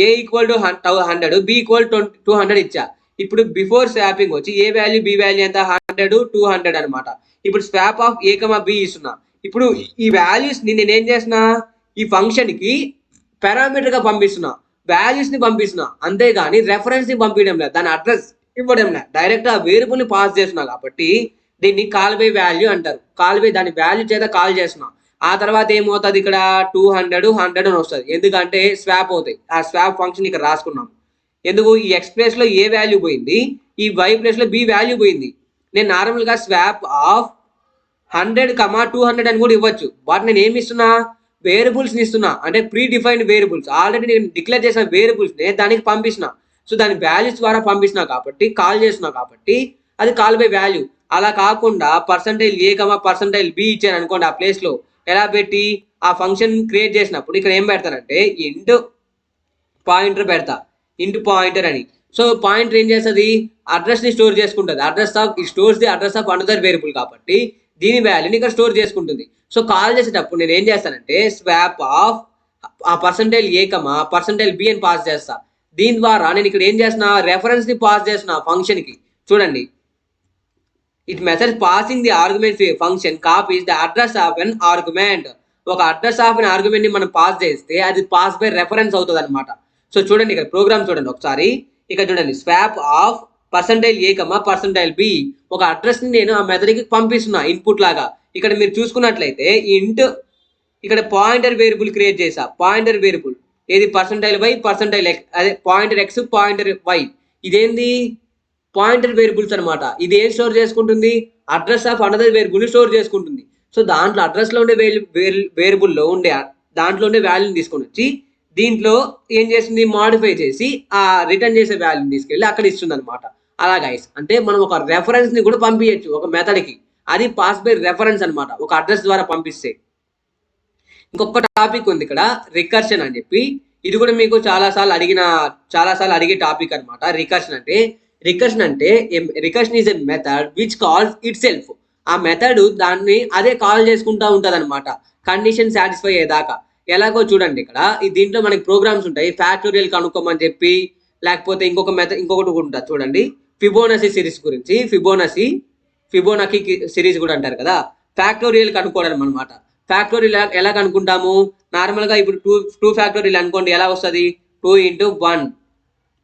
a equal to 100, b equal 200 ఇచ్చా. ఇప్పుడు బిఫోర్ స్వాపింగ్ వచ్చి ఏ వాల్యూ బి వాల్యూ ఎంత 100, 200 అనమాట. ఇప్పుడు స్వాప్ ఆఫ్ a, b ఇస్తున్నా. ఇప్పుడు ఈ వాల్యూస్ ని నేను ఏం చేస్తున్నా, ఈ ఫంక్షన్ కి పారామీటర్ గా పంపిస్తున్నా, వాల్యూస్ ని పంపిస్తున్నా. అంతేగాని రెఫరెన్స్ ని పంపించడం లేదు, దాని అడ్రస్ ఇవ్వడం లేదు. డైరెక్ట్ ఆ వేరియబుల్ ని పాస్ చేస్తున్నా కాబట్టి దీన్ని కాల్ బై వాల్యూ అంటారు. కాల్ బై దాని వాల్యూ చేత కాల్ చేస్తున్నా. ఆ తర్వాత ఏమవుతుంది ఇక్కడ 200, 100 అని వస్తుంది. ఎందుకంటే స్వాప్ అవుతాయి. ఆ స్వాప్ ఫంక్షన్ ఇక్కడ రాసుకున్నాం. ఎందుకు ఈ ఎక్స్ ప్లేస్లో ఏ వాల్యూ పోయింది, ఈ వై ప్లేస్లో బి వాల్యూ పోయింది. నేను నార్మల్గా స్వాప్ ఆఫ్ 100, 200 అని కూడా ఇవ్వచ్చు. బట్ నేను ఏమి ఇస్తున్నా, వేరియబుల్స్ని ఇస్తున్నా. అంటే ప్రీ డిఫైన్డ్ వేరియబుల్స్, ఆల్రెడీ నేను డిక్లేర్ చేసిన వేరియబుల్స్ని దానికి పంపిస్తున్నా. సో దాని వాల్యూస్ ద్వారా పంపిస్తున్నా కాబట్టి, కాల్ చేస్తున్నా కాబట్టి అది కాల్ బై వాల్యూ. అలా కాకుండా %a, %b ఇచ్చాను అనుకోండి ఆ ప్లేస్లో, ఎలా పెట్టి ఆ ఫంక్షన్ క్రియేట్ చేసినప్పుడు ఇక్కడ ఏం పెడతానంటే ఇంట్ పాయింటర్ పెడతా, ఇంట్ పాయింటర్ అని. సో పాయింటర్ ఏం చేస్తుంది, అడ్రస్ని స్టోర్ చేసుకుంటుంది. Address of stores the address of another variable కాబట్టి దీని వాల్యూని ఇక్కడ స్టోర్ చేసుకుంటుంది. సో కాల్ చేసేటప్పుడు నేను ఏం చేస్తానంటే స్వాప్ ఆఫ్ ఆ %a, %b అని పాస్ చేస్తా. దీని ద్వారా నేను ఇక్కడ ఏం చేస్తున్నా, రెఫరెన్స్ని పాస్ చేస్తున్నా ఫంక్షన్కి. చూడండి, it method passing the argument function copies the address of N argument. ఒక అడ్రస్ ఆఫ్ ఎన్ ఆర్గ్యుమెంట్ ని మనం పాస్ చేస్తే అది పాస్ బై రెఫరెన్స్ అవుతుంది అనమాట. సో చూడండి ఇక్కడ ప్రోగ్రామ్ చూడండి ఒకసారి. ఇక్కడ చూడండి స్వాప్ ఆఫ్ %a, %b ఒక అడ్రస్ ని నేను ఆ మెథడ్కి పంపిస్తున్నా ఇన్పుట్ లాగా. ఇక్కడ మీరు చూసుకున్నట్లయితే ఇంట్ ఇక్కడ పాయింటర్ వేరియబుల్ క్రియేట్ చేసా. పాయింటర్ వేరియబుల్ ఏది %y, %x, అదే పాయింటర్ x, పాయింటర్ y. ఇదేంది పాయింటర్ వేరియబుల్స్ అనమాట. ఇది ఏం స్టోర్ చేసుకుంటుంది, address of another variable store చేసుకుంటుంది. సో దాంట్లో అడ్రస్లో ఉండే వేరియబుల్లో ఉండే దాంట్లో ఉండే వాల్యూని తీసుకొని వచ్చి దీంట్లో ఏం చేస్తుంది, మాడిఫై చేసి ఆ రిటర్న్ చేసే వాల్యూని తీసుకెళ్ళి అక్కడ ఇస్తుంది అనమాట. అలా గైస్, అంటే మనం ఒక రెఫరెన్స్ ని కూడా పంపించచ్చు ఒక మెథడ్కి. అది పాస్ బై రెఫరెన్స్ అనమాట, ఒక అడ్రస్ ద్వారా పంపిస్తే. ఇంకొక టాపిక్ ఉంది ఇక్కడ, రికర్షన్ అని చెప్పి. ఇది కూడా మీకు చాలాసార్లు అడిగే టాపిక్ అనమాట. రికర్షన్ అంటే recursion is a method which calls it self. ఆ మెథడ్ దాన్ని అదే కాల్ చేసుకుంటా ఉంటుంది అనమాట, కండిషన్ సాటిస్ఫై అయ్యేదాకా. ఎలాగో చూడండి ఇక్కడ దీంట్లో మనకి ప్రోగ్రామ్స్ ఉంటాయి. ఫ్యాక్టోరియల్ కనుక్కోమని చెప్పి, లేకపోతే ఇంకొకటి ఉంటుంది చూడండి, ఫిబోనసీ సిరీస్ గురించి. ఫిబోనకీ సిరీస్ కూడా అంటారు కదా. ఫ్యాక్టోరియల్ కనుక్కోవడం అనమాట. ఫ్యాక్టోరియల్ ఎలా కనుక్కుంటాము, నార్మల్గా ఇప్పుడు టూ ఫ్యాక్టోరియల్ అనుకోండి, ఎలా వస్తుంది, 2 × 1,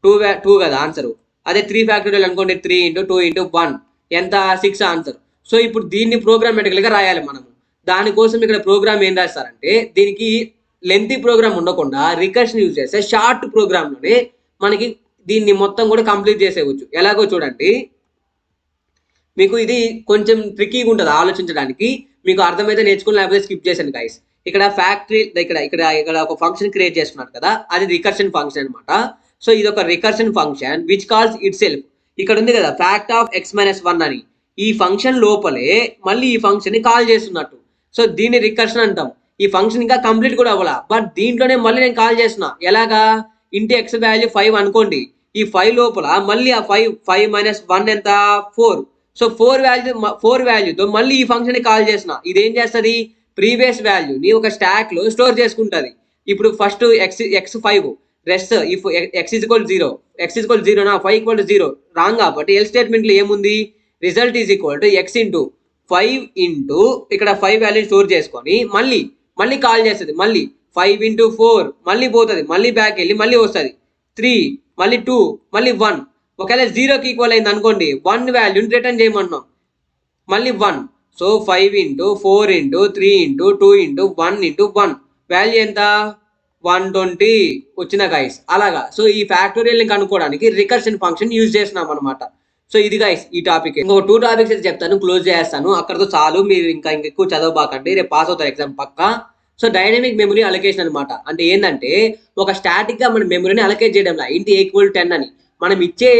2 కదా ఆన్సరు. అదే 3 ఫ్యాక్టోరియల్ అనుకోండి, 3 × 2 × 1 ఎంత, 6 ఆన్సర్. సో ఇప్పుడు దీన్ని ప్రోగ్రామేటికల్గా రాయాలి మనము. దానికోసం ఇక్కడ ప్రోగ్రామ్ ఏం రాస్తారంటే, దీనికి లెంతీ ప్రోగ్రామ్ ఉండకుండా రికర్షన్ యూజ్ చేస్తే షార్ట్ ప్రోగ్రామ్లోనే మనకి దీన్ని మొత్తం కూడా కంప్లీట్ చేసేవచ్చు. ఎలాగో చూడండి, మీకు ఇది కొంచెం ట్రిక్కీగా ఉంటుంది ఆలోచించడానికి. మీకు అర్థమైతే నేర్చుకుని, లేకపోతే స్కిప్ చేశాను గైస్. ఇక్కడ ఇక్కడ ఒక ఫంక్షన్ క్రియేట్ చేస్తున్నారు కదా, అది రికర్షన్ ఫంక్షన్ అనమాట. సో ఇది ఒక recursion function which calls it self. ఇక్కడ ఉంది కదా ఫ్యాక్ట్ ఆఫ్ x-1 అని, ఈ ఫంక్షన్ లోపలే మళ్ళీ ఈ ఫంక్షన్ ని కాల్ చేస్తున్నట్టు. సో దీన్ని రికర్షన్ అంటాం. ఈ ఫంక్షన్ ఇంకా కంప్లీట్ కూడా అవ్వాల, బట్ దీంట్లోనే మళ్ళీ నేను కాల్ చేస్తున్నా. ఎలాగా, ఇంటి x వాల్యూ 5 అనుకోండి, ఈ 5 లోపల మళ్ళీ ఆ 5 - 1 ఎంత, 4. సో 4 వాల్యూతో మళ్ళీ ఈ ఫంక్షన్ ని కాల్ చేసిన. ఇదేం చేస్తుంది, ప్రీవియస్ వాల్యూని ఒక స్టాక్ లో స్టోర్ చేసుకుంటుంది. ఇప్పుడు first x5 rest, if x = 0, నా 5 = 0 రాంగ్ కాబట్టి ఎల్ స్టేట్మెంట్ లో ఏముంది, result is equal to x × 5 into ఇక్కడ 5 వాల్యూ స్టోర్ చేసుకొని మళ్ళీ కాల్ చేస్తుంది. మళ్ళీ 5 × 4 మళ్ళీ పోతుంది, మళ్ళీ బ్యాక్ వెళ్ళి మళ్ళీ వస్తుంది 3, మళ్ళీ 2, మళ్ళీ 1. ఒకవేళ 0కి ఈక్వల్ అయింది అనుకోండి, 1 వాల్యూని రిటర్న్ చేయమంటున్నాం, మళ్ళీ 1. సో 5 × 4 × 3 × 2 × 1 × 1 వాల్యూ ఎంత, 120 వచ్చిన గైస్. అలాగా. సో ఈ ఫ్యాక్టోరియల్ ని కనుక్కోవడానికి రికర్షన్ ఫంక్షన్ యూజ్ చేస్తున్నాం అనమాట. సో ఇది గైస్ ఈ టాపిక్. ఇంకో 2 టాపిక్స్ అయితే చెప్తాను, క్లోజ్ చేస్తాను అక్కడతో చాలు. మీరు ఇంకా ఎక్కువ చదవబాకండి, రేపు పాస్ అవుతారు ఎగ్జామ్ పక్కా. సో డైనమిక్ మెమరీ అలొకేషన్ అనమాట. అంటే ఏంటంటే ఒక స్టాటిక్ గా మన మెమరీని అలొకేట్ చేయడం, ఇంటి ఈక్వల్ 10 అని మనం ఇచ్చే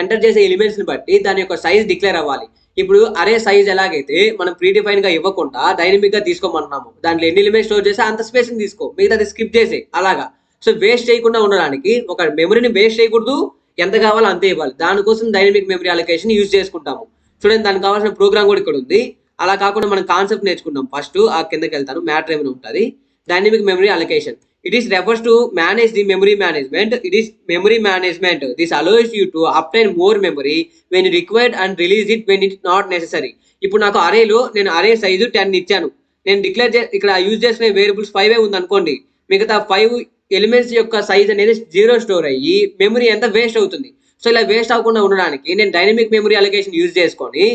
ఎంటర్ చేసే ఎలిమెంట్స్ ని బట్టి దాని యొక్క సైజ్ డిక్లేర్ అవ్వాలి. ఇప్పుడు అరే సైజ్ ఎలాగైతే మనం ప్రీడిఫైన్ గా ఇవ్వకుండా డైనమిక్ గా తీసుకోమన్నాము, దాంట్లో ఎన్ని ఎలిమెంట్స్ స్టోర్ చేసి అంత స్పేస్ ని తీసుకో, మిగతాది స్కిప్ చేసే. అలాగా. సో వేస్ట్ చేయకుండా ఉండడానికి, ఒక మెమరీని వేస్ట్ చేయకూడదు, ఎంత కావాలో అంతే ఇవ్వాలి. దానికోసం డైనమిక్ మెమరీ అలొకేషన్ యూజ్ చేసుకుంటాము. చూడండి, దానికి కావాల్సిన ప్రోగ్రామ్ కూడా ఇక్కడ ఉంది. అలా కాకుండా మనం కాన్సెప్ట్ నేర్చుకుంటాం. ఫస్ట్ ఆ కిందకి వెళ్తాను, మ్యాటర్ ఏమైనా ఉంటుంది. Dynamic memory allocation, it is refers to manage the memory management. It is memory management. This allows you to obtain more memory when you required and release it when it is not necessary. ఇప్పుడు నాకు అరేలో నేను అరే size 10 ఇచ్చాను, నేను declare ఇక్కడ use చేసుకునే variables 5 ఉంది అనుకోండి, మిగతా 5 ఎలిమెంట్స్ యొక్క సైజ్ అనేది 0 స్టోర్ అయ్యి మెమరీ ఎంత వేస్ట్ అవుతుంది. సో ఇలా వేస్ట్ అవ్వకుండా ఉండడానికి నేను డైనమిక్ మెమరీ అలొకేషన్ యూజ్ చేసుకొని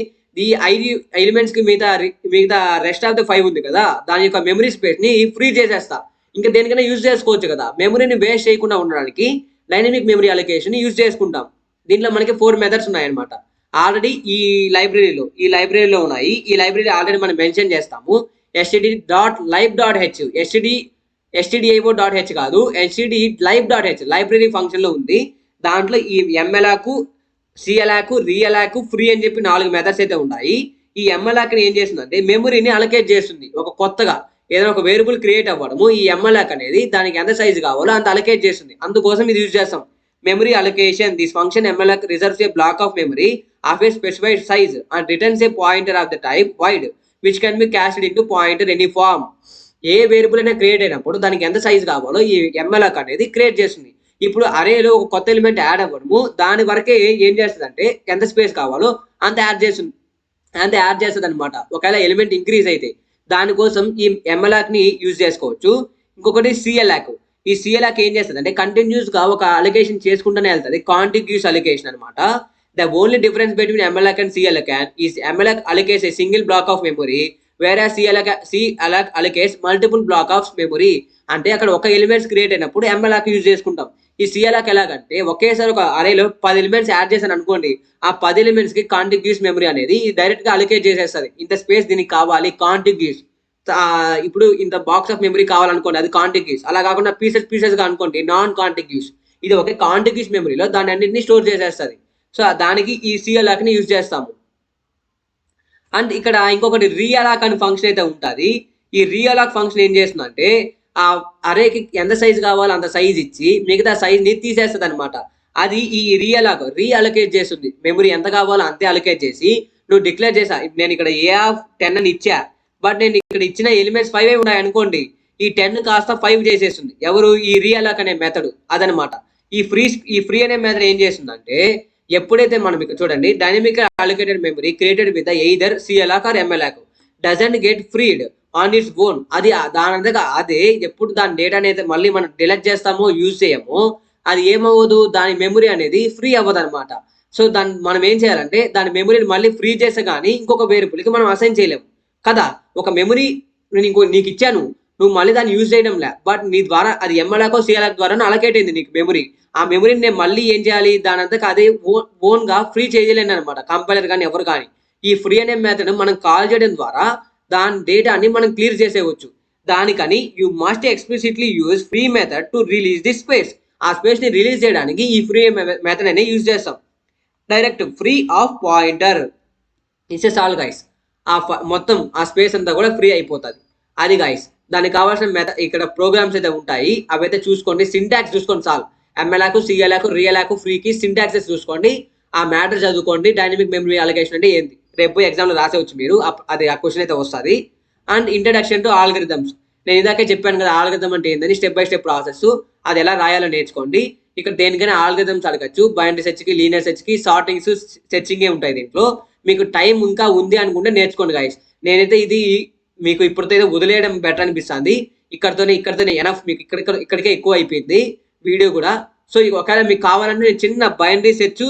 ఈ 5 ఎలిమెంట్స్ కి మిగతా రెస్ట్ ఆఫ్ ద 5 ఉంది కదా, దాని యొక్క మెమరీ స్పేస్ ని ఫ్రీ చేసేస్తా. ఇంకా దేనికైనా యూజ్ చేసుకోవచ్చు కదా. మెమరీని వేస్ట్ చేయకుండా ఉండడానికి డైనమిక్ మెమరీ అలొకేషన్ యూజ్ చేసుకుంటాం. దీంట్లో మనకి 4 మెథడ్స్ ఉన్నాయన్నమాట. ఆల్రెడీ ఈ లైబ్రరీలో ఉన్నాయి. ఈ లైబ్రరీ ఆల్రెడీ మనం మెన్షన్ చేస్తాము. std.lib.h stdio.h కాదు, stdlib.h లైబ్రరీ ఫంక్షన్ లో ఉంది. దాంట్లో ఈ mlac, clac, relac, free అని చెప్పి 4 మెథడ్స్ అయితే ఉన్నాయి. ఈ mlac ని ఏం చేస్తుందంటే మెమరీని అలొకేట్ చేస్తుంది. ఒక కొత్తగా ఏదైనా ఒక వేరియబుల్ క్రియేట్ అవ్వడము, ఈ mlac అనేది దానికి ఎంత సైజు కావాలో అంత అలొకేట్ చేస్తుంది. అందుకోసం ఇది యూజ్ చేస్తాం. Memory allocation, this function mlac reserves A black of memory of a specified size and returns a pointer of the type void which can be cached into pointer any form. A variable అయినా create అయినప్పుడు దానికి ఎంత size కావాలో ఈ mlac అనేది create చేస్తుంది. ఇప్పుడు అరేలో ఒక కొత్త ఎలిమెంట్ యాడ్ అవ్వడము, దాని వరకే ఏం చేస్తుంది అంటే ఎంత స్పేస్ కావాలో అంత యాడ్ చేస్తుంది అనమాట. ఒకవేళ ఎలిమెంట్ ఇంక్రీజ్ అయితే దానికోసం ఈ mlac ని యూజ్ చేసుకోవచ్చు. ఇంకొకటి CLAC. ఈ CLAC ఏం చేస్తుంది అంటే కంటిన్యూస్ గా ఒక అలొకేషన్ చేసుకుంటూనే వెళ్తుంది. కాంటిగ్యూస్ అలొకేషన్ అనమాట. The only difference between mlac and CLAC is mlac allocates a single block of memory, whereas CLAC allocates multiple block of memory. అంటే అక్కడ ఒక ఎలిమెంట్స్ క్రియేట్ అయినప్పుడు mlac యూజ్ చేసుకుంటాం. ఈ CLAC ఎలాగంటే ఒకేసారి ఒక అరేలో 10 ఎలిమెంట్స్ యాడ్ చేశాను అనుకోండి, ఆ 10 ఎలిమెంట్స్ కి కాంటిగ్యూస్ మెమరీ అనేది డైరెక్ట్ గా అలొకేట్ చేసేస్తుంది. ఇంత స్పేస్ దీనికి కావాలి కాంటిగ్యూస్. ఇప్పుడు ఇంత బాక్స్ ఆఫ్ మెమరీ కావాలనుకోండి, అది కాంటిగ్యూస్. అలా కాకుండా పీసెస్ గా అనుకోండి, నాన్ కాంటిగ్యూస్. ఇది ఒకే కాంటిగ్యూస్ మెమరీలో దాన్ని అన్నింటినీ స్టోర్ చేసేస్తుంది. సో దానికి ఈ CLAC ని యూజ్ చేస్తాము. అండ్ ఇక్కడ ఇంకొకటి realloc అనే ఫంక్షన్ అయితే ఉంటుంది. ఈ realloc ఫంక్షన్ ఏం చేస్తుందంటే ఆ అరేకి ఎంత సైజ్ కావాలో అంత సైజ్ ఇచ్చి మిగతా సైజ్ ని తీసేస్తుంది అనమాట. అది ఈ రీఅలొకేట్ చేస్తుంది. మెమరీ ఎంత కావాలో అంతే అలొకేట్ చేసి నువ్వు డిక్లేర్ చేసా, నేను ఇక్కడ A10 అని ఇచ్చా, బట్ నేను ఇక్కడ ఇచ్చిన ఎలిమెంట్స్ 5 ఉన్నాయి అనుకోండి, ఈ 10 కాస్త 5 చేసేస్తుంది. ఎవరు? ఈ realloc అనే మెథడ్. అదనమాట. ఈ ఫ్రీ అనే మెథడ్ ఏం చేస్తుందంటే ఎప్పుడైతే మనం ఇక్కడ చూడండి, dynamic allocated memory created with either CLAC or mlac doesn't get freed on its own. అది దానంతగా అదే ఎప్పుడు దాని డేటా అనేది మళ్ళీ మనం డిలీట్ చేస్తామో యూజ్ చేయమో అది ఏమవ్వదు, దాని మెమరీ అనేది ఫ్రీ అవ్వదు అనమాట. సో దాన్ని మనం ఏం చేయాలంటే దాని మెమరీని మళ్ళీ ఫ్రీ చేస్తే కానీ ఇంకొక వేరియబుల్కి మనం అసైన్ చేయలేము కదా. ఒక మెమరీ నేను నీకు ఇచ్చాను, నువ్వు మళ్ళీ దాన్ని యూజ్ చేయడం లే, బట్ నీ ద్వారా అది mlac CLAC ద్వారా అలొకేట్ అయింది నీకు మెమరీ. ఆ మెమరీని నేను మళ్ళీ ఏం చేయాలి, దాని అంతకు అదే ఓన్ గా ఫ్రీ చేయలేను అనమాట, కంపైలర్ కానీ ఎవరు కానీ. ఈ ఫ్రీ అనే మెథడ్ మనం కాల్ చేయడం ద్వారా దాని డేటాని మనం క్లియర్ చేసేవచ్చు. దానికని you must explicitly use free method to release the space. ఆ స్పేస్ ని రిలీజ్ చేయడానికి ఈ ఫ్రీ మెథడ్ అనేది యూజ్ చేస్తాం. Direct free of pointer it's all guys. మొత్తం ఆ స్పేస్ అంతా కూడా ఫ్రీ అయిపోతుంది. అది గైస్ దానికి కావాల్సిన మెథడ్ ఇక్కడ ప్రోగ్రామ్స్ అయితే ఉంటాయి, అవైతే చూసుకోండి. సింటాక్స్ చూసుకోండి చాలు. mlac, CLAC, realloc, ఫ్రీకి సింటాక్సెస్ చూసుకోండి, ఆ మ్యాటర్ చదువుకోండి. డైనమిక్ మెమరీ అలొకేషన్ అంటే ఏంటి రేపు ఎగ్జామ్లో రాసేవచ్చు మీరు, అది ఆ క్వశ్చన్ అయితే వస్తుంది. And introduction to algorithms. నేను ఇందాకే చెప్పాను కదా ఆల్గరిథం అంటే ఏంటని, స్టెప్ బై స్టెప్ ప్రాసెస్, అది ఎలా రాయాలో నేర్చుకోండి. ఇక్కడ దేనికైనా ఆల్గరిథమ్స్ అడగచ్చు. బైనరీ సెర్చ్కి, లీనియర్ సెర్చ్కి, సార్టింగ్స్, సెర్చింగే ఉంటాయి దీంట్లో. మీకు టైం ఇంకా ఉంది అనుకుంటే నేర్చుకోండి గైస్. నేనైతే ఇది మీకు ఇప్పటితో వదిలేయడం బెటర్ అనిపిస్తుంది. ఇక్కడితోనే ఎనఫ్, మీకు ఇక్కడికే ఎక్కువ అయిపోయింది వీడియో కూడా. సో ఒకవేళ మీకు కావాలంటే నేను చిన్న బైనరీ సెర్చ్,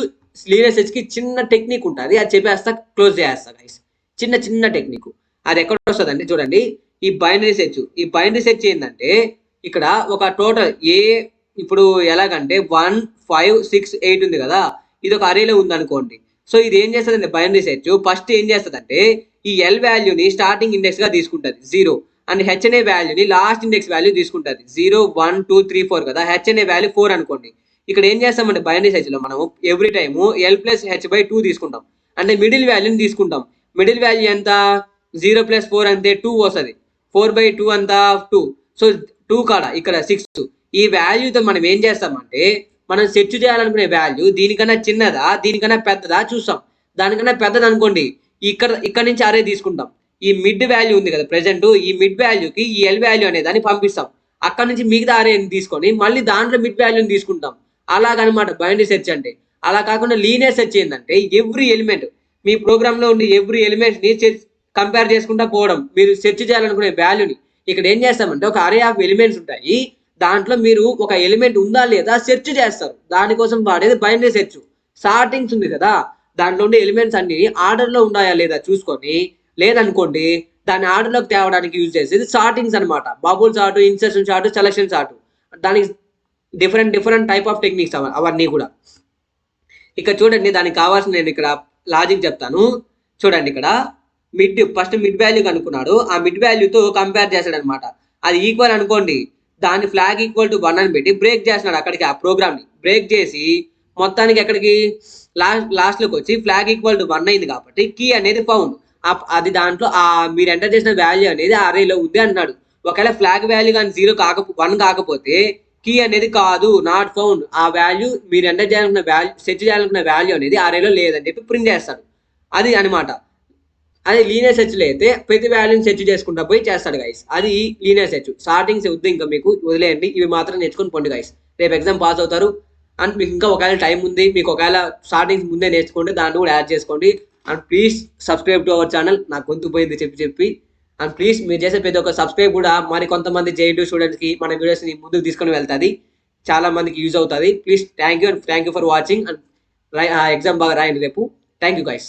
లీనియర్ సెర్చ్కి చిన్న టెక్నిక్ ఉంటుంది, అది చెప్పేస్తా, క్లోజ్ చేస్తా గైస్. చిన్న టెక్నిక్ అది ఎక్కడ వస్తుంది అంటే చూడండి, ఈ బైనరీ సెర్చ్ ఏంటంటే ఇక్కడ ఒక టోటల్ ఇప్పుడు ఎలాగంటే 1, 5, 6, 8 ఉంది కదా, ఇది ఒక అరేలో ఉంది అనుకోండి. సో ఇది ఏం చేస్తుందంటే బైనరీ సెర్చ్ ఫస్ట్ ఏం చేస్తుందంటే ఈ L వాల్యూని స్టార్టింగ్ ఇండెక్స్ గా తీసుకుంటుంది 0, అండ్ H అనే వాల్యూని లాస్ట్ ఇండెక్స్ వాల్యూ తీసుకుంటుంది. 0, 1, 2, 3, 4 కదా, H అనే వాల్యూ 4 అనుకోండి. ఇక్కడ ఏం చేస్తామంటే బైనరీ సెర్చ్ లో మనం ఎవ్రీ టైము L+H/2 తీసుకుంటాం, అంటే మిడిల్ వాల్యూని తీసుకుంటాం. మిడిల్ వాల్యూ ఎంత? 0+4 అంతే 2 వస్తుంది. 4/2 అంతా 2. సో 2 కాడ ఇక్కడ 6. ఈ వాల్యూతో మనం ఏం చేస్తామంటే మనం సెర్చ్ చేయాలనుకునే వాల్యూ దీనికన్నా చిన్నదా దీనికన్నా పెద్దదా చూస్తాం. దానికన్నా పెద్దది అనుకోండి, ఇక్కడ నుంచి అరే తీసుకుంటాం. ఈ మిడ్ వాల్యూ ఉంది కదా ప్రెసెంట్, ఈ మిడ్ వాల్యూకి ఈ L వాల్యూ అనే దాన్ని పంపిస్తాం. అక్కడ నుంచి మిగతా అరేని తీసుకొని మళ్ళీ దాంట్లో మిడ్ వాల్యూని తీసుకుంటాం. అలాగనమాట బైనరీ సెర్చ్ అంటే. అలా కాకుండా లీనియర్ సెర్చ్ ఏంటంటే ఎవ్రీ ఎలిమెంట్, మీ ప్రోగ్రామ్ లో ఉండే ఎవ్రీ ఎలిమెంట్ ని కంపేర్ చేసుకుంటా పోవడం, మీరు సెర్చ్ చేయాలనుకునే వాల్యూని. ఇక్కడ ఏం చేస్తామంటే ఒక అరే ఆఫ్ ఎలిమెంట్స్ ఉంటాయి, దాంట్లో మీరు ఒక ఎలిమెంట్ ఉందా లేదా సెర్చ్ చేస్తారు. దానికోసం వాడేది బైనరీ సెర్చ్. సార్టింగ్స్ ఉంది కదా, దాంట్లో ఉండే ఎలిమెంట్స్ అన్ని ఆర్డర్ లో ఉన్నాయా లేదా చూసుకొని, లేదనుకోండి దాన్ని ఆర్డర్లోకి తేవడానికి యూజ్ చేసేది సార్టింగ్స్ అనమాట. Bubble sort, insertion sort, selection sort. దానికి డిఫరెంట్ టైప్ ఆఫ్ టెక్నిక్స్ అవన్నీ కూడా. ఇక్కడ చూడండి, దానికి కావాల్సిన నేను ఇక్కడ లాజిక్ చెప్తాను. చూడండి, ఇక్కడ ఫస్ట్ మిడ్ వాల్యూ కనుక్కున్నాడు. ఆ మిడ్ వాల్యూతో కంపేర్ చేశాడు అనమాట. అది ఈక్వల్ అనుకోండి, దాని ఫ్లాగ్ ఈక్వల్ టు 1 అని పెట్టి బ్రేక్ చేస్తున్నాడు. అక్కడికి ఆ ప్రోగ్రామ్ని బ్రేక్ చేసి మొత్తానికి ఎక్కడికి లాస్ట్లోకి వచ్చి ఫ్లాగ్ ఈక్వల్ టు 1 అయింది కాబట్టి కీ అనేది ఫౌండ్. అది దాంట్లో మీరు ఎంటర్ చేసిన వాల్యూ అనేది అరేలో ఉంది అన్నాడు. ఒకవేళ ఫ్లాగ్ వాల్యూ కానీ 1 కాకపోతే కీ అనేది కాదు, నాట్ ఫౌండ్. ఆ వాల్యూ మీరు ఎంటర్ చేయాలనుకున్న వాల్యూ, సెర్చ్ చేయాలనుకున్న వాల్యూ అనేది అరేలో లేదని చెప్పి ప్రింట్ చేస్తాడు. అది అనమాట. అది లీనియర్ సెర్చ్లో అయితే ప్రతి వాల్యూని సెర్చ్ చేసుకుంటా పోయి చేస్తాడు గైస్. అది లీనియర్ సెర్చ్. స్టార్టింగ్స్ వద్దు, ఇంకా మీకు వదిలేయండి. ఇవి మాత్రం నేర్చుకొని పోండి గైస్. రేపు ఎగ్జామ్ పాస్ అవుతారు. అండ్ మీకు ఇంకా ఒకవేళ టైం ఉంది, మీకు ఒకవేళ స్టార్టింగ్స్ ముందే నేర్చుకోండి, దాన్ని కూడా యాడ్ చేసుకోండి. And please subscribe to our channel. నాకు గొంతు పోయింది చెప్పి. అండ్ ప్లీజ్ మీరు చేసే ప్రతి ఒక్క సబ్స్క్రైబ్ కూడా మరి కొంతమంది JNTU స్టూడెంట్స్కి మన వీడియోస్ని ముందుకు తీసుకొని వెళ్తుంది, చాలా మందికి యూజ్ అవుతుంది. Please thank you for watching. And exam బాగా రాయండి రేపు. Thank you guys.